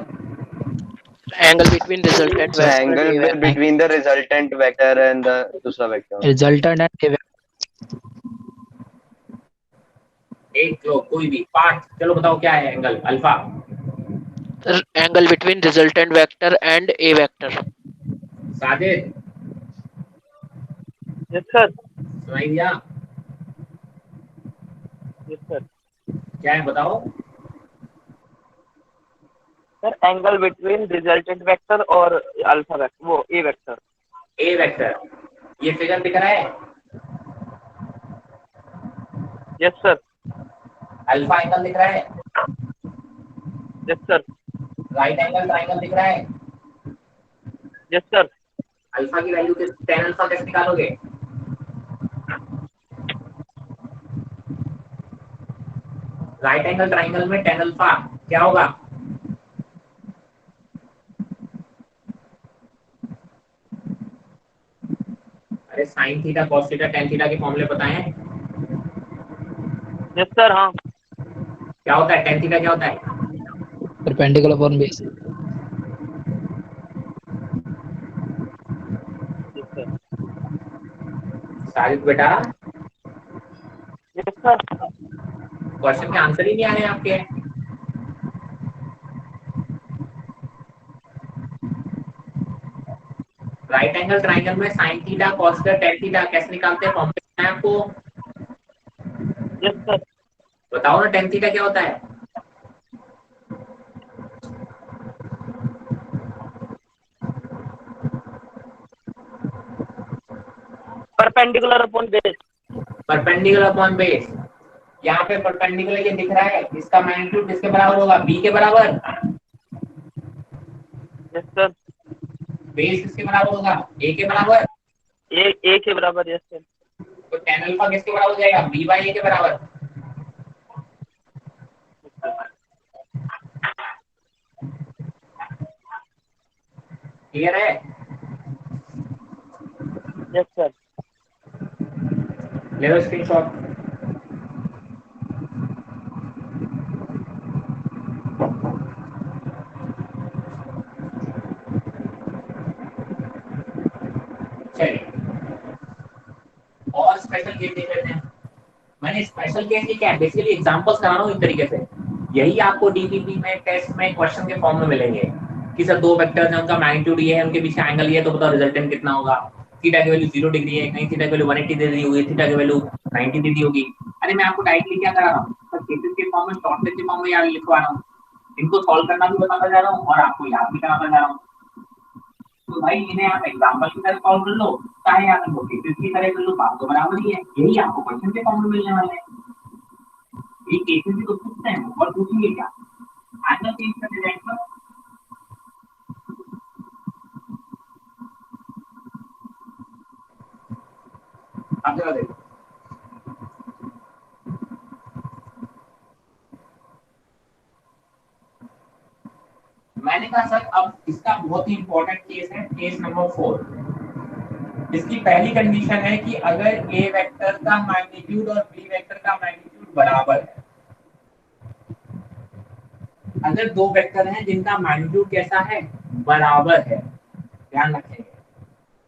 Angle between resultant So angle between the resultant vector and the दूसरा vector. रिजल्टेंट एंड एक लो कोई भी पार्ट, चलो बताओ क्या है angle alpha? Angle between resultant vector and A vector. Sajid yes sir. सुनाई दिया? Yes sir. क्या है बताओ? Sir angle between resultant vector और अल्फा वेक्टर, वो ए वेक्टर। ए वेक्टर, ये फिगर दिख रहा है? Yes sir. अल्फा एंगल दिख रहा है? Yes sir. Right angle triangle दिख रहा है? Yes sir. अल्फा की वैल्यू tan अल्फा कैसे निकालोगे? राइट एंगल ट्रायंगल में tan अल्फा क्या होगा? अरे sin theta cos theta tan theta के फॉर्मूले पता है? Yes sir. हाँ। क्या होता है tan थीटा, क्या होता है? Perpendicular upon base. साजिद बेटा यस सर। क्वेश्चन के आंसर ही नहीं आ रहे आपके। राइट एंगल ट्रायंगल में sin theta cos theta tan theta कैसे निकालते हैं, फॉर्मूला है आपको? Yes sir. बताओ ना tan थीटा क्या होता है? Perpendicular upon base. Perpendicular upon base. यहाँ पे परपेंडिकुलर ये दिख रहा है, इसका मैग्नीट्यूड किसके बराबर होगा? b के बराबर। Yes sir. बेस किसके बराबर होगा? a के बराबर। ए के बराबर। Yes sir. तो tan अल्फा किसके बराबर हो जाएगा? b बाई a के बराबर। क्लियर है? Yes sir. ले लो स्क्रीनशॉट। चलिए और स्पेशल केस देख लेते हैं। मैंने स्पेशल केस ये क्या है, बेसिकली एग्जांपल्स करा रहा हूँ एक तरीके से। यही आपको डीपीपी में टेस्ट में क्वेश्चन के फॉर्म में मिलेंगे कि सर दो वेक्टर्स हैं, उनका मैग्नीट्यूड ये है, उनके बीच का एंगल ये है, तो बताओ रिजल्टेंट कितना होगा? थीटा की वैल्यू 0 डिग्री है, कहीं थीटा की वैल्यू 180 दे दी होगी, थीटा की वैल्यू 90 दे दी होगी। अरे मैं आपको डायरेक्टली क्या करा रहा हूँ, सर केसेस के फॉर्म में, शॉर्टकट के फॉर्म में यार लिखवा रहा हूँ, इनको सॉल्व करना भी बताता जा रहा हूँ और आपको याद भी कराता जा रहा हूँ। तो भाई इन्हें आप एग्जांपल की तरह सॉल्व कर लो, चाहे आप इनको केसेस की तरह कर लो, बात तो बराबर ही है। यही आपको क्वेश्चन के फॉर्म में मिलने वाले हैं। ये केसेस भी तो पूछते हैं और पूछेंगे क्या? एंगल चेंज कर डिजाइन पर आप जरा देखो। मैंने कहा सर अब इसका बहुत ही इंपॉर्टेंट केस है, केस नंबर 4। इसकी पहली कंडीशन है कि अगर ए वेक्टर का मैग्नीट्यूड और बी वेक्टर का मैग्नीट्यूड बराबर है। अगर दो वेक्टर हैं जिनका मैग्नीट्यूड कैसा है? बराबर है, ध्यान रखेंगे,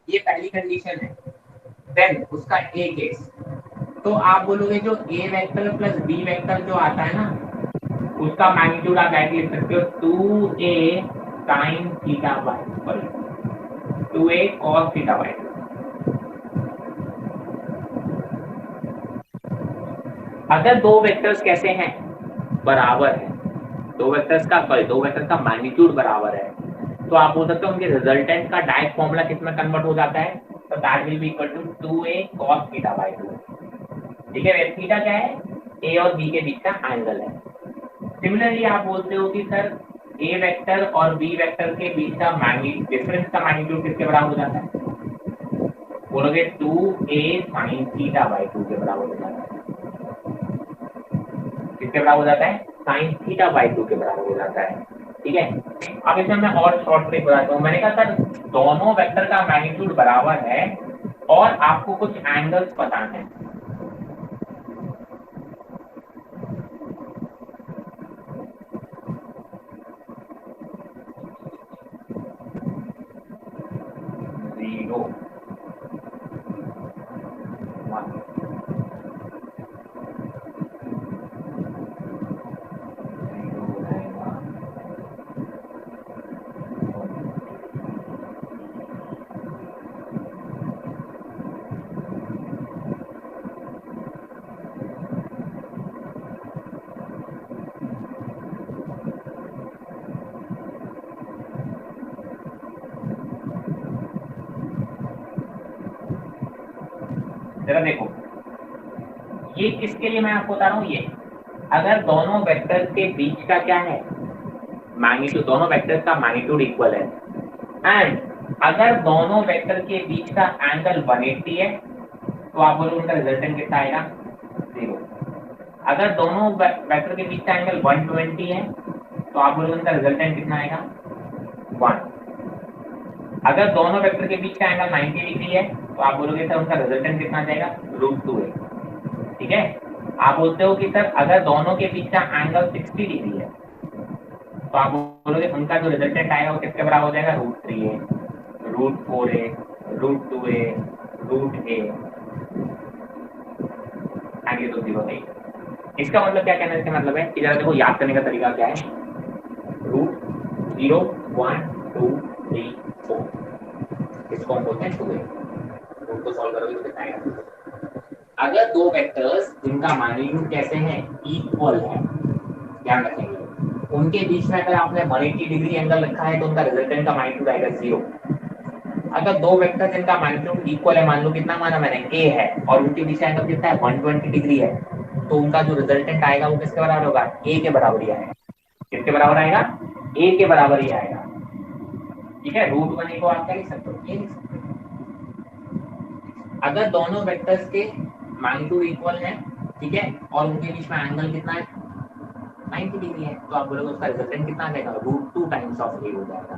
ये पहली कंडीशन है। देन उसका ए केस, तो आप बोलोगे जो ए वेक्टर प्लस बी वेक्टर जो आता है ना, उसका मैग्नीट्यूड आप ऐसे लिख सकते हो 2a sin theta by 2a cos theta bye. अगर दो वेक्टर्स कैसे हैं? बराबर है, दो वेक्टर्स का मैग्नीट्यूड बराबर है, तो आप बोल सकते हो उनके रिजल्टेंट का डायरेक्ट फॉर्मूला किस में कन्वर्ट हो जाता है? तो that will be equal to 2a cos theta by 2। ठीक है, थीटा क्या है? a और b के बीच का एंगल है। सिमिलरली आप बोलते हो कि सर ए वेक्टर और बी वेक्टर के बीच का डिफरेंस का मैग्नीट्यूड किसके बराबर हो जाता है? बोलोगे 2a sin थीटा बाई 2 के बराबर हो जाता है। किसके बराबर हो जाता है? sin थीटा बाई 2 के बराबर हो जाता है। ठीक है, अब इसमें मैं और शॉर्ट ट्रिक बताता हूँ। मैंने कहा सर दोनों वेक्टर का मैग्नीट्यूड बराबर है और आपको कुछ एंगल्स पता है। जरा देखो, ये किसके लिए मैं आपको बता रहा हूँ। ये अगर दोनों वेक्टर के बीच का क्या है मैग्नीट्यूड, दोनों वेक्टर का मैग्नीट्यूड इक्वल है एंड अगर दोनों वेक्टर के बीच का एंगल 180 है तो आप बोलो उनका रिजल्टेंट कितना आएगा? 0। अगर दोनों वेक्टर के बीच का एंगल 120 है तो आप बोलो उनका रिजल्टेंट कितना आएगा? 1। अगर दोनों वेक्टर के बीच का एंगल 90 डिग्री है तो आप बोलोगे सर उनका रिजल्टेंट कितना जाएगा? √2 है। ठीक है, आप बोलते हो कि सर अगर दोनों के बीच का एंगल 60 डिग्री है तो आप बोलोगे उनका जो रिजल्टेंट आएगा वो किसके बराबर हो जाएगा? √3 है, √4 है, √2 है, √a आगे तो 0 नहीं। इसका मतलब क्या कहना है? इसका मतलब है कि जरा देखो याद करने का तरीका क्या है। √0 1 2 3 4 इसको हम बोलते हैं 2a। रूट को सॉल्व करोगे तो कितना आएगा? अगर दो वेक्टर्स जिनका मैग्नीट्यूड कैसे हैं? इक्वल है, ध्यान रखेंगे, उनके बीच में अगर आपने 180 डिग्री एंगल रखा है तो उनका रिजल्टेंट का मैग्नीट्यूड आएगा 0। अगर दो वेक्टर जिनका मैग्नीट्यूड इक्वल है, मान लो कितना माना मैंने, a है, और उनके बीच एंगल कितना है? 120 डिग्री है, तो उनका जो रिजल्टेंट आएगा वो किसके बराबर होगा? a के बराबर ही आएगा। किसके बराबर आएगा? a के बराबर ही आएगा। ठीक है, √1 को आप क्या लिख सकते हो? ये लिख सकते हो। अगर दोनों वेक्टर्स के मैग्नीट्यूड इक्वल है, ठीक है, और उनके बीच में एंगल कितना है? 90 डिग्री है, तो आप बोलोगे उसका रिजल्टेंट कितना आ जाएगा? √2 टाइम्स ऑफ a हो जाएगा।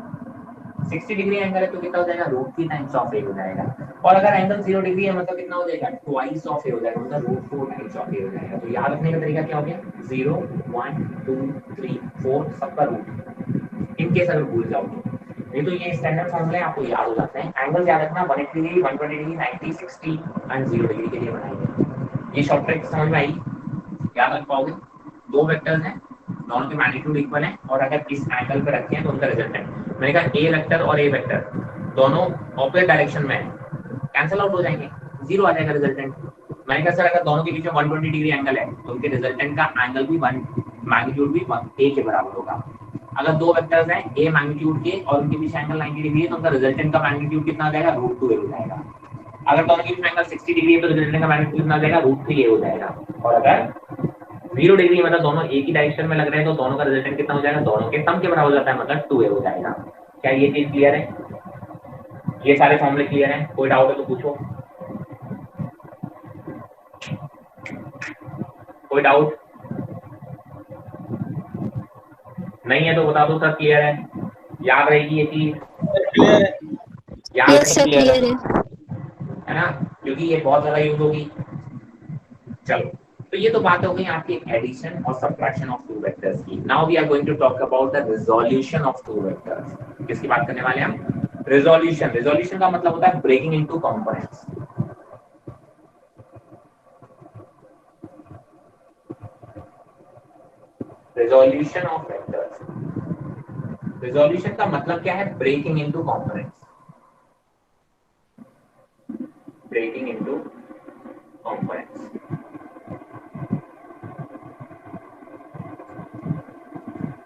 60 डिग्री एंगल है तो कितना हो जाएगा? √3 टाइम्स ऑफ a हो जाएगा। और अगर एंगल 0 डिग्री है मतलब कितना हो जाएगा? ट्वाइस ऑफ a हो जाएगा, मतलब √4 टाइम्स ऑफ a हो जाएगा। तो याद रखने का तरीका क्या हो गया? 0 1 2 3 4 सबका रूट। इनकेस अगर भूल जाओगे नहीं तो ये स्टैंडर्ड फॉर्मूले आपको याद हो जाते हैं। एंगल याद रखना 180 डिग्री, 120 डिग्री, 90, 60 एंड 0 डिग्री के लिए बनाएंगे। ये शॉर्ट ट्रिक समझ में आई? याद रख पाओगे? दो वेक्टर्स हैं, दोनों के मैग्नीट्यूड इक्वल हैं और अगर इस एंगल पे रखे हैं तो उनका रिजल्टेंट, मैंने कहा ए वेक्टर और ए वेक्टर दोनों ऑपोजिट डायरेक्शन में है, कैंसिल आउट हो जाएंगे, 0 आ जाएगा रिजल्टेंट। मैंने कहा सर अगर दोनों के बीच में 120 डिग्री एंगल है तो उनके रिजल्टेंट का एंगल भी मैग्नीट्यूड भी a के बराबर होगा। अगर दो वेक्टर्स हैं a मैग्नीट्यूड के और उनके बीच एंगल 90 डिग्री है तो उनका रिजल्टेंट का मैग्नीट्यूड कितना आ जाएगा? √2a हो जाएगा। अगर दोनों के बीच में एंगल 60 डिग्री है तो रिजल्टेंट का मैग्नीट्यूड कितना आ जाएगा? √3a हो जाएगा। और अगर 0 डिग्री मतलब दोनों एक ही डायरेक्शन में लग रहे हैं तो दोनों का रिजल्टेंट कितना हो जाएगा? दोनों के सम के बराबर हो जाता है, मतलब 2a हो जाएगा। क्या ये चीज क्लियर है? ये सारे फॉर्मूले क्लियर हैं? कोई डाउट है तो पूछो। कोई डाउट नहीं है तो बता दो सर क्लियर है, याद रहेगी ये चीज? याद क्लियर है ना, क्योंकि ये बहुत ज्यादा यूज होगी। चलो, तो ये तो बात हो गई आपकी एडिशन और सब्ट्रैक्शन ऑफ टू वेक्टर्स की। Now we are going to talk about the resolution of two vectors. किसकी बात करने वाले हैं हम? रिजोल्यूशन। रिजोल्यूशन का मतलब होता है breaking into components. Resolution of vectors, resolution का मतलब क्या है? Breaking into components. Breaking into components.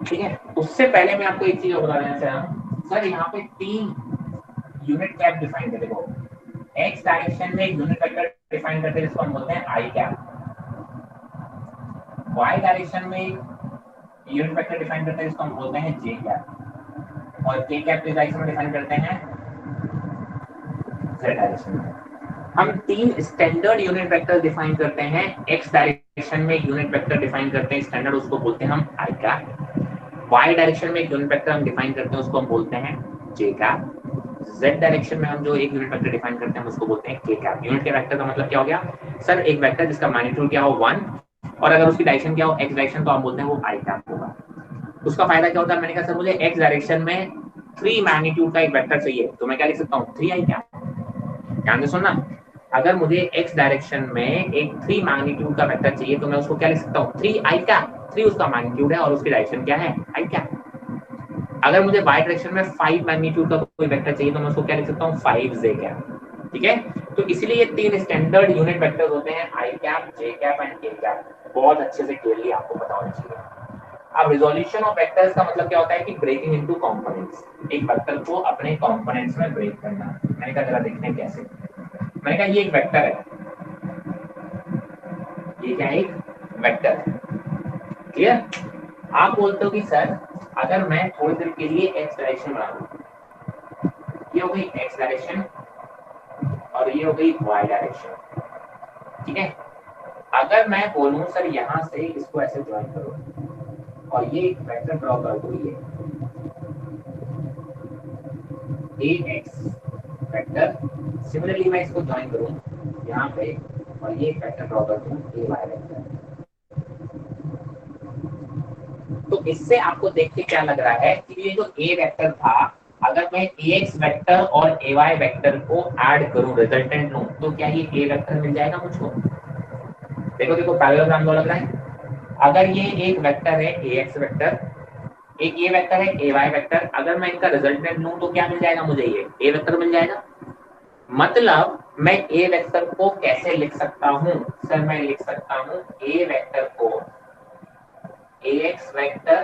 ठीक है, उससे पहले मैं आपको एक चीज बता देना चाह रहा हूं सर, यहाँ पे 3 यूनिट कैप डिफाइन करते हो। एक्स डायरेक्शन में एक यूनिट वेक्टर डिफाइन करते हैं जिसको हम बोलते हैं आई कैप। वाई डायरेक्शन में यूनिट वेक्टर डिफाइन करते हैं इसको हम बोलते हैं जे कैप, और के कैप किस डायरेक्शन में डिफाइन करते हैं, जेड डायरेक्शन में। हम 3 स्टैंडर्ड यूनिट वेक्टर डिफाइन करते हैं, एक्स डायरेक्शन में यूनिट वेक्टर डिफाइन करते हैं स्टैंडर्ड, उसको बोलते हैं हम आई कैप। वाई डायरेक्शन में एक यूनिट वेक्टर हम डिफाइन करते हैं उसको हम बोलते हैं जे कैप। जेड डायरेक्शन में हम जो एक यूनिट वेक्टर डिफाइन करते हैं उसको बोलते हैं के कैप। यूनिट के वेक्टर का मतलब क्या हो गया सर, एक वेक्टर जिसका मैग्नीट्यूड क्या हो 1 और अगर उसकी डायरेक्शन क्या हो एक्स डायरेक्शन, तो हम बोलते हैं वो आई कैप होगा। उसका फायदा क्या होता है, मैंने कहा सर मुझे एक्स डायरेक्शन में 3 मैग्नीट्यूड का एक वेक्टर चाहिए, तो मैं क्या लिख सकता हूँ 3 आई कैप। ध्यान से सुनना, अगर मुझे एक्स डायरेक्शन में एक 3 मैग्नीट्यूड का वेक्टर चाहिए तो मैं उसको क्या लिख सकता हूँ 3 आई कैप। 3 उसका मैग्नीट्यूड है और उसकी डायरेक्शन क्या है आई कैप। अगर मुझे वाई डायरेक्शन में 5 मैग्नीट्यूड का कोई वेक्टर चाहिए तो मैं उसको क्या लिख सकता हूँ 5 जे कैप। ठीक है, तो इसलिए ये 3 स्टैंडर्ड यूनिट वेक्टर्स होते हैं, आई कैप, जे कैप एंड के कैप। बहुत अच्छे से क्लियरली आपको पता होना चाहिए। अब रिजोल्यूशन ऑफ वेक्टर्स का मतलब क्या होता है कि ब्रेकिंग इनटू कंपोनेंट्स, एक वेक्टर को अपने कंपोनेंट्स में ब्रेक करना। मैंने कहा जरा देखते हैं कैसे। मैंने कहा ये एक वेक्टर है, ये क्या है एक वेक्टर है, क्लियर। आप बोलते हो कि सर अगर मैं थोड़ी देर के लिए एक्स डायरेक्शन बना दूं, ये हो गई एक्स डायरेक्शन और ये हो गई वाई डायरेक्शन, ठीक है। अगर मैं बोलूं सर यहां से इसको ऐसे ज्वाइन करो और ये एक वेक्टर ड्रॉ कर दो, ये ax वेक्टर, सिमिलरली मैं इसको ज्वाइन करूं यहाँ पे और ये एक वेक्टर ड्रॉ कर दूं ay वेक्टर, तो इससे आपको देख के क्या लग रहा है कि ये जो a वेक्टर था, अगर मैं ax वेक्टर और ay वेक्टर को ऐड करूं, रिजल्टेंट लूं, तो क्या ये a वेक्टर मिल जाएगा मुझको। देखो देखो पैरेललोग्राम लग रहा है। अगर ये एक वेक्टर है ax वेक्टर, एक ये वेक्टर है ay वेक्टर, अगर मैं इनका रिजल्टेंट लूं तो क्या मिल जाएगा मुझे, ये a वेक्टर मिल जाएगा। मतलब मैं a वेक्टर को कैसे लिख सकता हूं सर, मैं लिख सकता हूं a वेक्टर को ax vector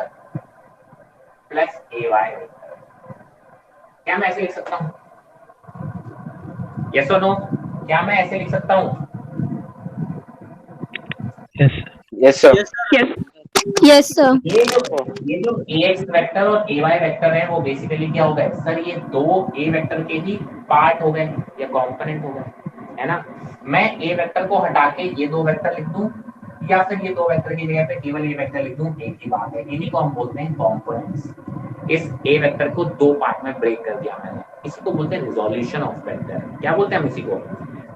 plus ay vector. क्या मैं ऐसे लिख सकता हूं, यस और नो, क्या मैं ऐसे लिख सकता हूं। Yes yes sir. Yes, sir. ये जो ax वेक्टर और ay वेक्टर है वो बेसिकली क्या हो गए सर, ये दो a वेक्टर के ही पार्ट हो गए या कंपोनेंट हो गए, है ना। मैं a वेक्टर को हटा के ये दो वेक्टर लिख दूं या फिर ये दो वेक्टर की जगह पे केवल ये वेक्टर लिख दूं, एक ही बात है। इन्हीं को हम बोलते हैं कंपोनेंट्स। इस a वेक्टर को दो पार्ट में ब्रेक कर दिया मैंने, इसी को बोलते हैं रिजोल्यूशन ऑफ वेक्टर। क्या बोलते हैं हम इसी को,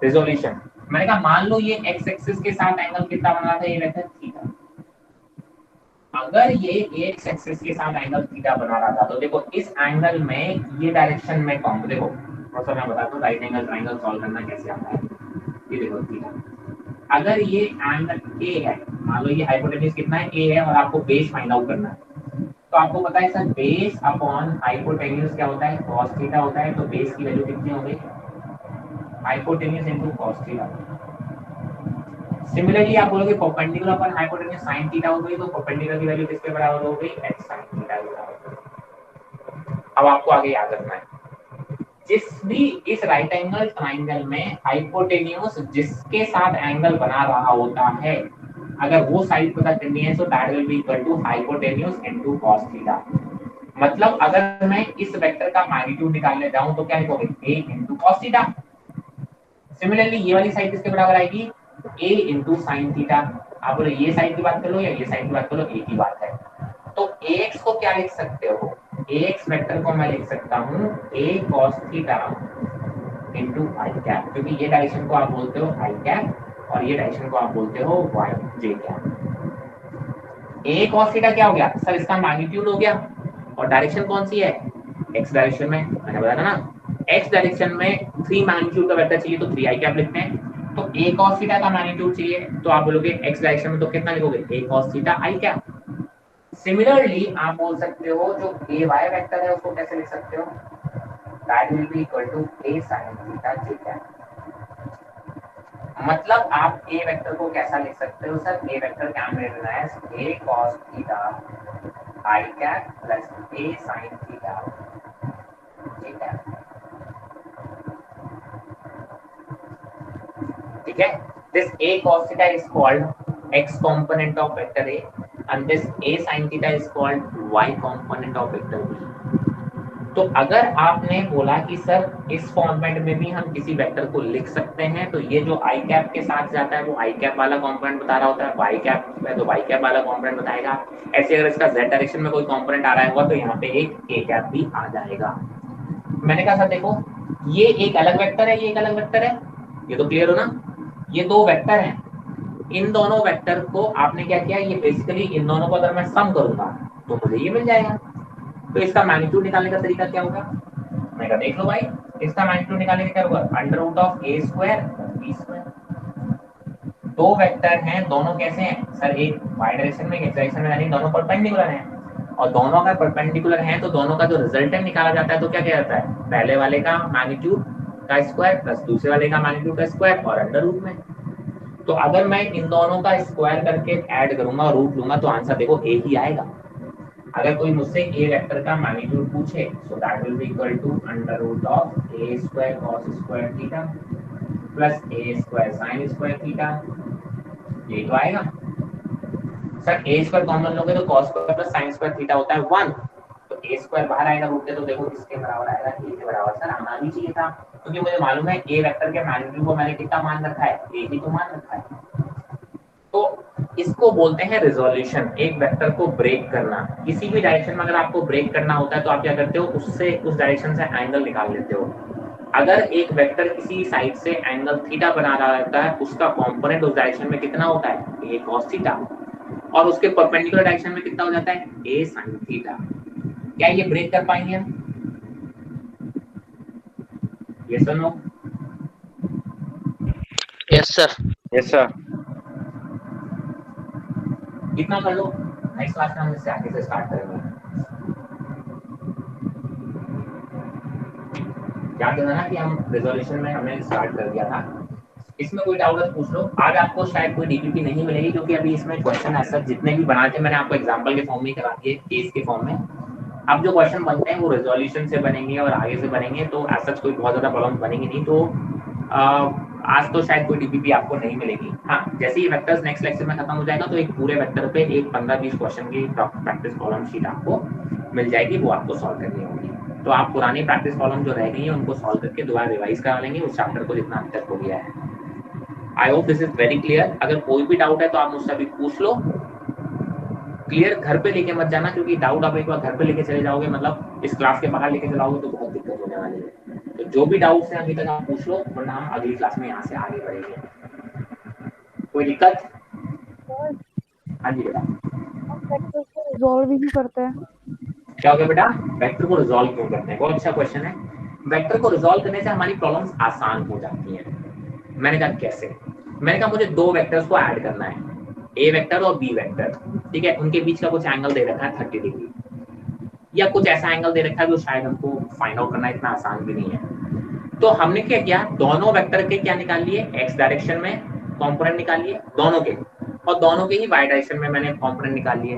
रिजोल्यूशन। मैंने कहा मान लो ये x एक्सिस के साथ एंगल कितना बना था, ये वेक्टर थीटा। अगर ये x एक्सिस के साथ एंगल थीटा बना रहा था तो देखो इस एंगल में ये डायरेक्शन में कौन, देखो थोड़ा सा मैं बताता हूँ राइट एंगल ट्रायंगल सॉल्व करना कैसे आता है। ये देखो थीटा, अगर ये एंगल a है, मान लो ये हाइपोटेन्यूज कितना है a है और आपको बेस फाइंड आउट करना है, तो आपको पता है सर बेस अपॉन हाइपोटेन्यूज क्या होता है, cos थीटा होता है। तो बेस की वैल्यू कितनी हो गई, hypotenuse into cos theta. Similarly आप बोलोगे perpendicular upon hypotenuse sin theta हो गई, तो परपेंडिकुलर की वैल्यू किसके बराबर हो गई, x sin थीटा के बराबर। अब आपको आगे याद रखना है, जिस भी इस राइट एंगल ट्रायंगल में हाइपोटेन्यूज जिसके साथ एंगल बना रहा होता है, अगर वो साइड पता करनी है तो that will be equal to hypotenuse into cos theta. मतलब अगर मैं इस वेक्टर का मैग्नीट्यूड निकालने जाऊं तो क्या लिखोगे, a into cos theta. Similarly ये वाली साइड किसके बराबर आएगी, a इंटू साइन थीटा। आप बोलो ये साइड की बात कर लो या ये साइड की बात कर लो, एक ही बात है। तो ax को क्या लिख सकते हो, ax वेक्टर को मैं लिख सकता हूँ a cos theta into I cap, क्योंकि ये डायरेक्शन को आप बोलते हो आई कैप और ये डायरेक्शन को आप बोलते हो y j cap. a cos theta क्या हो गया सर, इसका मैग्नीट्यूड हो गया और डायरेक्शन कौन सी है, x डायरेक्शन में। मैंने बताया ना x डायरेक्शन में 3 मैग्नीट्यूड का वेक्टर चाहिए तो 3 आई कैप लिखते हैं। तो a cos थीटा का मैग्नीट्यूड चाहिए तो आप बोलोगे x डायरेक्शन में तो कितना लिखोगे, a cos theta I cap. Similarly आप बोल सकते हो जो ay वेक्टर है उसको कैसे लिख सकते हो, that will be equal to a sin theta j cap. मतलब आप a वेक्टर को कैसा लिख सकते हो sir, a vector can be written as a cos theta I cap plus a sin theta j cap. ठीक है, this a cos theta is called x component of vector a and this a sin theta is called y component of vector b. तो अगर आपने बोला कि sir इस format में भी हम किसी वेक्टर को लिख सकते हैं, तो ये जो आई कैप के साथ जाता है वो आई कैप वाला कंपोनेंट बता रहा होता है, वाई कैप है तो वाई कैप वाला कंपोनेंट बताएगा। ऐसे अगर इसका जेड डायरेक्शन में कोई कंपोनेंट आ रहा होगा तो यहाँ पे एक ए कैप भी आ जाएगा। मैंने कहा सर देखो ये एक अलग वेक्टर है, ये एक अलग वेक्टर है, ये तो क्लियर हो ना, ये दो वेक्टर हैं। इन दोनों वेक्टर को आपने क्या किया, ये बेसिकली इन दोनों को अगर मैं सम करूंगा तो मुझे ये मिल जाएगा। तो इसका मैग्नीट्यूड निकालने का तरीका क्या होगा, मैं कहा देख लो भाई, इसका मैग्नीट्यूड निकालने का क्या होगा, under root of A square B square. दो वेक्टर हैं, दोनों कैसे हैं सर, एक वाई डायरेक्शन में, एक डायरेक्शन में, यानी दोनों परपेंडिकुलर हैं। और दोनों अगर परपेंडिकुलर हैं तो दोनों का जो रिजल्टेंट निकाला जाता है तो क्या क्या जाता है, पहले वाले का मैग्नीट्यूड का स्क्वायर प्लस दूसरे वाले का मैग्नीट्यूड का स्क्वायर और अंडर रूट में। तो अगर मैं इन दोनों का स्क्वायर करके ऐड करूंगा और रूट लूंगा तो आंसर देखो ए ही आएगा। अगर कोई मुझसे ए वेक्टर का मैग्नीट्यूड पूछे so that will be equal to under root of A square cos square theta plus A square sine square theta, ये तो आएगा। सर ए स्क्वायर कॉमन लोगे तो cos square plus sine square theta होता है 1, तो ए square बाहर आएगा रूट से, तो देखो किसके बराबर आएगा, ए के बराबर। सर आना भी चाहिए था क्योंकि मुझे मालूम है ए वेक्टर के मैग्नीट्यूड को मैंने कितना मान रखा है, ए ही तो मान रखा है। तो इसको बोलते हैं रिजोल्यूशन, एक वेक्टर को ब्रेक करना। किसी भी डायरेक्शन में अगर आपको ब्रेक करना होता है तो आप क्या करते हो, उससे उस डायरेक्शन से एंगल निकाल लेते हो। अगर एक वेक्टर किसी साइड से एंगल थीटा बना रहा होता है, उसका कंपोनेंट उस डायरेक्शन में कितना होता है, ए कॉस थीटा, और उसके परपेंडिकुलर डायरेक्शन में कितना हो जाता है, ए साइन थीटा। क्या ये ब्रेक कर पाएंगे हम, यस और no? Yes sir. Yes sir. इतना कर लो, नेक्स्ट क्लास में हम इससे आगे से स्टार्ट करेंगे। याद है ना कि हम रिजोल्यूशन में हमने स्टार्ट कर दिया था। इसमें कोई डाउट है पूछ लो। आज आपको शायद कोई डीपीपी नहीं मिलेगी क्योंकि अभी इसमें क्वेश्चन ऐसा जितने भी बनाए थे मैंने आपको एग्जांपल के फॉर्म में करा दिए, केस के फॉर्म में। अब जो क्वेश्चन बनते हैं वो रिजोल्यूशन से बनेंगे और आगे से बनेंगे, तो ऐसा कोई बहुत ज्यादा प्रॉब्लम बनेगी नहीं। तो आज तो शायद कोई डीपीपी आपको नहीं मिलेगी। हाँ, जैसे ही वेक्टर्स नेक्स्ट लेक्चर में खत्म हो जाएगा तो एक पूरे वेक्टर पे एक 15-20 क्वेश्चन की प्रैक्टिस कॉलम शीट आपको मिल जाएगी, वो आपको सॉल्व करनी होगी। तो आप पुरानी प्रैक्टिस कॉलम जो रह गई है उनको सॉल्व करके दोबारा रिवाइज करा लेंगे उस चैप्टर को जितना अभी तक हो गया है। I hope this is very clear. अगर कोई भी डाउट है तो आप मुझसे अभी पूछ लो। क्लियर घर पे लेके मत जाना, क्योंकि डाउट आप एक बार घर पे लेके चले जाओगे, मतलब इस क्लास के बाहर लेके चलाओगे तो बहुत दिक्कत होने वाली है। तो जो भी डाउट्स हैं अभी तक आप पूछ लो, वरना हम अगली क्लास में यहाँ से आगे बढ़ेंगे। कोई दिक्कत? हाँ जी बेटा। रिजॉल्व भी करते हैं। क्या हो गया बेटा? वेक्टर को रिजॉल्व क्यों करते हैं? बहुत अच्छा क्वेश्चन है। वेक्टर को रिजॉल्व करने से हमारी प्रॉब्लम्स आसान हो जाती हैं। मैंने कहा कैसे? मैंने कहा मुझे दो वेक्टर्स को ऐड करना है, ए वेक्टर और बी वेक्टर, ठीक है। उनके बीच का कुछ एंगल दे रखा है 30 डिग्री, या कुछ ऐसा एंगल दे रखा है जो शायद हमको फाइंड आउट करना इतना आसान भी नहीं है। तो हमने क्या किया, दोनों वेक्टर के क्या निकाल लिए, एक्स डायरेक्शन में कंपोनेंट निकाल लिए दोनों के, और दोनों के ही वाई डायरेक्शन में मैंने कंपोनेंट निकाल लिए।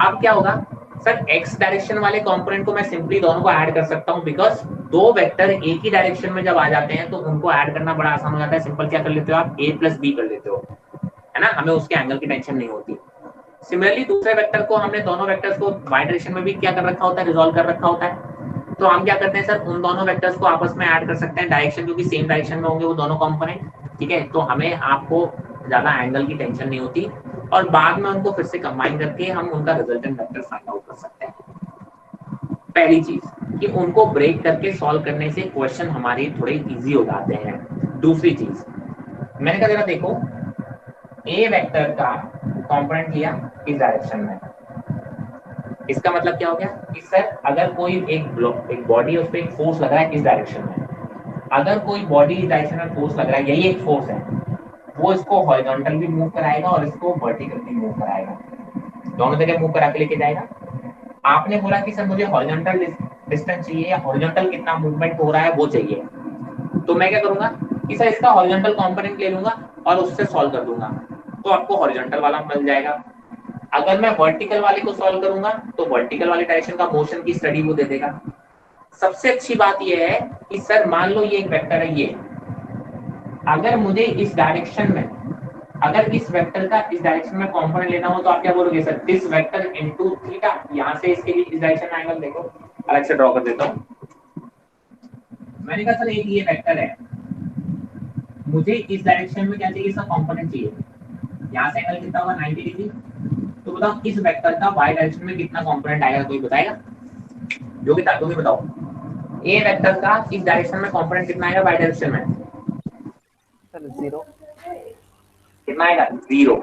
अब क्या होगा सर, एक्स डायरेक्शन वाले कंपोनेंट को मैं सिंपली दोनों को ऐड कर सकता हूं, बिकॉज दो वेक्टर एक ही डायरेक्शन में जब आ जाते हैं तो उनको ऐड करना बड़ा आसान हो जाता है। सिंपल क्या कर लेते हो आप, a प्लस बी कर लेते हो, है ना, हमें उसके एंगल की टेंशन नहीं होती। सिमिलरली दूसरे वेक्टर को हमने दोनों वेक्टर्स को वाई डायरेक्शन में भी क्या कर रखा होता है, रिजॉल्व कर रखा होता है। तो हम क्या करते हैं सर, उन दोनों वेक्टर्स को आपस में ऐड कर सकते हैं, डायरेक्शन क्योंकि सेम डायरेक्शन में होंगे वो दोनों कंपोनेंट, ठीक है। तो हमें आपको ज्यादा एंगल की टेंशन नहीं होती, और बाद में उनको फिर से कंबाइन करके हम उनका रिजल्टेंट वेक्टर फाइंड आउट कर सकते हैं। पहली चीज कि उनको ब्रेक करके सॉल्व करने से क्वेश्चन हमारे थोड़े इजी हो जाते हैं। दूसरी चीज मैंने कहा जरा देखो, ए वेक्टर का कंपोनेंट लिया इस डायरेक्शन में, इसका मतलब क्या हो गया कि सर अगर कोई एक बॉडी है उस पर एक फोर्स लग रहा है इस डायरेक्शन में, अगर कोई बॉडी इस डायरेक्शन में फोर्स लग रहा है, यही एक फोर्स है, वो इसको हॉरिजॉन्टल भी मूव कराएगा और इसको वर्टिकल भी मूव कराएगा, दोनों जगह मूव करा के लेके जाएगा। आपने बोला कि सर मुझे हॉरिजॉन्टल डिस्टेंस चाहिए या हॉरिजॉन्टल कितना मूवमेंट हो रहा है वो चाहिए, तो मैं क्या करूंगा कि सर इसका हॉरिजॉन्टल कंपोनेंट ले लूंगा और उससे सॉल्व कर दूंगा, तो आपको हॉरिजॉन्टल वाला मिल जाएगा। अगर मैं वर्टिकल वाले को सॉल्व करूंगा तो वर्टिकल वाले डायरेक्शन का मोशन की स्टडी वो दे देगा। सबसे अच्छी बात यह है कि सर मान लो ये एक वेक्टर है, ये अगर मुझे इस डायरेक्शन में अगर इस वेक्टर का इस डायरेक्शन में कंपोनेंट लेना हो तो आप क्या बोलोगे sir, this vector into theta. यहां से इसके लिए इस डायरेक्शन में एंगल देखो, अलग से ड्रॉ कर देता हूं। मैंने कहा सर एक ये वेक्टर है, मुझे इस डायरेक्शन में क्या चाहिए, इसका कंपोनेंट चाहिए। यहां से एंगल कितना होगा 90 डिग्री। तो बताओ इस वेक्टर का y डायरेक्शन में कितना कंपोनेंट आएगा, कोई बताएगा? जो भी ताकि बताओ, ए वेक्टर का इस डायरेक्शन में कंपोनेंट कितना आएगा y डायरेक्शन में? सर 0 कितना आएगा? 0।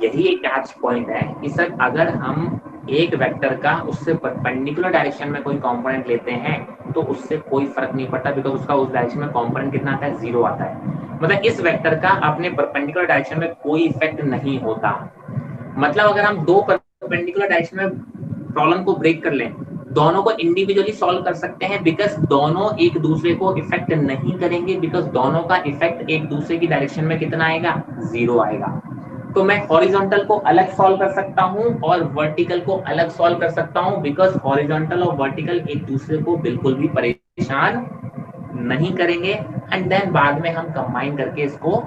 यही एक कैच पॉइंट है कि सर अगर हम एक वेक्टर का उससे परपेंडिकुलर डायरेक्शन में कोई कंपोनेंट लेते हैं तो उससे कोई फर्क नहीं पड़ता, बिकॉज उसका उस डायरेक्शन में कंपोनेंट कितना आता है? 0 आता है। मतलब इस वेक्टर का अपने परपेंडिकुलर डायरेक्शन में कोई इफेक्ट नहीं होता। मतलब अगर हम दो परपेंडिकुलर डायरेक्शन में प्रॉब्लम को ब्रेक कर लें, दोनों को इंडिविजुअली सॉल्व कर सकते हैं, बिकॉज दोनों एक दूसरे को इफेक्ट नहीं करेंगे, बिकॉज दोनों का इफेक्ट एक दूसरे की डायरेक्शन में कितना आएगा? 0 आएगा। तो मैं हॉरिजॉन्टल को अलग सॉल्व कर सकता हूं और वर्टिकल को अलग सॉल्व कर सकता हूं, बिकॉज हॉरिजॉन्टल और वर्टिकल एक दूसरे को बिल्कुल भी परेशान नहीं करेंगे, एंड देन बाद में हम कंबाइन करके इसको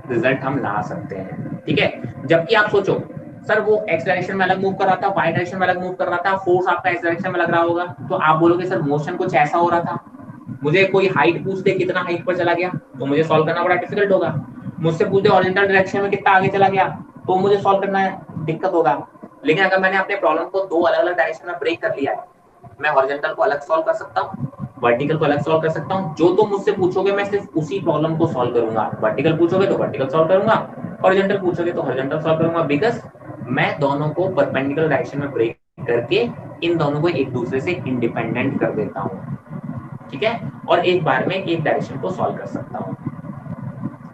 रिजल्ट हम ला सकते हैं। ठीक है, जबकि आप सोचो सर वो एक्स डायरेक्शन में अलग मूव कर रहा था, वाई डायरेक्शन में अलग मूव कर रहा था, फोर्स आपका एक्स डायरेक्शन में लग रहा होगा, तो आप बोलोगे सर मोशन कुछ ऐसा हो रहा था। मुझे कोई हाइट पूछ दे कितना हाइट पर चला गया तो मुझे सॉल्व करना बड़ा डिफिकल्ट होगा। मुझसे पूछ दे हॉरिजॉन्टल डायरेक्शन में कितना आगे चला गया तो मुझे सॉल्व करना दिक्कत होगा। लेकिन अगर मैंने अपने प्रॉब्लम को दो अलग अलग डायरेक्शन में ब्रेक कर लिया है, मैं हॉरिजॉन्टल को अलग सॉल्व कर सकता हूँ, वर्टिकल को अलग सॉल्व कर सकता हूँ। जो तुम मुझसे पूछोगे मैं सिर्फ उसी प्रॉब्लम को सॉल्व करूंगा। वर्टिकल पूछोगे तो वर्टिकल सॉल्व करूंगा, हॉरिजॉन्टल पूछोगे तो हॉरिजॉन्टल सॉल्व करूंगा, बिकॉज मैं दोनों को परपेंडिकुलर डायरेक्शन में ब्रेक करके इन दोनों को एक दूसरे से इंडिपेंडेंट कर देता हूँ। ठीक है, और एक बार में एक डायरेक्शन को सॉल्व कर सकता हूँ,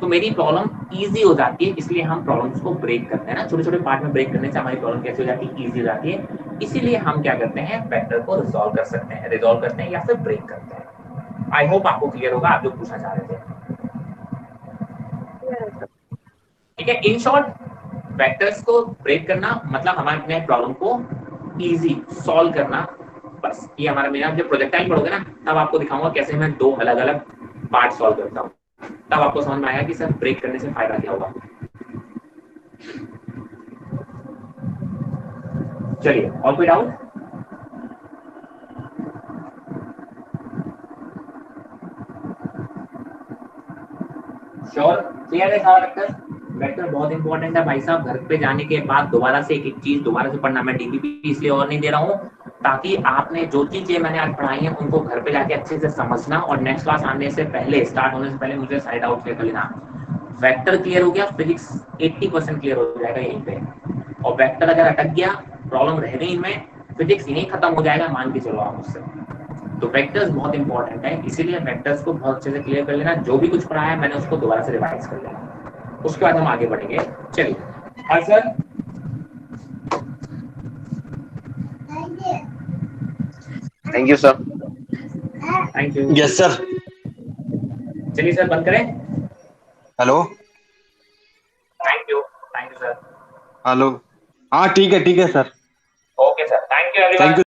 तो मेरी प्रॉब्लम इजी हो जाती है। इसलिए हम प्रॉब्लम्स को ब्रेक करते हैं ना, छोटे छोटे पार्ट में ब्रेक करने से हमारी प्रॉब्लम कैसे हो जाती है? इजी हो जाती है। इसीलिए हम क्या करते हैं, वेक्टर को रिजॉल्व कर सकते हैं, रिजॉल्व करते हैं या फिर ब्रेक करते हैं। आई होप आपको क्लियर होगा आप जो पूछना चाह रहे थे। ठीक है, इन शॉर्ट वेक्टर्स को ब्रेक करना मतलब हमारे अपने प्रॉब्लम को इजी सॉल्व करना, बस ये हमारा। मेरा जब प्रोजेक्टाइल पढ़ोगे ना तब आपको दिखाऊंगा कैसे मैं दो अलग अलग पार्ट सॉल्व करता हूँ, तब आपको समझ में आएगा कि सर ब्रेक करने से फायदा क्या होगा। चलिए, और कोई डाउट? श्योर, क्लियर है सारा वेक्टर? वेक्टर बहुत इंपॉर्टेंट है भाई साहब। घर पे जाने के बाद दोबारा से एक एक चीज दोबारा से पढ़ना। मैं डीपीपी इसलिए और नहीं दे रहा हूँ ताकि आपने जो चीजें मैंने आज पढ़ाई है उनको घर पे जाके अच्छे से समझना, और नेक्स्ट क्लास आने से पहले, स्टार्ट होने से पहले मुझे साइड आउट क्लियर कर लेना। वेक्टर क्लियर हो गया, फिजिक्स 80% क्लियर हो जाएगा यहीं पे, और वेक्टर अगर अटक गया, प्रॉब्लम रह गई इनमें, फिजिक्स यहीं खत्म हो जाएगा, मान के चलो आप मुझसे। तो वेक्टर्स बहुत इंपॉर्टेंट है, इसीलिए वेक्टर्स को बहुत अच्छे से क्लियर कर लेना। जो भी कुछ पढ़ाया है मैंने उसको दोबारा से रिवाइज कर लेना, उसके बाद हम आगे बढ़ेंगे। चलिए, और sir thank you sir. Thank you. Yes sir. चलिए सर बंद करें। Hello, thank you sir. Hello, हाँ ठीक है sir. Okay sir, thank you everyone. Thank you.